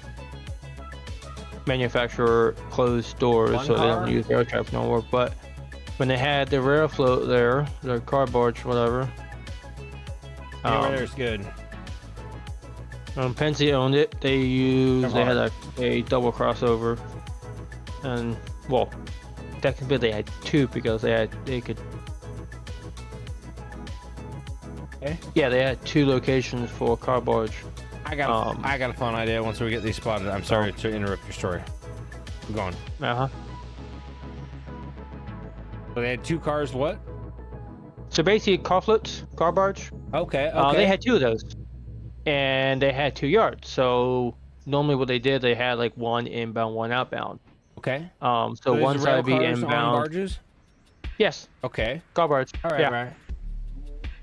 manufacturer closed doors, One so they car? don't use air traffic no more. But when they had the rail float there, the car barge, whatever, Anywhere there's good. Pennsy owned it. They had a double crossover, and well, technically they had two because they could. Okay. Yeah, they had two locations for car barge. I got a fun idea once we get these spotted. I'm sorry to interrupt your story. Keep going. So they had two cars. What? So basically, car floats, car barge. Okay. They had two of those, and they had 2 yards. So normally, what they did, they had like one inbound, one outbound. Okay. So there's one side would be rail cars on inbound. barges. Yes, Okay. car barge. All right. Yeah. All right.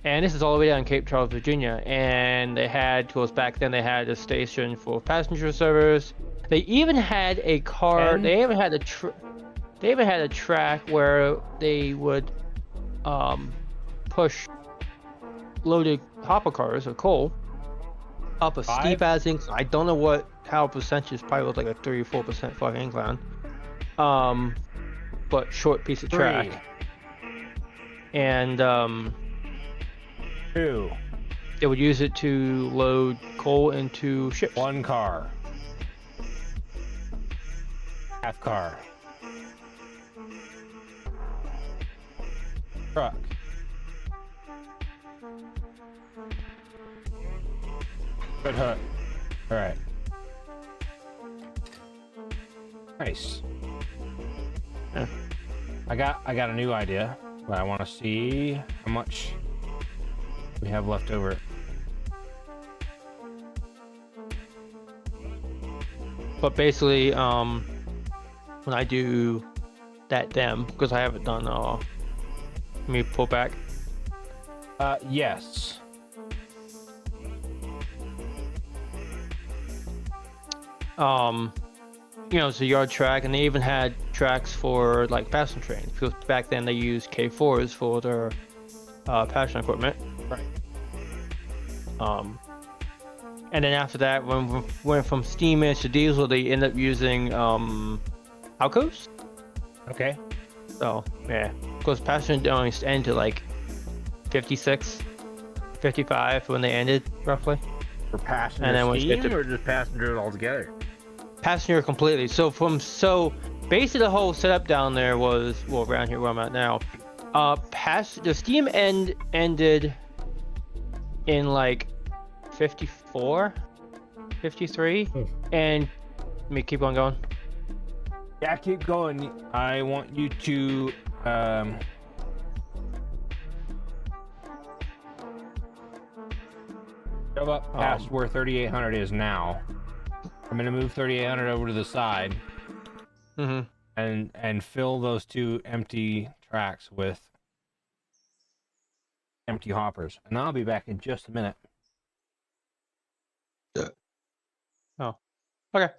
And this is all the way down in Cape Charles, Virginia. And they had, towards back then, they had a station for passenger service. They even had a car. And? They even had they even had a track where they would push loaded hopper cars of coal up a steep ass incline. I don't know how percentage. Probably was like a 3 or 4% fucking incline. But short piece of track. 3, And 2, they would use it to load coal into ships. 1 car. Half car. Truck. Good hook. All right. Nice. Yeah. I got a new idea, but I want to see how much we have left over. But basically, when I do that dam, because I haven't done, let me pull back. Yes. You know, it's a yard track, and they even had tracks for like passenger trains. Because back then they used K4s for their passenger equipment. Right. And then after that, when we went from steam engine to diesel, they end up using Alcos. Okay. So yeah, because passenger only end to like 56, 55 when they ended roughly. For passenger And then once you steam get to- or just passenger altogether? Passenger completely. So basically the whole setup down there was, well, around here where I'm at now. The steam ended in like 54, 53, and let me keep on going. Yeah, keep going. I want you to shove up past where 3800 is now. I'm gonna move 3800 over to the side Mm-hmm. and fill those two empty tracks with empty hoppers. And I'll be back in just a minute. Oh, okay.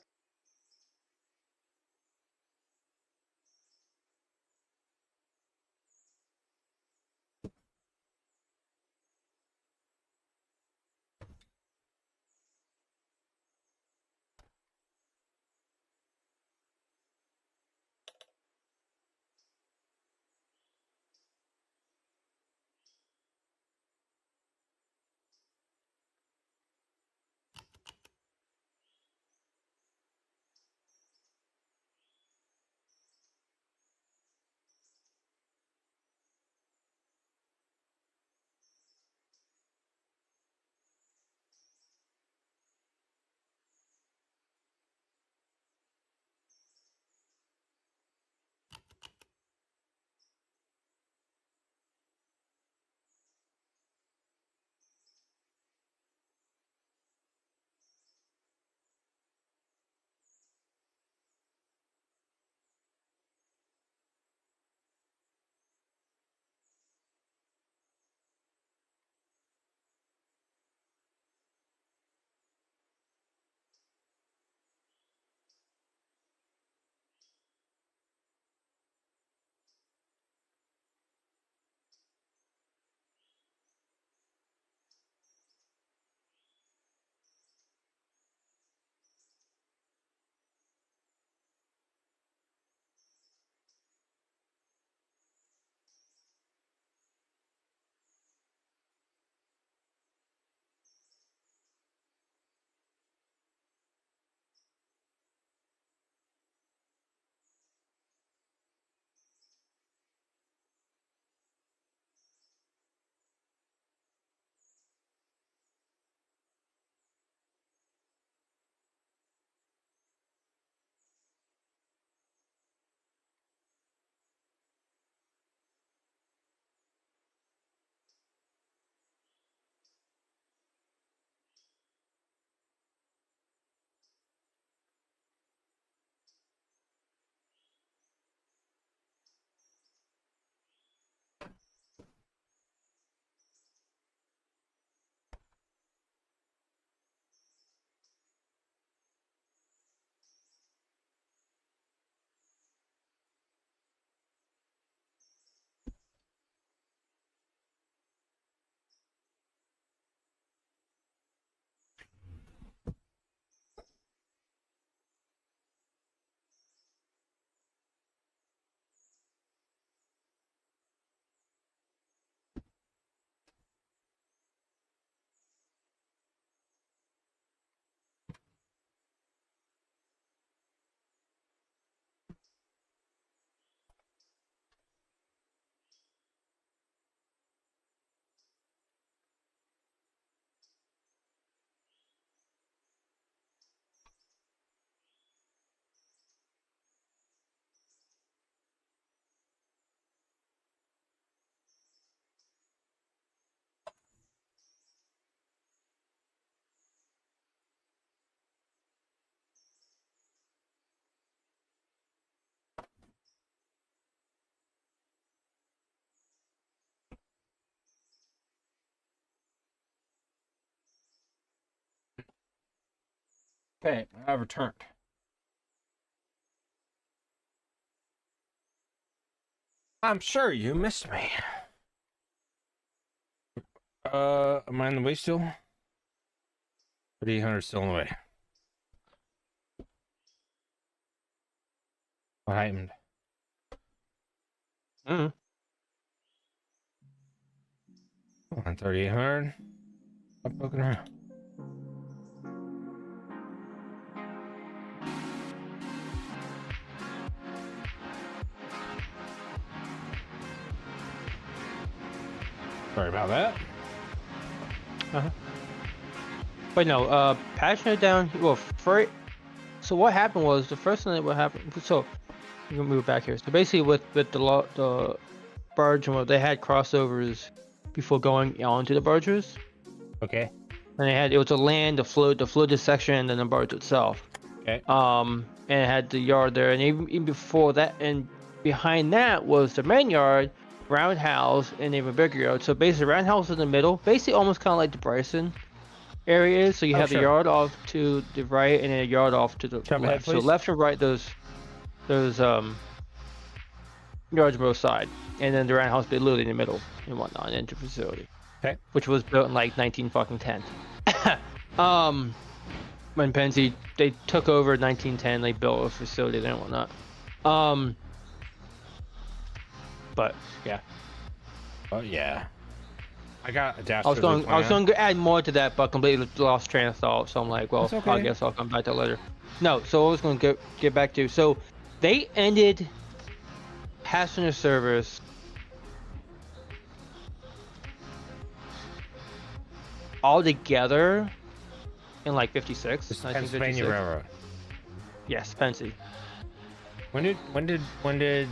Okay, I've returned. I'm sure you missed me. Am I in the way still? 3,800 still in the way. What happened? Mm. On 3,800. I'm poking around. Sorry about that. But no, Passionate down. Well, so what happened was the first thing that what happened. So we're gonna move back here. So basically, with the barge, well, they had crossovers before going onto the barges, Okay. and it was a land, the floated section, and then the barge itself. Okay. And it had the yard there, and even before that, and behind that was the main yard, roundhouse, and even bigger yard. So basically, roundhouse in the middle, basically almost kind of like the Bryson area is. So you have sure. the yard off to the right, and then a yard off to the Jump ahead, left. So please. left and right, those yards on both sides, and then the roundhouse bit literally in the middle and whatnot, into the facility. Okay. Which was built in like 1910. When Pennsy they took over in 1910, they built a facility there and whatnot. But yeah, Oh yeah. I got a I was going to add more to that, but completely lost train of thought. So I'm like, well, That's okay. I guess I'll come back to that later. No, so I was going to get back to. So they ended passenger service altogether in like 56. This is 1956. Pennsylvania Railroad. Yes, Pennsy. When did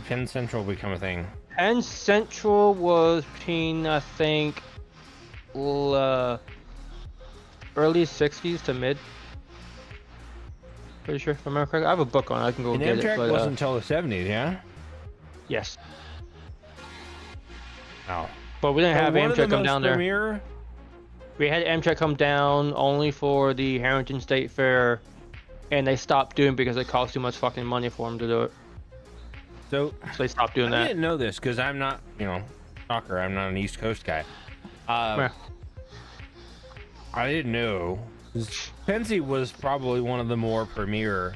Penn Central become a thing? Penn Central was between, I think, early 60s to mid. Pretty sure, if I remember correctly. I have a book on it. I can go And get it. Amtrak But, wasn't until the 70s, yeah? yes. Oh. But we didn't have One of the Amtrak come most down there. premier- We had Amtrak come down only for the Harrington State Fair, and they stopped doing it because it cost too much fucking money for them to do it. So So they stopped doing I that. didn't know this because I'm not, soccer. I'm not an East Coast guy. Yeah. I didn't know. Pennsy was probably one of the more premier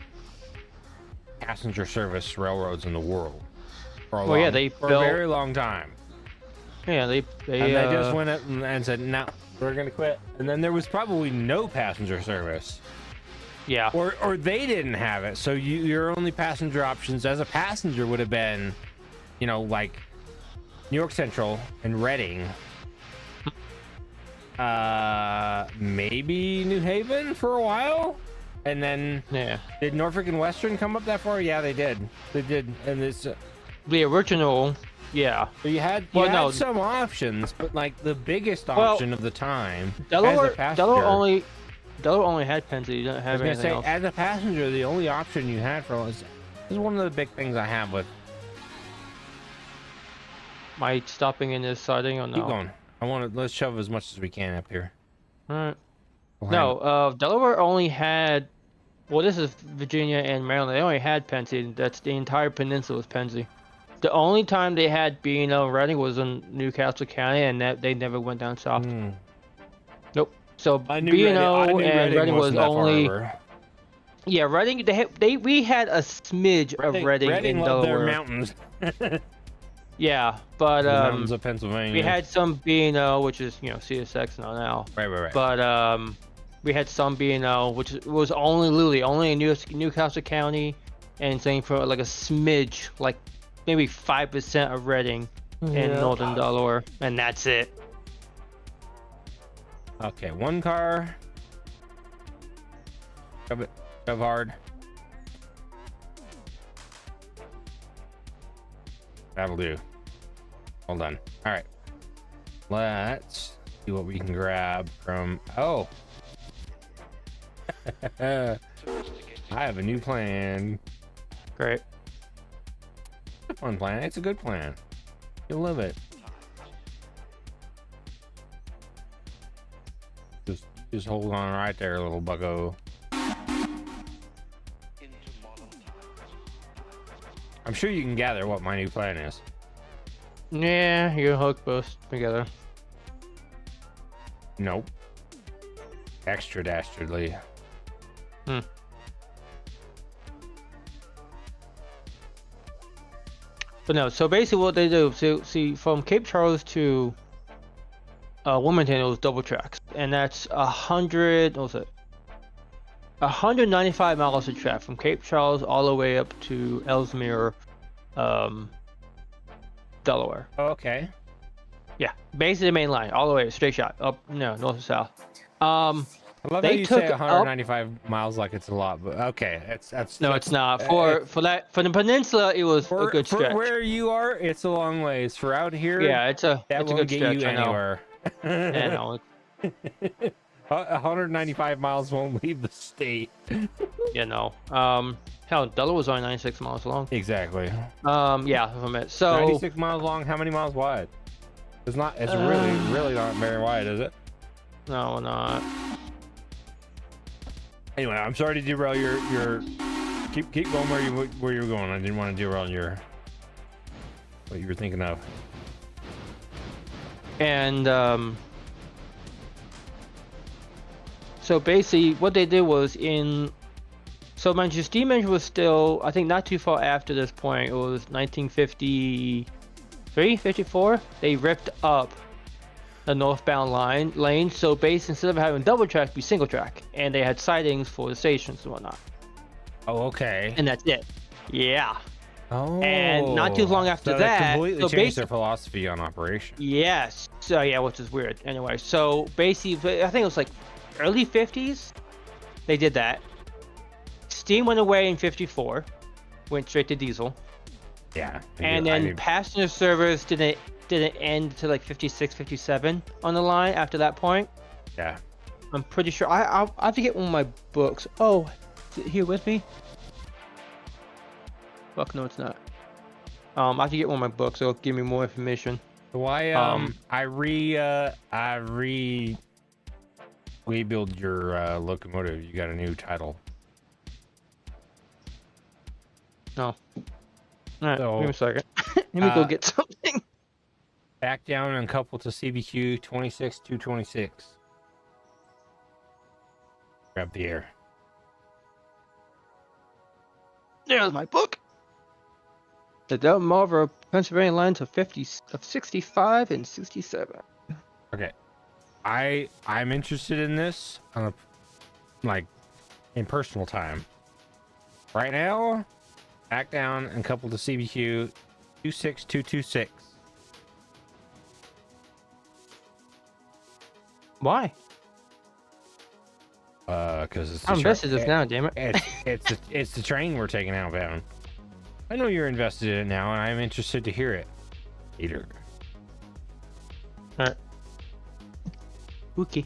passenger service railroads in the world for a, Well, yeah, long- they for built- a very long time. Yeah, they And they just went up and said, "No, we're gonna quit." And then there was probably no passenger service, yeah. or they didn't have it. So your only passenger options as a passenger would have been, like New York Central and Reading. Maybe New Haven for a while, and then Yeah. did Norfolk and Western come up that far? Yeah, they did. They did, and it's The original, yeah. so you had Well, no. some options, but like the biggest Well, option of the time Delaware, as a passenger. Delaware only had Pennsy. You didn't I have was gonna anything say, else. as a passenger, the only option you had for this is one of the big things I have with. Am I stopping in this siding or no? Keep going. Let's shove as much as we can up here. Alright. We'll No, Delaware only had. Well, this is Virginia and Maryland. They only had Pennsy. That's the entire peninsula was Pennsy. The only time they had B&O Reading was in Newcastle County, and that they never went down south. Nope. So I knew B&O Reading- I knew and Reading was wasn't that far only. over. Yeah, Reading. We had a smidge of Reading in loved their Delaware. mountains. Yeah, but The mountains of Pennsylvania. we had some B&O, which is CSX now. right. But we had some B&O, which was only in Newcastle County, and same for like a smidge, like maybe 5% of Reading in northern Delaware, and that's it. Okay, one car. Shove hard. That'll do. All done. All right. Let's see what we can grab from. Oh. I have a new plan. Great. It's a fun plan. It's a good plan. You'll love it. Just hold on right there, little buggo. I'm sure you can gather what my new plan is. Yeah, you hook both together. Nope. Extra dastardly. But no, so basically what they do, so see, from Cape Charles to Wilmington, it was double tracks, and that's 195 miles of track from Cape Charles all the way up to Ellesmere, Delaware. Okay. Yeah, basically the main line, all the way straight shot up, north and south. I love They how you took say up- 195 miles like it's a lot, but okay, No, it's not. For the peninsula, it was a good for stretch. where you are, it's a long ways. For out here, Yeah, it's a that it's a won't good get stretch. you I know. anywhere. Yeah, no, 195 miles won't leave the state. hell, Delaware was only 96 miles long. Exactly. Yeah, from it. So 96 miles long. How many miles wide? It's not. It's really not very wide, is it? no, not. Anyway, I'm sorry to derail your. Keep going where you were going. I didn't want to derail what you were thinking of. And so basically what they did was so mind you, steam engine was still, I think, not too far after this point. It was 1953, 54. They ripped up the northbound lane, so basically instead of having double track, be single track, and they had sidings for the stations and whatnot, Oh, okay. and that's it. Yeah. Oh. And not too long after so they that, completely so changed their philosophy on operation. Yes. So yeah, which is weird. Anyway, so basically, I think it was like early 50s. They did that. Steam went away in 54. Went straight to diesel. Yeah. And then passenger service didn't end to like 56, 57 on the line after that point. Yeah. I'm pretty sure. I have to get one of my books. Oh, is it here with me? Fuck no, it's not. I have to get one of my books. It'll give me more information. So I rebuild your locomotive. You got a new title. No. Alright, So, give me a second. Let me go get something. Back down and couple to CBQ 26226. Grab the air. There's my book. The Delmarva, Pennsylvania lines of 65 and 67. Okay. I'm interested in this on in personal time. Right now, back down and couple to CBQ 26226. Why? Because it's I'm invested this now, damn it. it's the train we're taking outbound. I know you're invested in it now, and I'm interested to hear it. Peter. Alright. Okay.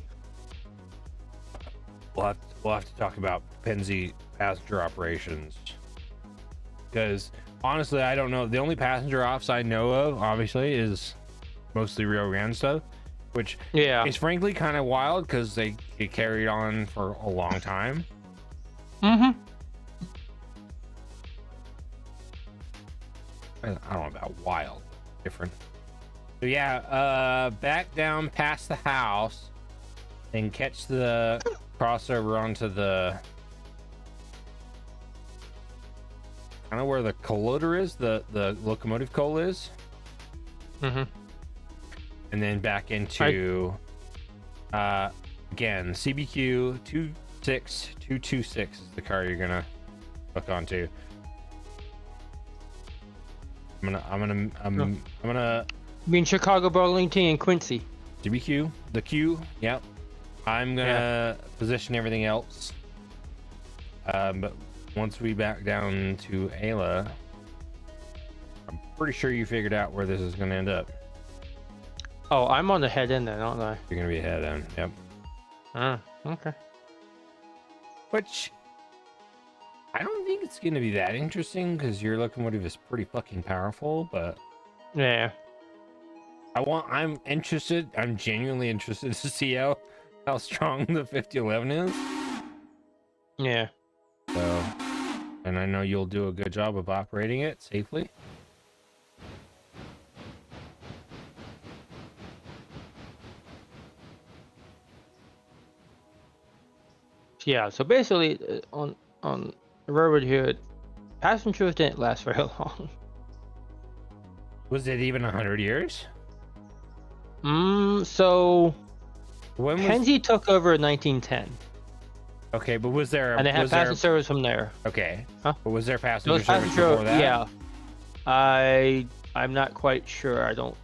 We'll have to talk about Penzi passenger operations. Because honestly, I don't know. The only passenger ops I know of, obviously, is mostly Rio Grande stuff, which is frankly kind of wild because they carried on for a long time. Mm-hmm. I don't know about wild, different. So yeah, back down past the house and catch the crossover onto the kind of where the collider is, the locomotive coal is. Mm-hmm. And then back into again CBQ 26226 is the car you're gonna hook onto. I'm gonna You mean Chicago, Burlington, and Quincy? CBQ, the Q, yep. I'm gonna position everything else. But once we back down to Ayla, I'm pretty sure you figured out where this is gonna end up. Oh, I'm on the head end then, aren't I? You're gonna be ahead then, yep. Okay. Which I don't think it's gonna be that interesting because your locomotive is pretty fucking powerful, but Yeah. I'm interested. I'm genuinely interested to see how strong the 5011 is. Yeah. So, and I know you'll do a good job of operating it safely. Yeah, so basically, on the railroad here, passengers didn't last very long. Was it even 100 years? So When was Pennsy took over in 1910, okay? But was there and they had was there passenger service from there. okay? Huh? But was there passenger Those service passenger, before that? yeah. I'm not quite sure. I don't.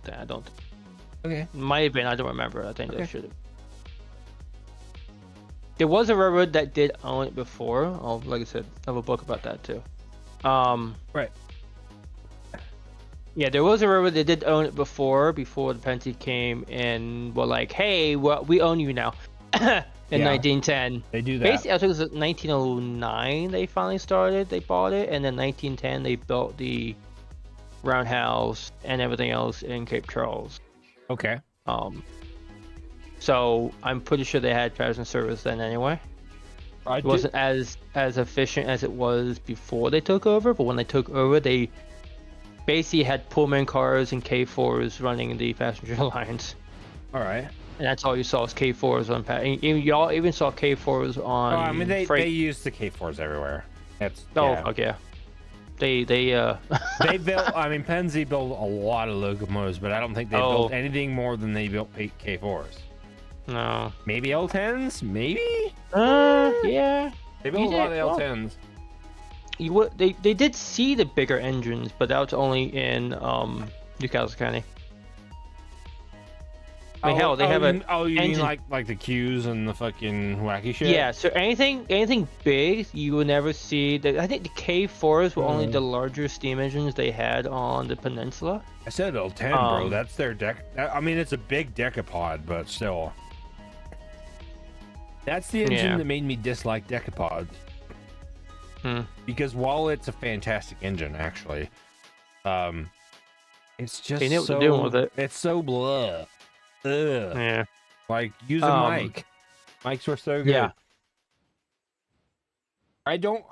Okay. Might have been. I don't remember. I think Okay. they should have. There was a railroad that did own it before. Oh, like I said, I have a book about that too. Right. Yeah, there was a railroad that did own it before the Pennsy came and were like, "Hey, well, we own you now." In 1910. They do that. Basically, I think it was 1909 they finally started. They bought it, and then 1910 they built the roundhouse and everything else in Cape Charles. Okay. So I'm pretty sure they had passenger service then anyway. It wasn't as efficient as it was before they took over, but when they took over, they basically had Pullman cars and K4s running the passenger lines, All right. and that's all you saw was K4s on. Y'all even saw K4s on. Oh, I mean, they freight. use the K4s everywhere. That's Oh, yeah. fuck yeah. They They built. I mean, Pennsy built a lot of locomotives, but I don't think they built anything more than they built K4s. no. Maybe L10s. Maybe Yeah. they built a You lot of did- well, L10s. They did see the bigger engines, but that was only in Newcastle County. I mean, hell, they have an you mean engine- like the Qs and the fucking wacky shit? Yeah, so anything big you will never see. I think the K4s were only the larger steam engines they had on the peninsula. I said L10, bro. Um, That's their deck. I mean, it's a big decapod, but still. That's the engine Yeah. that made me dislike decapods. Hmm. Because while it's a fantastic engine, actually, it's just They knew what so they're doing with it. It's so blah. Ugh. Yeah. Like use a mic. Mics were so good. Yeah. I don't.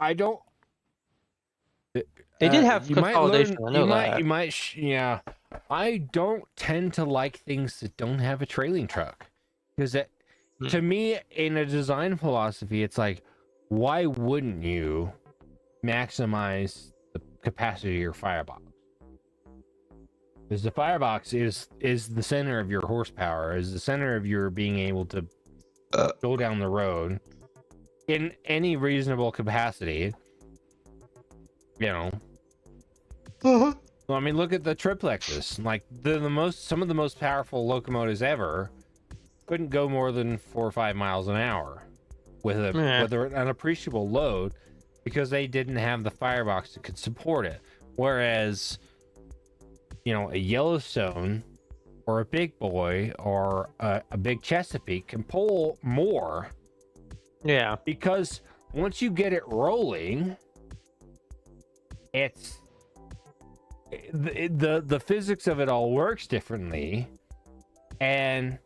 They did have you might consolidation. learn- I know you that. might. You might. Yeah. I don't tend to like things that don't have a trailing truck, because to me, in a design philosophy, it's like, why wouldn't you maximize the capacity of your firebox? Because the firebox is the center of your horsepower, is the center of your being able to go down the road in any reasonable capacity. You know. Well, I mean, look at the triplexes. Like some of the most powerful locomotives ever couldn't go more than 4 or 5 miles an hour with an appreciable load, because they didn't have the firebox that could support it. Whereas, you know, a Yellowstone or a Big Boy or a big Chesapeake can pull more, Yeah. because once you get it rolling, it's the physics of it all works differently, and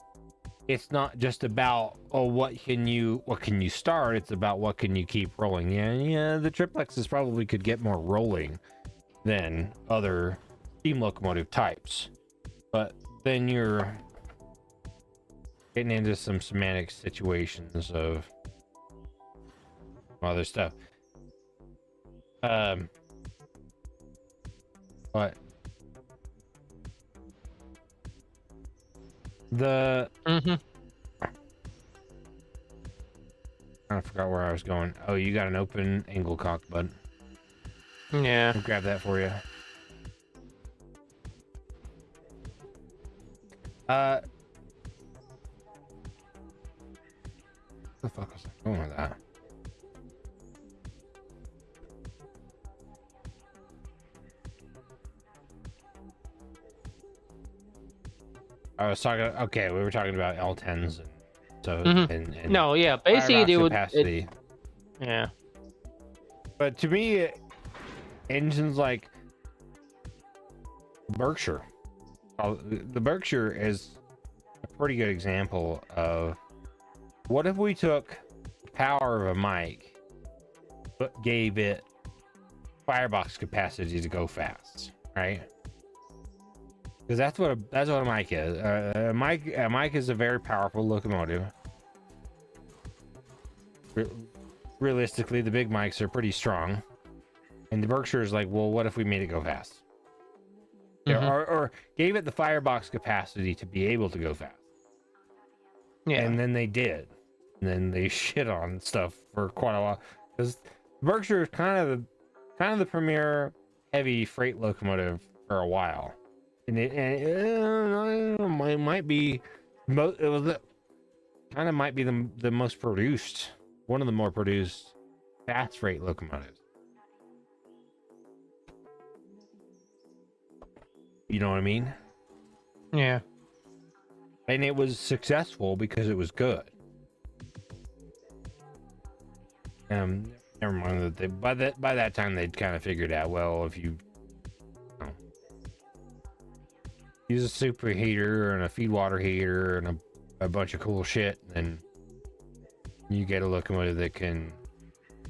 it's not just about what can you start, it's about what can you keep rolling. Yeah, the triplexes probably could get more rolling than other steam locomotive types, but then you're getting into some semantic situations of other stuff. But I forgot where I was going. Oh, you got an open angle cock, bud. Yeah. I'll grab that for you. Where the fuck was I going with that? I was talking. Okay, we were talking about L10s, and so and No, yeah. Basically, firebox they would. capacity. Yeah. But to me, engines like Berkshire. The Berkshire is a pretty good example of what if we took the power of a mic but gave it firebox capacity to go fast, right? Because that's what a mic is. A mic is a very powerful locomotive. realistically, the big mics are pretty strong. And the Berkshire is like, well, what if we made it go fast? Yeah, Mhm. or gave it the firebox capacity to be able to go fast. Yeah. And then they did. And then they shit on stuff for quite a while. Because Berkshire is kind of the premier heavy freight locomotive for a while. And it might be might be the most produced, one of the more produced fast freight locomotives. You know what I mean? Yeah. And it was successful because it was good. Never mind that by that time they'd kind of figured out, well, if you know, use a superheater and a feed water heater and a bunch of cool shit, then you get a locomotive that can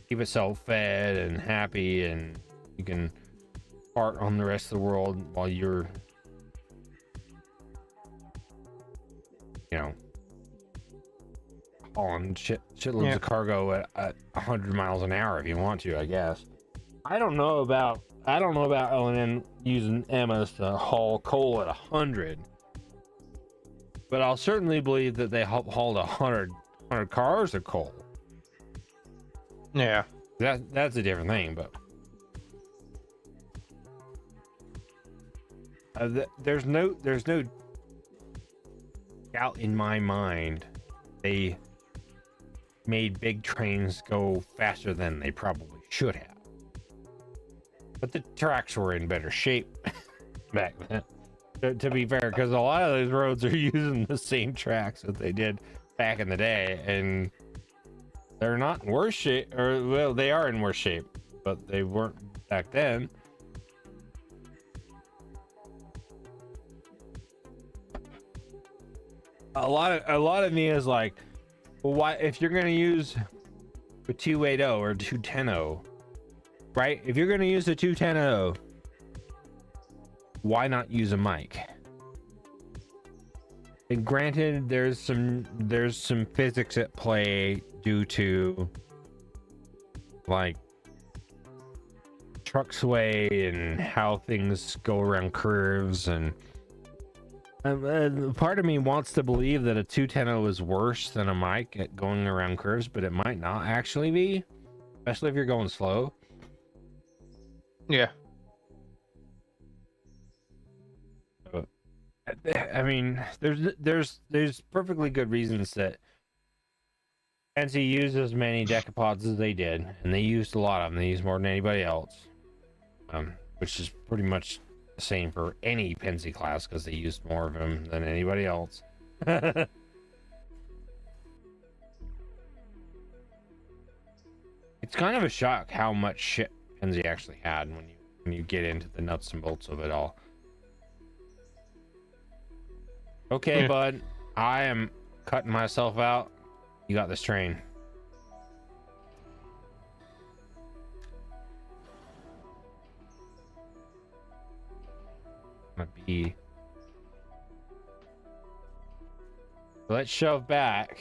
keep itself fed and happy, and you can fart on the rest of the world while you're, you know, hauling shitloads of cargo at 100 miles an hour if you want to, I guess. I don't know about L&N using Emmas to haul coal at 100, but I'll certainly believe that they hauled 100 cars of coal. Yeah. That's a different thing, but there's no doubt in my mind they made big trains go faster than they probably should have. But the tracks were in better shape back then, to be fair, because a lot of those roads are using the same tracks that they did back in the day, and they're not in worse shape, or well, they are in worse shape, but they weren't back then. A lot of me is like, well, why, if you're gonna use a 280 or 210, right? If you're gonna use a 210, why not use a mic? And granted, there's some physics at play due to like truck sway and how things go around curves, and part of me wants to believe that a 210 is worse than a mic at going around curves, but it might not actually be, especially if you're going slow. Yeah. I mean, there's perfectly good reasons that NC used as many decapods as they did, and they used a lot of them. They used more than anybody else, which is pretty much the same for any Pennsy class because they used more of them than anybody else. It's kind of a shock how much shit Pennsy actually had when you get into the nuts and bolts of it all. Okay, bud, I am cutting myself out. You got this train. Let's shove back.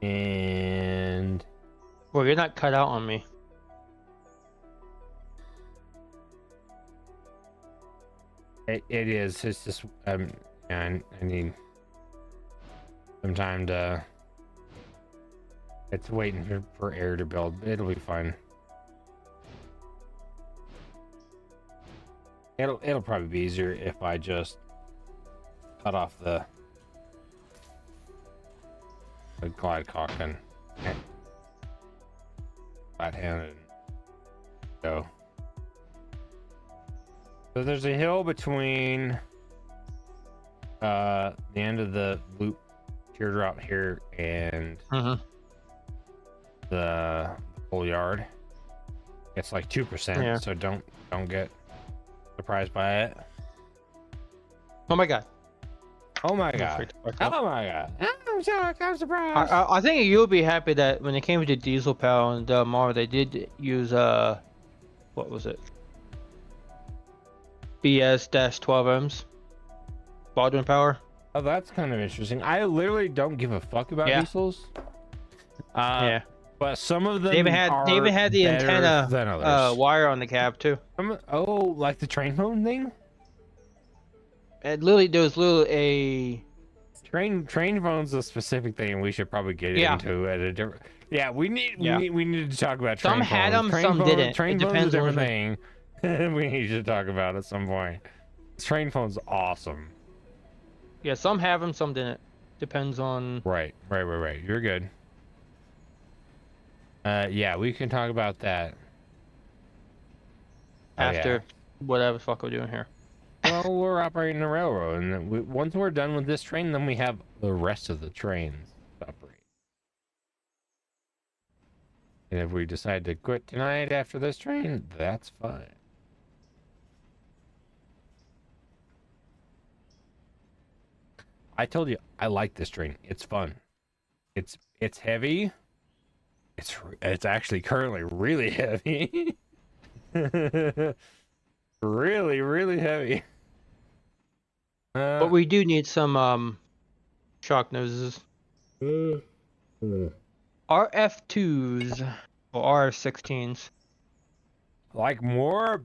And Well, you're not cut out on me. it is. It's just I need some time to. It's waiting for air to build. It'll be fine. It'll probably be easier if I just cut off the glide cock and flat hand and go. So there's a hill between the end of the loop teardrop here and the whole yard. It's like 2%, so don't get surprised by it. Oh my god. Oh my god. Oh my god. I'm shocked. I'm surprised. I think you'll be happy that when it came to diesel power and Delmar, they did use what was it? BS-12Ms. Baldwin power. Oh, that's kind of interesting. I literally don't give a fuck about diesels. Yeah. But some of them They even had are the better antenna than others. wire on the cab too. Oh, like the train phone thing? It literally there was literally a Train phone's a specific thing we should probably get Yeah. into at a different. Yeah, we need Yeah. we need to talk about Some train had phones. them, Train some phone- didn't. Train It phone's a depends on different thing. We need to talk about at some point. Train phone's awesome. yeah. Some have them, some didn't. Depends on. Right. You're good. Yeah, we can talk about that. Oh, After whatever the fuck we're doing here. Well, we're operating a railroad, and then once we're done with this train, then we have the rest of the trains to operate. And if we decide to quit tonight after this train, that's fine. I told you I like this train. It's fun. It's heavy. It's actually currently really heavy. Really heavy. But we do need some shock noses. RF2s or RF16s. Like more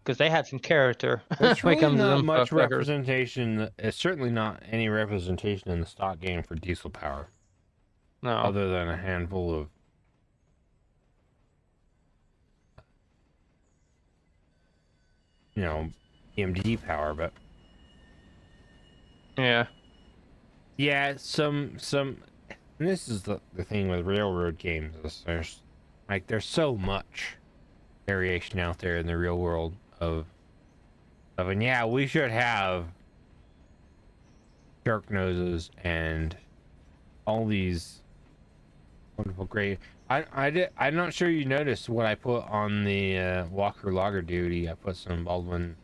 Because they had some character. there's when it really comes to not them much fuckers. representation. It's certainly not any representation in the stock game for diesel power, No. other than a handful of EMD power. But Yeah. yeah, some and this is the thing with railroad games is there's so much variation out there in the real world and yeah, we should have shark noses and all these wonderful gray. I'm not sure you noticed what I put on the Walker Logger duty. I put some Baldwin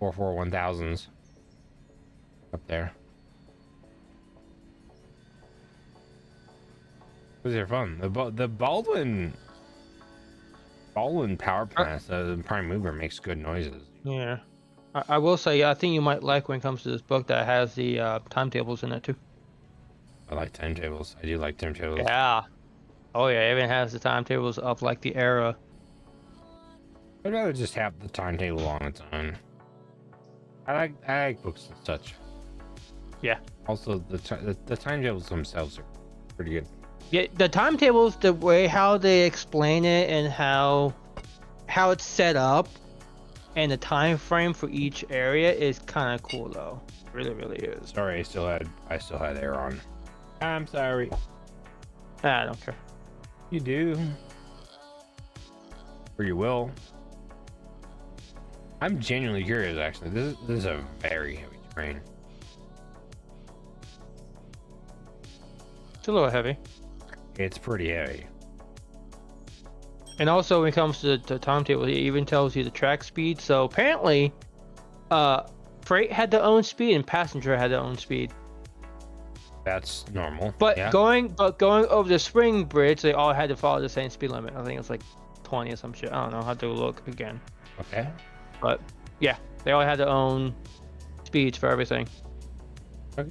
441,000s up there. Those are fun. The Baldwin power plant, the prime mover, makes good noises. Yeah. I will say, I think you might like when it comes to this book that has the timetables in it too. I like timetables. I do like timetables. Yeah. Oh yeah, it even has the timetables of like the era. I'd rather just have the timetable on its own. I like books and such. Yeah. Also, the timetables themselves are pretty good. Yeah, the timetables, the way how they explain it and how it's set up, and the time frame for each area is kind of cool though. Really is. Sorry, I still had air on. I'm sorry. I don't care. You do. Or you will. I'm genuinely curious, actually. This is a very heavy train. It's a little heavy. It's pretty heavy. And also when it comes to the timetable, it even tells you the track speed. So apparently, freight had their own speed and passenger had their own speed. That's normal. But yeah. going over the spring bridge, they all had to follow the same speed limit. I think it's like 20 or some shit. I don't know. I have to look again. Okay. But yeah, they all had their own speeds for everything. Okay.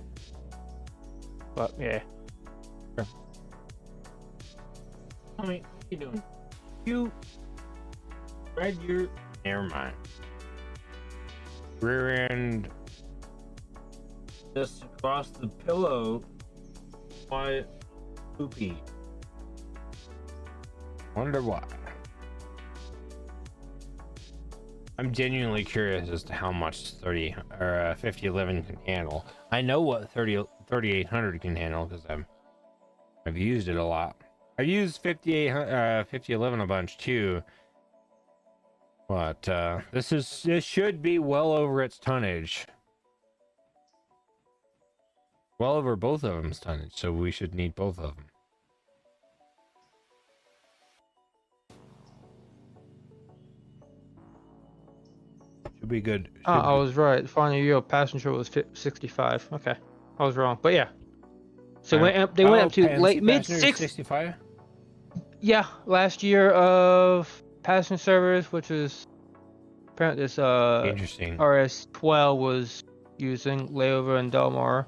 But yeah. Tell me, what are you doing? You read your... Never mind. Rear end just across the pillow. Why poopy? Wonder why. I'm genuinely curious as to how much 5011 can handle. I know what 3800 can handle because I've used it a lot. I've used 5011 a bunch too, but this should be well over its tonnage, well over both of them's tonnage. So we should need both of them. Should be good. I was right. Final year passenger was 65. Okay, I was wrong. But yeah. So went up to late mid 65. Yeah, last year of passenger service, which was apparently this Interesting. RS12 was using layover in Delmar.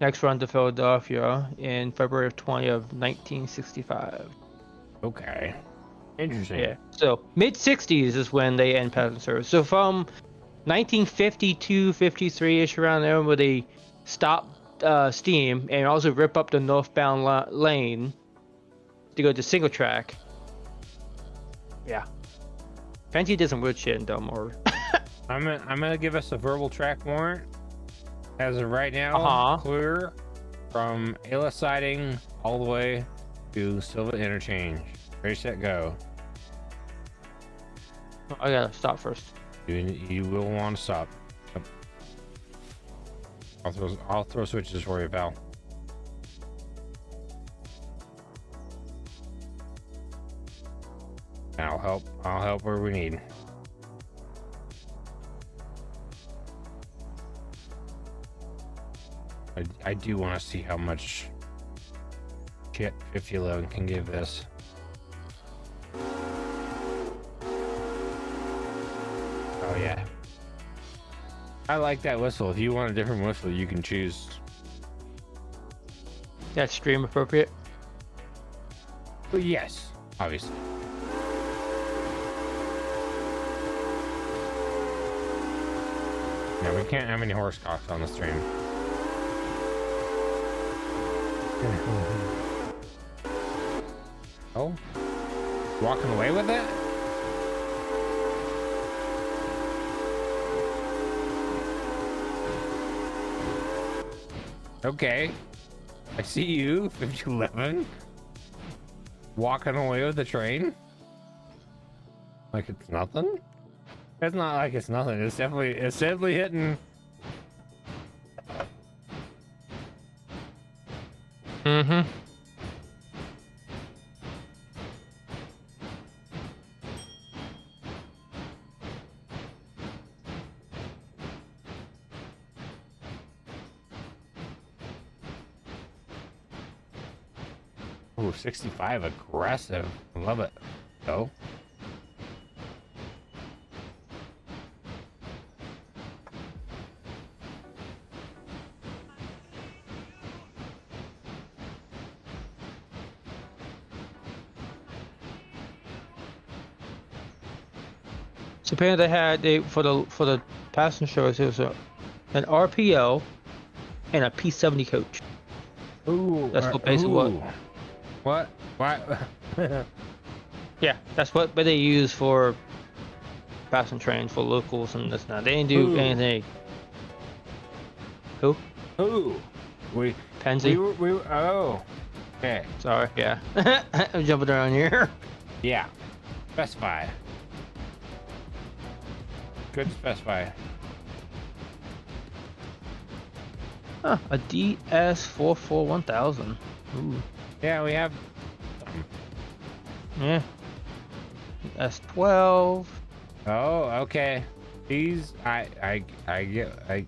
Next run to Philadelphia in February of 1965. Okay. Interesting. Yeah. So mid 60s is when they end passenger service. So from 1952, 53-ish around there, where they stop steam and also rip up the northbound lane to go to single track. Yeah. Penty did some weird shit in Delmore. I'm gonna give us a verbal track warrant. As of right now, clear from Ayla siding all the way to Silva interchange. Ready, set, go. I gotta stop first. You will want to stop. Yep. I'll throw switches for you, pal. And I'll help where we need. I do want to see how much shit 5011 can give this. Oh yeah. I like that whistle. If you want a different whistle, you can choose. That's stream appropriate. Well, yes, obviously. No, we can't have any horse cocks on the stream. Oh, walking away with it? Okay, I see you, 5011. Walking away with the train? Like it's nothing? It's not like it's nothing. It's definitely hitting. Mm-hmm. Ooh, 65 aggressive. I love it. Go. So apparently for the passenger shows, it was an RPO and a P70 coach. Ooh, That's what basically what? Yeah, that's what they use for passenger trains for locals and this and that. They didn't do anything. Who? Ooh. Penzi? We were, oh. Okay. Sorry, yeah. I'm jumping around here. Yeah. Specify. Good specify. Huh, a DS441000. Ooh. Yeah, we have. Yeah. S12. Oh, okay. These, I get,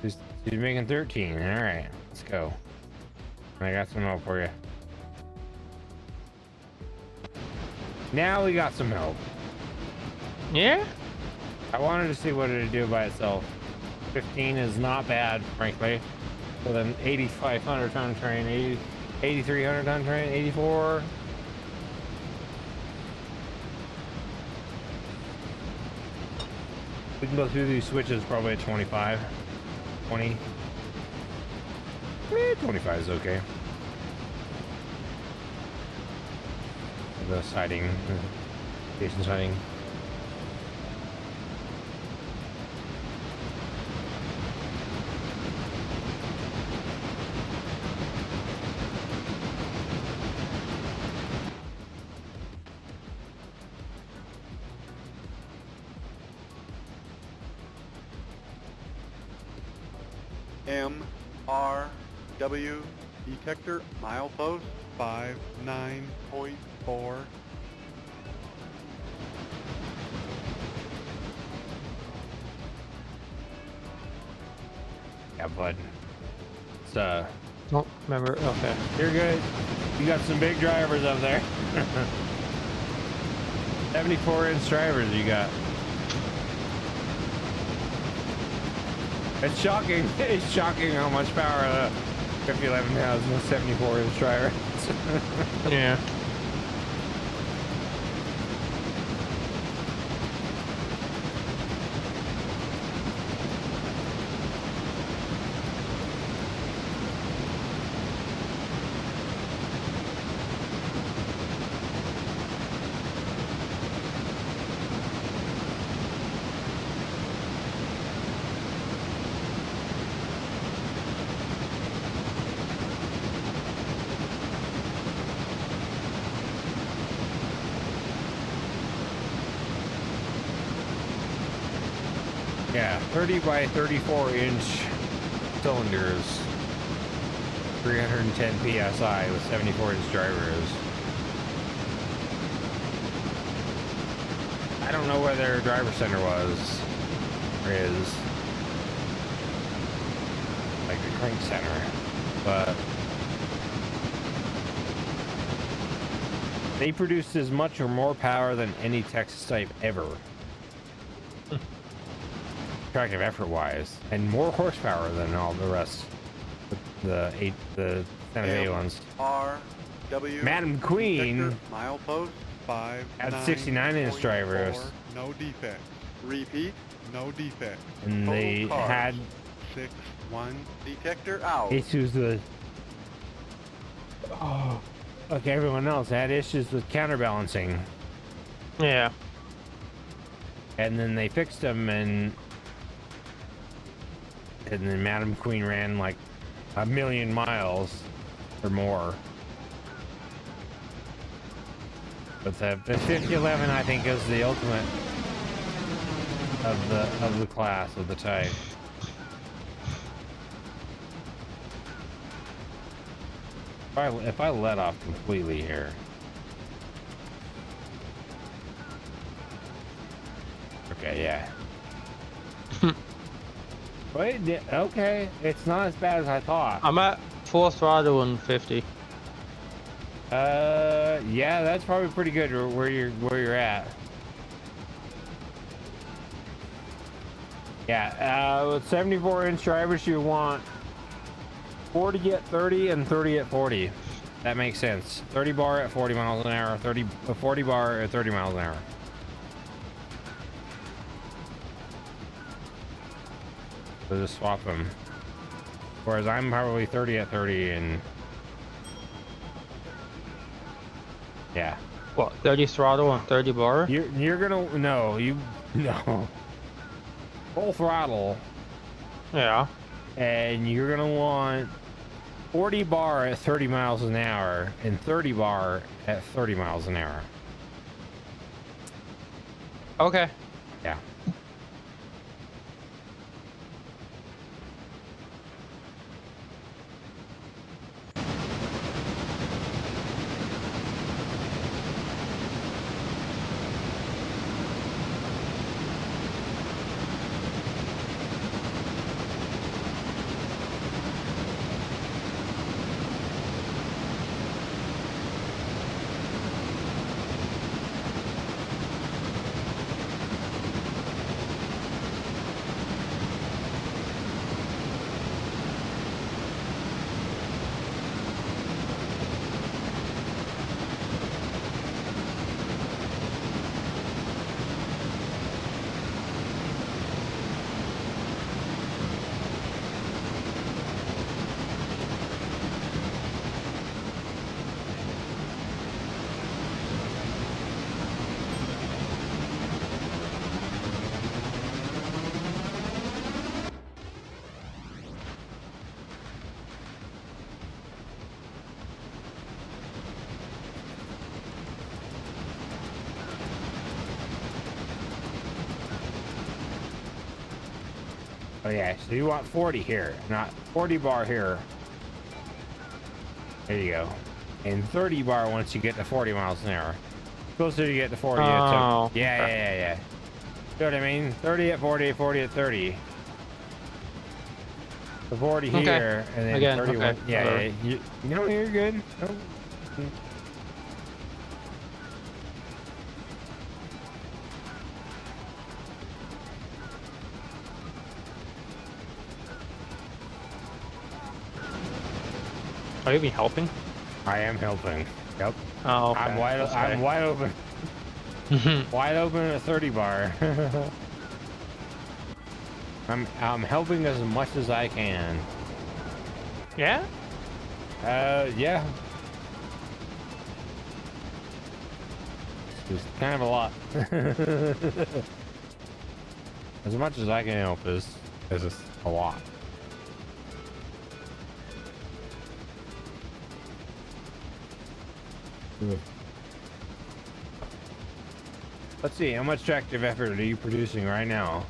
she's making 13. All right, let's go. I got some help for you. Now we got some help. Yeah? I wanted to see what it'd do by itself. 15 is not bad, frankly. With an 8,500 ton train, 8,300 ton train, 84. We can go through these switches probably at 25, 20. 25 is okay. The siding, station siding. MRW detector milepost 59.4. Yeah, bud. It's Don't remember. Okay. you're good. You got some big drivers up there. 74-inch drivers you got. It's shocking. It's shocking how much power 5011 has in a 74-inch driver. Yeah. Yeah, 30 by 34-inch cylinders, 310 psi with 74-inch drivers. I don't know where their driver center was, or is, like the crank center, but they produced as much or more power than any Texas type ever. Attractive effort wise, and more horsepower than all the rest. The Santa Fe ones. RW. Madam Queen Victor, milepost. 5, had 9, 69-inch drivers, 4, no defects. Repeat. No defects. and they Total cars. had 6, 1. Detector out. issues with. Oh, like everyone else, had issues with counterbalancing, Yeah. and then they fixed them, and then Madam Queen ran like 1,000,000 miles or more. But the 5011, I think, is the ultimate of the class, of the type. If I let off completely here. Okay, yeah. Wait, okay, it's not as bad as I thought. I'm at full throttle and 50. Yeah, that's probably pretty good where you're at. Yeah, with 74-inch drivers, you want 40 at 30 and 30 at 40. That makes sense. 30 bar at 40 miles an hour, 40 bar at 30 miles an hour. So just swap them. Whereas I'm probably 30 at 30 and yeah. What, 30 throttle and 30 bar? You're gonna no full throttle, Yeah. and you're gonna want 40 bar at 30 miles an hour and 30 bar at 30 miles an hour. Okay. Yeah. Oh yeah, so you want 40 here, not 40 bar here. There you go. And 30 bar once you get to 40 miles an hour. Closer you get to 40. Oh, yeah. You know what I mean? 30 at 40, 40 at 30. The 40 Okay. here, and then Again, 31. okay. Yeah. You know, you're good. No. Are you even helping? I am helping. Yep. Oh, okay. I'm wide. That's I'm right. wide open. Wide open at 30 bar. I'm helping as much as I can. Yeah? Yeah. It's kind of a lot. As much as I can help is a lot. Let's see, how much tractive effort are you producing right now?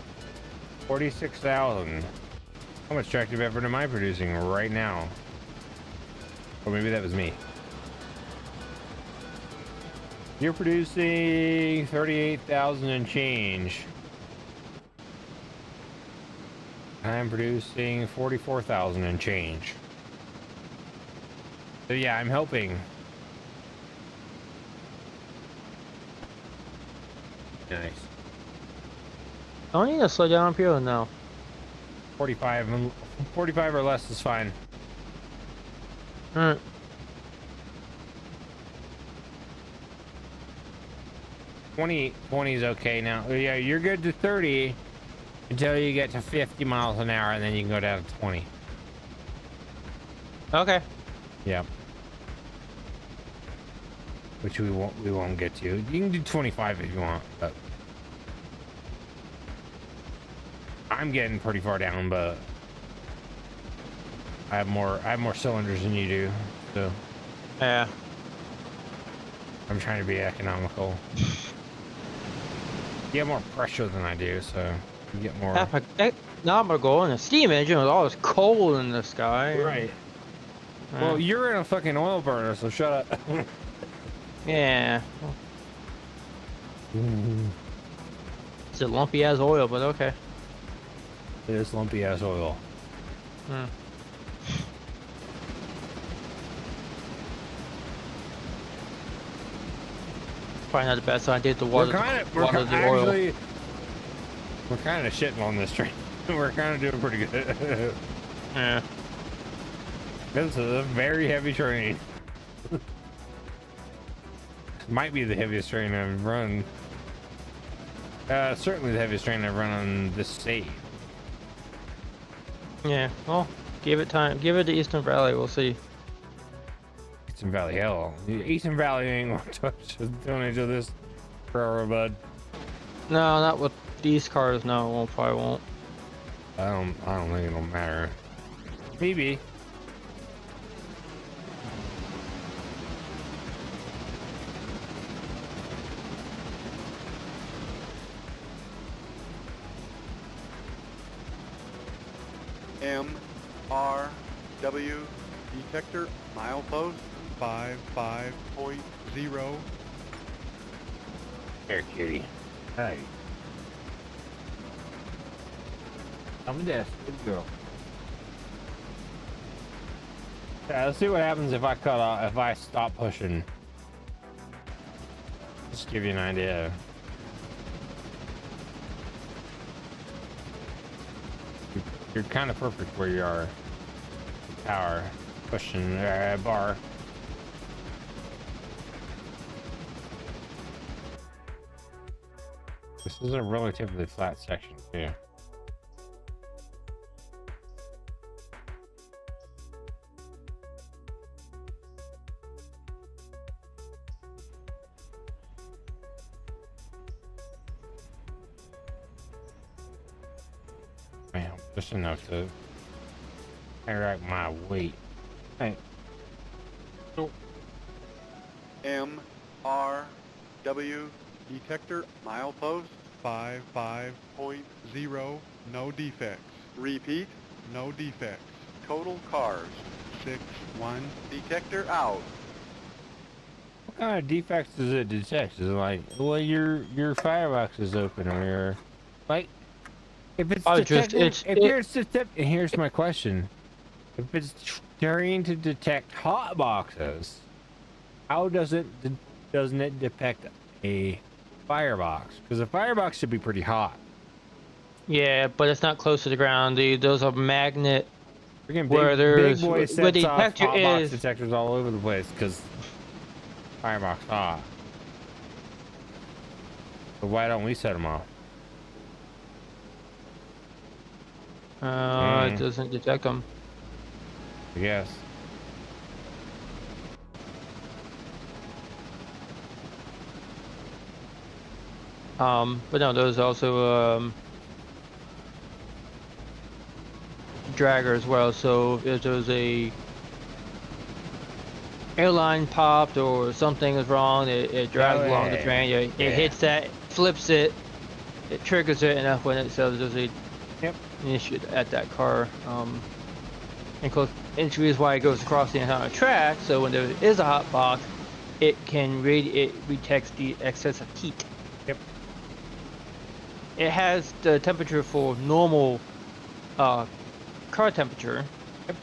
46,000. How much tractive effort am I producing right now? Or maybe that was me. You're producing 38,000 and change. I'm producing 44,000 and change. So yeah, I'm helping. Nice. Don't need to slow down up here now. 45 or less is fine. Alright. 20 is okay now. Yeah, you're good to 30 until you get to 50 miles an hour, and then you can go down to 20. Okay. Yep. Which we won't get to. You can do 25 if you want, but I'm getting pretty far down, but I have more cylinders than you do, so Yeah. I'm trying to be economical. You have more pressure than I do, so you get more. Now I'm gonna go in a steam engine with all this coal in the sky. Right. Well, you're in a fucking oil burner, so shut up. Yeah. It's a lumpy ass oil, but okay. It is lumpy ass oil. Hmm. Probably not the best idea to water, We're water the oil. actually, we're kind of shitting on this train. We're kind of doing pretty good. Yeah. This is a very heavy train. Might be the heaviest train I've run. Certainly the heaviest train I've run on this state. Yeah. Well, give it time. Give it to Eastern Valley. We'll see. Eastern Valley, hell. Eastern Valley ain't gonna touch the tonnage of this railroad, bud. No, not with these cars. No, it won't. Probably won't. I don't think it'll matter. Maybe. MRW detector milepost 55.0. Here, cutie. Hey. I'm a desk. Good girl. Yeah, let's see what happens if I cut off, if I stop pushing. Just give you an idea. You're kind of perfect where you are. Power. Pushing bar. This is a relatively flat section too. Man, just enough to counteract my weight. Hey. MRW detector milepost 55.0. No defects. repeat No defects. total cars 61. detector out What kind of defects does it detect? Is it like, well, your firebox is open, or your, like, if it's here's my question: if it's trying to detect hot boxes, how doesn't it detect a firebox? Because a firebox should be pretty hot. Yeah, but it's not close to the ground. Those are magnet Freaking Where big there's- boy where sets the off detector hot box is- detectors all over the place because firebox off. But why don't we set them off? It doesn't detect them. I guess. But no, there's also dragger as well. So if there's a airline popped or something is wrong, it drags Oh, along the yeah. train. It Yeah. hits that, flips it, it triggers it, and that's when it says there's an issue at that car. And close injury is why it goes across the entire track. So when there is a hot box, it can it detects the excess of heat. Yep. It has the temperature for normal car temperature. Yep.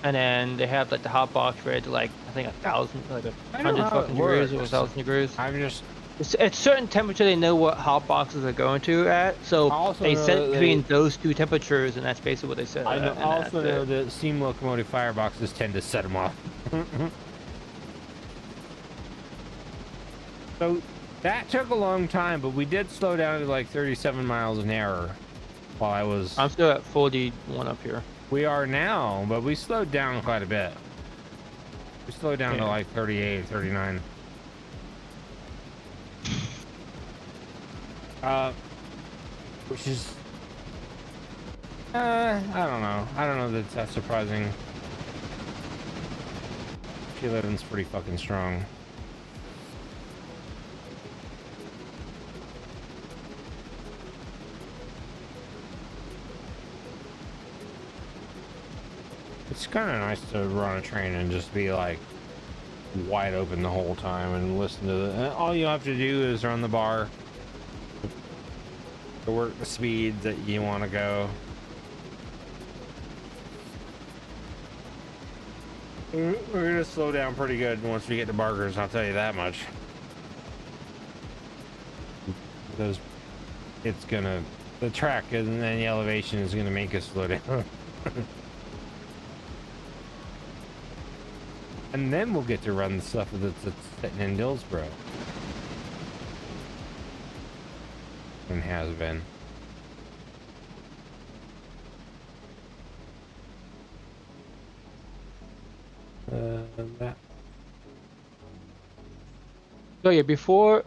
And then they have like the hot box rated to like I think 1,000, like I know 100 how it fucking degrees or works. 1,000 degrees. I'm just It's certain temperature they know what hot boxes are going to at, so I also they know set that between those two temperatures, and that's basically what they said. I know, and also that's know it. that steam locomotive fireboxes tend to set them off. So that took a long time, but we did slow down to like 37 miles an hour while I was. I'm still at 41 up here. We are now, but we slowed down quite a bit. We slowed down to Yeah. like 38, 39. Which is, I don't know. I don't know that that's surprising. P11's pretty fucking strong. It's kind of nice to run a train and just be like wide open the whole time and listen to the. All you have to do is run the bar to work the speeds that you want to go. We're gonna slow down pretty good once we get to Barker's, I'll tell you that much. Because it's gonna, the track and then the elevation is gonna make us slow down. And then we'll get to run the stuff that's sitting in Dillsboro. And has been. That. So yeah, before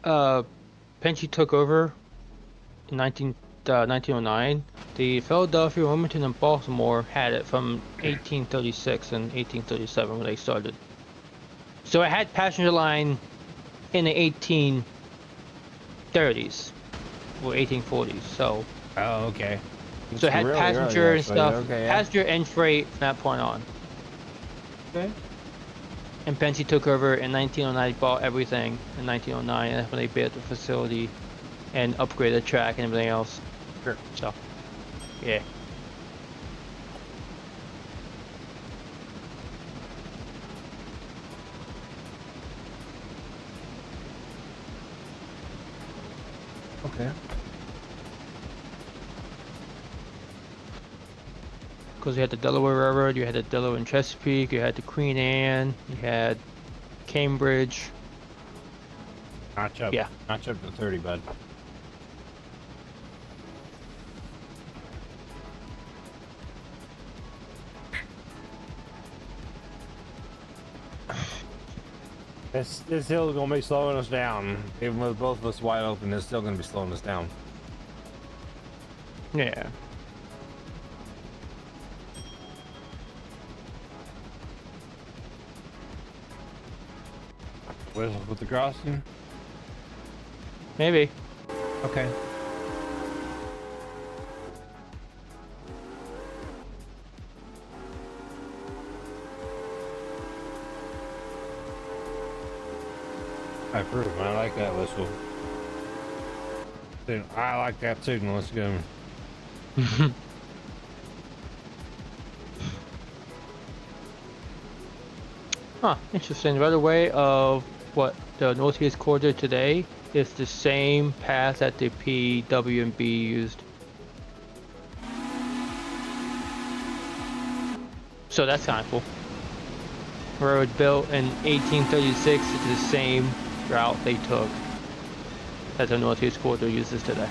Penske took over in 1909, the Philadelphia, Wilmington, and Baltimore had it from 1836 and 1837 when they started. So it had passenger line in the 1830s or 1840s. So Oh, okay. it had really passenger early, and stuff, actually. Okay, yeah. passenger and freight from that point on. Okay. And Penske took over in 1909, bought everything in 1909, and that's when they built the facility and upgraded the track and everything else. Sure. So, yeah. Okay. Because you had the Delaware Railroad, you had the Delaware and Chesapeake, you had the Queen Anne, you had Cambridge. Notch up. Yeah. Notch up to 30, bud. This hill is gonna be slowing us down. Even with both of us wide open, it's still gonna be slowing us down. Yeah. With the crossing? Maybe. Okay. I approve. I like that whistle. Dude, I like that signal. Let's go. Huh, interesting. Right away of what the Northeast Corridor today is the same path that the PW&B used. So that's kind of cool. Road built in 1836 is the same route they took as the Northeast Corridor uses today.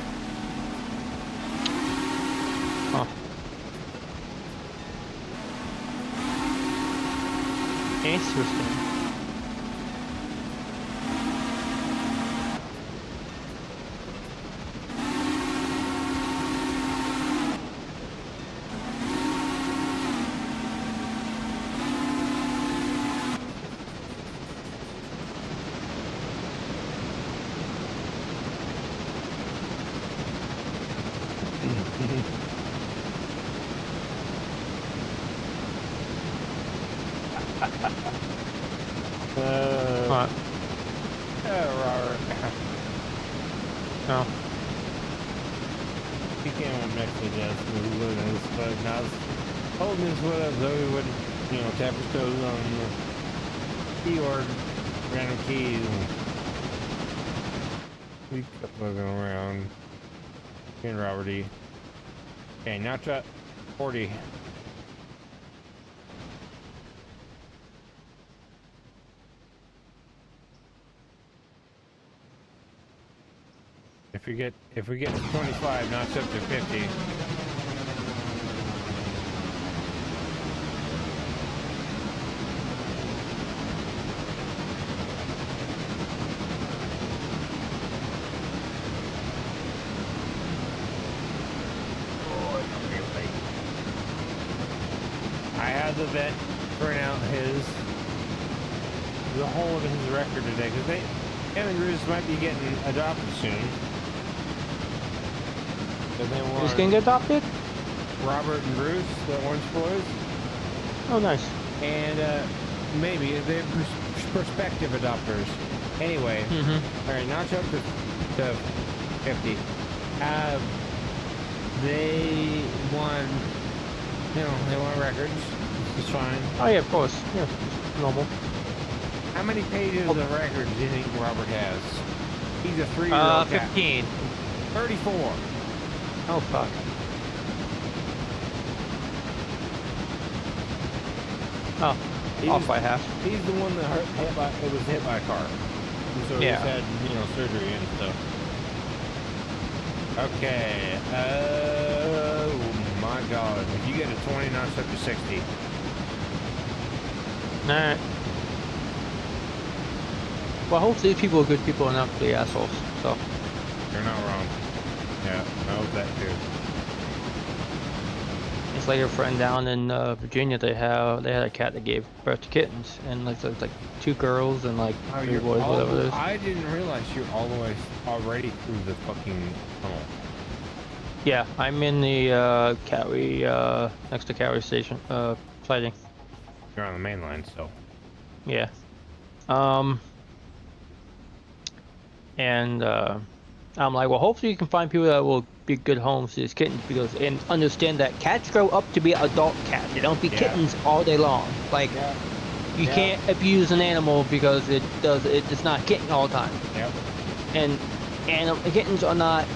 Huh. Interesting. What? Robert. No. He came on next to us when we were in this, but I was holding his foot up so he wouldn't, you know, tap his toes on the keyboard, random keys. And we kept moving around. Me and Robert E. Okay, now try 40. If we get to 25, now it's up to 50. I had the vet print out the whole of his record today because him and Bruce might be getting adopted soon. Who's gonna get adopted? Robert and Bruce, the Orange Boys. Oh, nice. And maybe they're prospective adopters. Anyway, all right, now it's up to 50. They won, they won records. It's fine. Oh yeah, of course. Yeah, normal. How many pages of records do you think Robert has? He's a 3-year-old cat. 15. 34. Oh fuck. Oh, off by half. He's the one that was hit by a car. And so Yeah. he's had, surgery and stuff. Okay. Oh my god. If you get a 20, now it's up to 60. Alright. Well, hopefully these people are good people and not the assholes, so. You're not wrong. Yeah, no, that too. It's like your friend down in Virginia, they had a cat that gave birth to kittens, and like there's like 2 girls and like 3 boys, whatever it is. I didn't realize you're all the way already through the fucking tunnel. Yeah, I'm in the Cowie, next to Cowie Station, fighting. You're on the main line, so. Yeah. And I'm like, well, hopefully you can find people that will be good homes to these kittens, and understand that cats grow up to be adult cats. They don't be kittens all day long. Like, you can't abuse an animal because it's not a kitten all the time. Yep. And kittens are not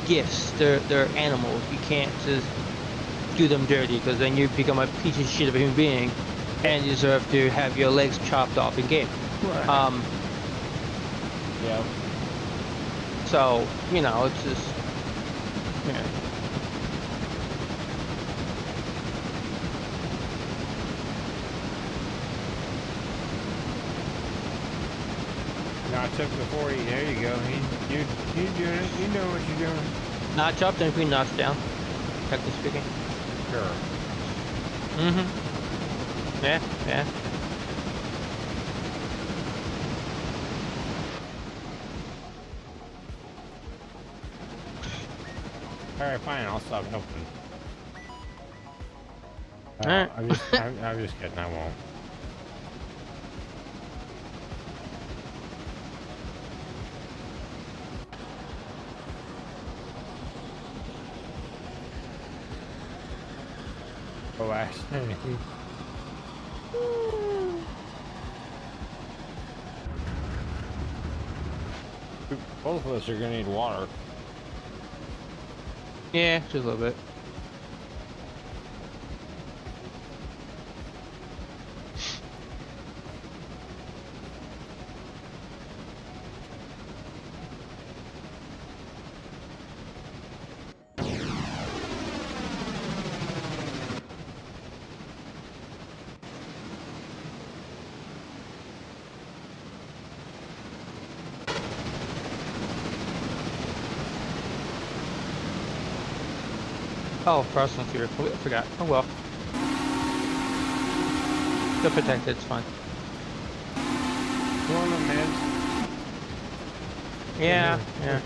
gifts. They're animals. You can't just do them dirty, because then you become a piece of shit of a human being and you deserve to have your legs chopped off in game. Right. Yep. So, it's just, yeah. Now it's up to 40. There you go. You're doing it. You know what you're doing. Notch up, then we notch down. Technically speaking. Sure. Yeah, yeah. Alright, fine. I'll stop helping. Alright. I'm just kidding. I won't. Oh, actually. Both of us are gonna need water. Yeah, just a little bit. Oh, Frostlink's here. I forgot. Oh well. Still protected, it's fine. Come on, man. Yeah, yeah.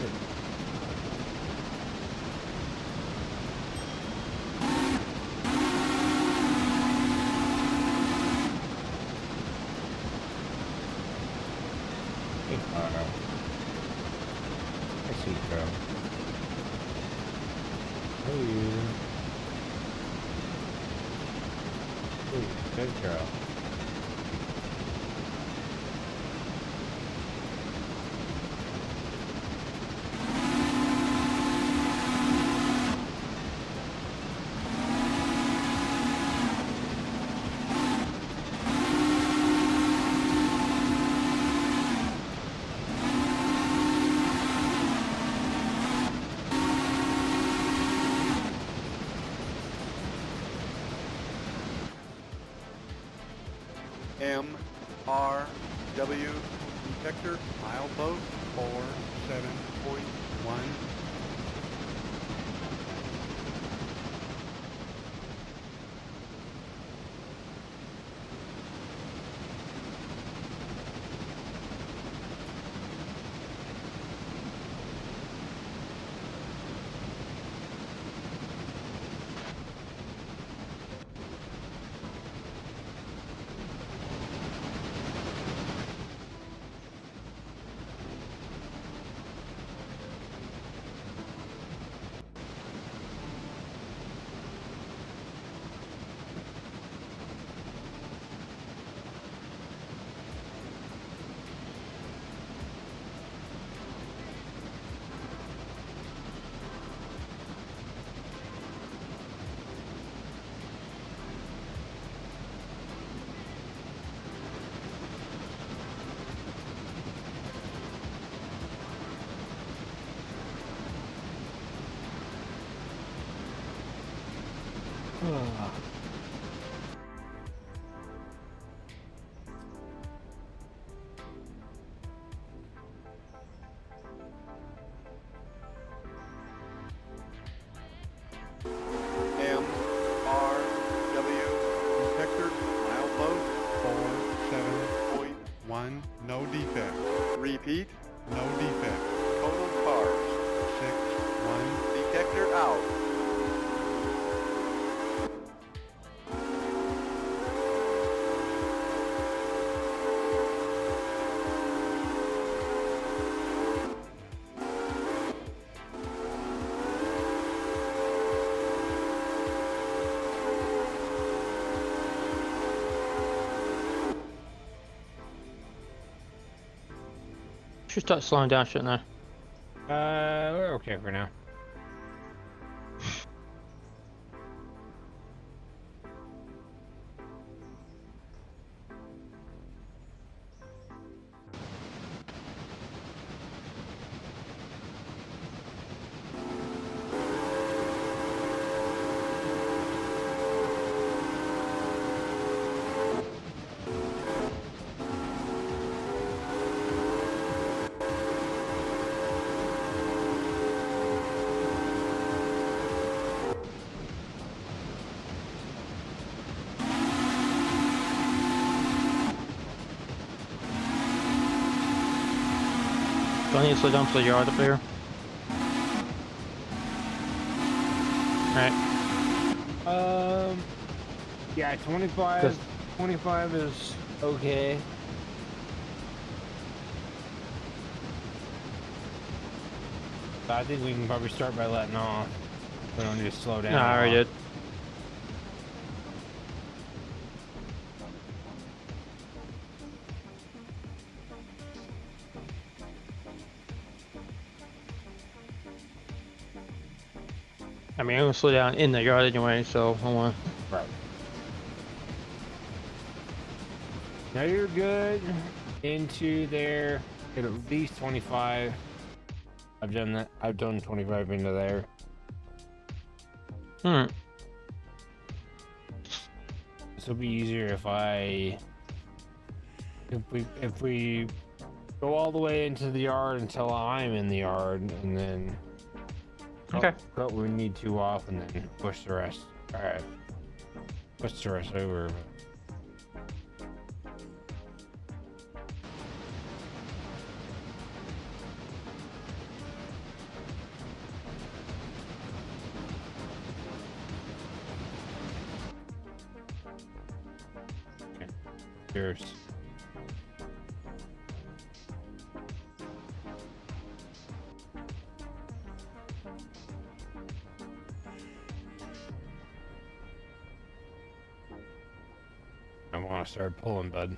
Hey, Carl. I see you, Carl. Hey. Hey, good girl. MRW detector, milepost. 47.1. MRW detector, milepost. 47.1. No defect. Repeat, No defect. total cars. 6-1. Detector out. Should start slowing down, shouldn't I? We're okay for now. Do I need to slow down to the yard up there? Alright. Yeah, 25. Just- 25 is okay. But I think we can probably start by letting off. We don't need to slow down. No, I already did. I mean, I'm gonna slow down in the yard anyway, so I want. Right. Now you're good into there at least 25. I've done that. I've done 25 into there. This will be easier if we go all the way into the yard until I'm in the yard, and then Okay. But we need 2 off and then push the rest. All right. Push the rest over. Okay. Cheers. I want to start pulling, bud.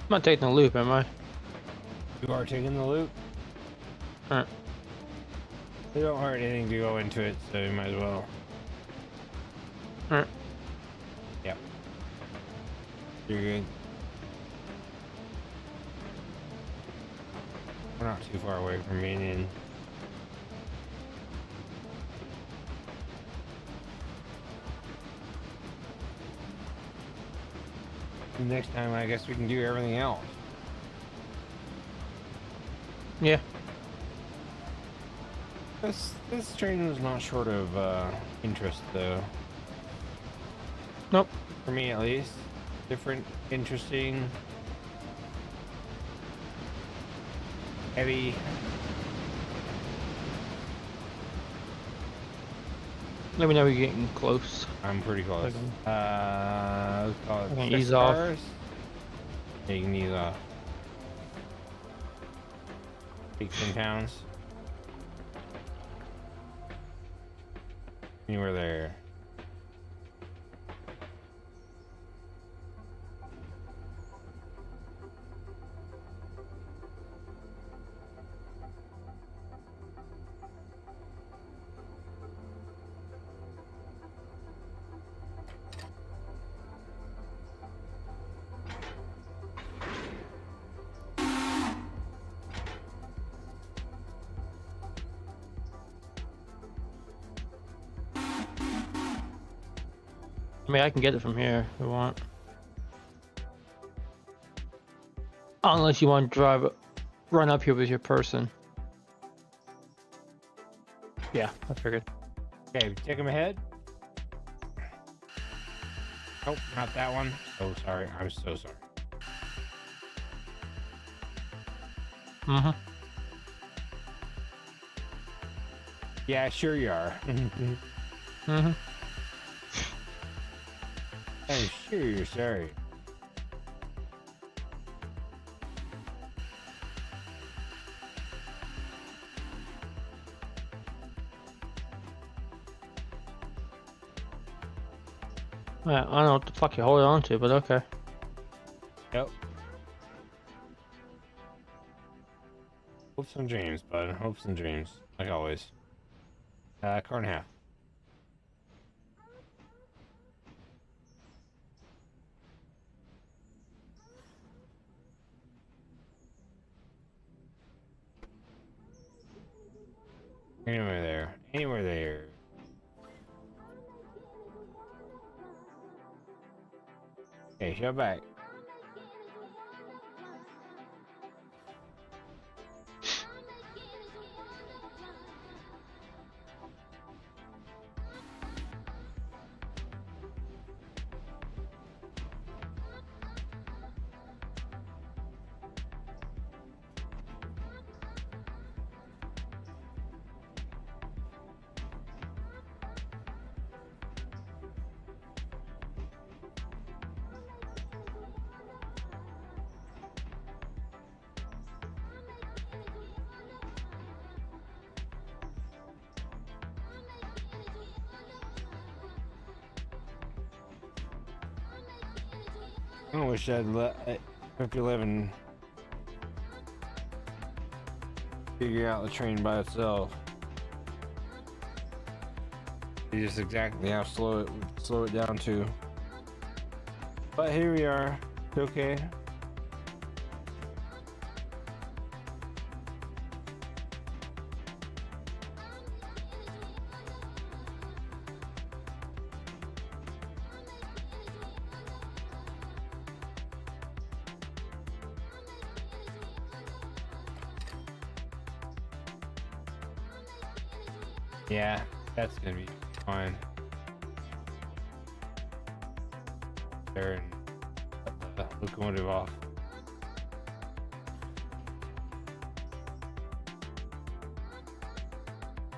I'm not taking the loop, am I? You are taking the loop. Alright. They don't hurt anything to go into it, so you might as well. Alright. Yep. You're good. We're not too far away from being in. Next time, I guess we can do everything else. Yeah. This train was not short of interest, though. Nope. For me, at least. Different, interesting, heavy. Let me know when you're getting close. I'm pretty close. Okay. Let's call it Okay, 6 ease off. cars. Yeah, you can ease off. 18 pounds. Anywhere there. I mean, I can get it from here if you want. Unless you want to drive, run up here with your person. Yeah, I figured. Okay, take him ahead. Oh, not that one. So sorry. I'm so sorry. Mm-hmm. Yeah, sure you are. Mm-hmm. I'm sure you're sorry. I don't know what the fuck you hold on to, but okay. Yep. Hopes and dreams, bud. Hopes and dreams. Like always. Car and a half. Anywhere there. Anywhere there. Hey, shut back. I wish I'd let 5011 figure out the train by itself. See just exactly how slow it would slow it down to. But here we are. It's okay. Yeah, that's gonna be fine. There and cut the locomotive off.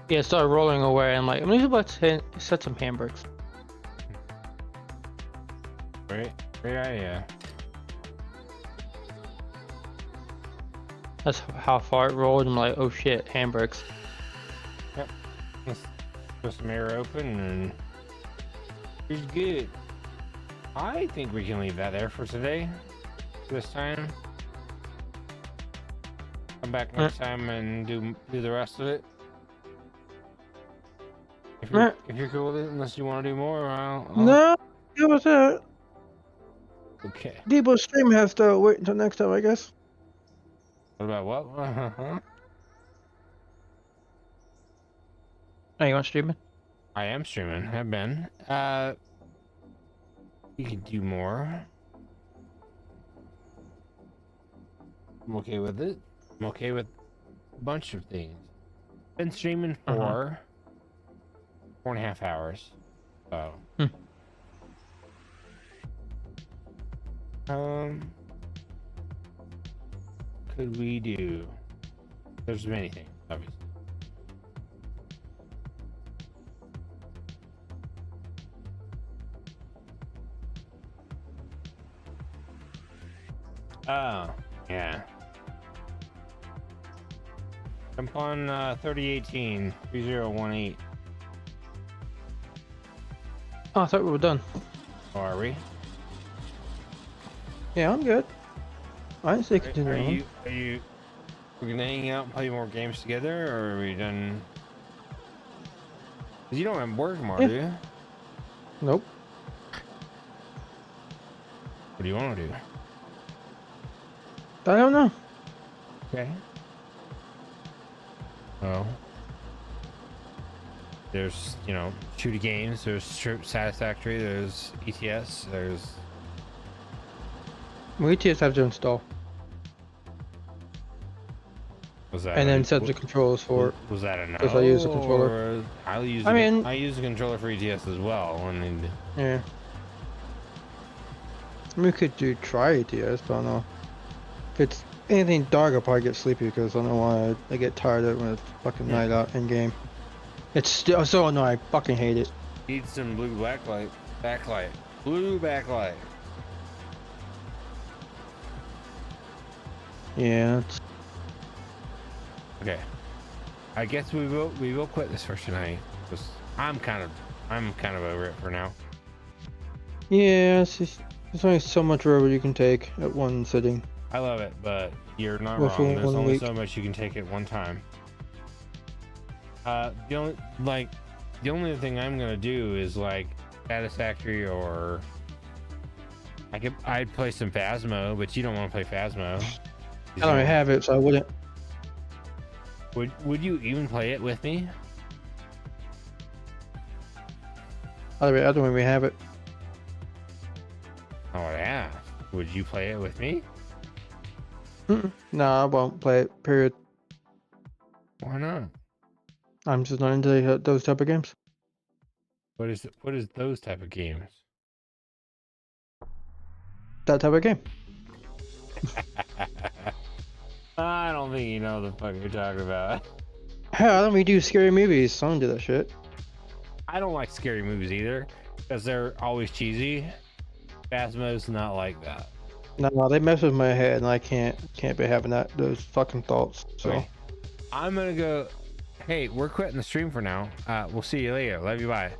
Yeah, it started rolling away. I'm like, I'm just about to set some handbrakes. Great idea. That's how far it rolled. I'm like, oh shit, handbrakes. Let's put some air open and it's good. I think we can leave that there for today. This time. Come back next time and do the rest of it. If you're cool with it, unless you want to do more, I'll... No, that was it. Okay. Debo stream has to wait until next time, I guess. What about what? Oh, you want streaming? I am streaming. I've been. You could do more. I'm okay with it. I'm okay with a bunch of things. Been streaming for 4.5 hours. So. Could we do? There's many things, obviously. Oh, yeah. Jump on 3018 3018. Oh, I thought we were done. Oh, are we? Yeah, I'm good. I didn't say continue. Are we gonna hang out and play more games together, or are we done? 'Cause you don't have work tomorrow, do you? Nope. What do you want to do? I don't know. Okay. Well, there's, you know, shooty games, there's Satisfactory, there's ETS, there's... We just have to install. Was that And then set the controls for it. Was that a no? Because I use the controller. Or I use I use the controller for ETS as well. And Yeah. We could try ETS, but I don't know. If it's anything dark, I'll probably get sleepy because I don't know why I get tired of it when it's fucking night out in game. It's still so annoying. I fucking hate it. Need some blue backlight. Blue backlight. Yeah. It's... Okay. I guess we will quit this for tonight. 'Cause I'm kind of over it for now. Yeah. It's just, there's only so much rubber you can take at one sitting. I love it, but you're not Well, for wrong. There's one only week. so much you can take at one time. The only thing I'm gonna do is like Satisfactory, or I'd play some Phasmo, but you don't want to play Phasmo. I don't even have it, so I wouldn't. Would you even play it with me? I don't even have it. Oh yeah. Would you play it with me? No, I won't play it. Period. Why not? I'm just not into those type of games. What is those type of games? That type of game. I don't think you know the fuck you're talking about. Hell, I don't even do scary movies. I don't do that shit. I don't like scary movies either, because they're always cheesy. Phasmo's not like that. No, they mess with my head, and I can't be having those fucking thoughts. So Okay. I'm gonna go. Hey, we're quitting the stream for now. We'll see you later. Love you. Bye.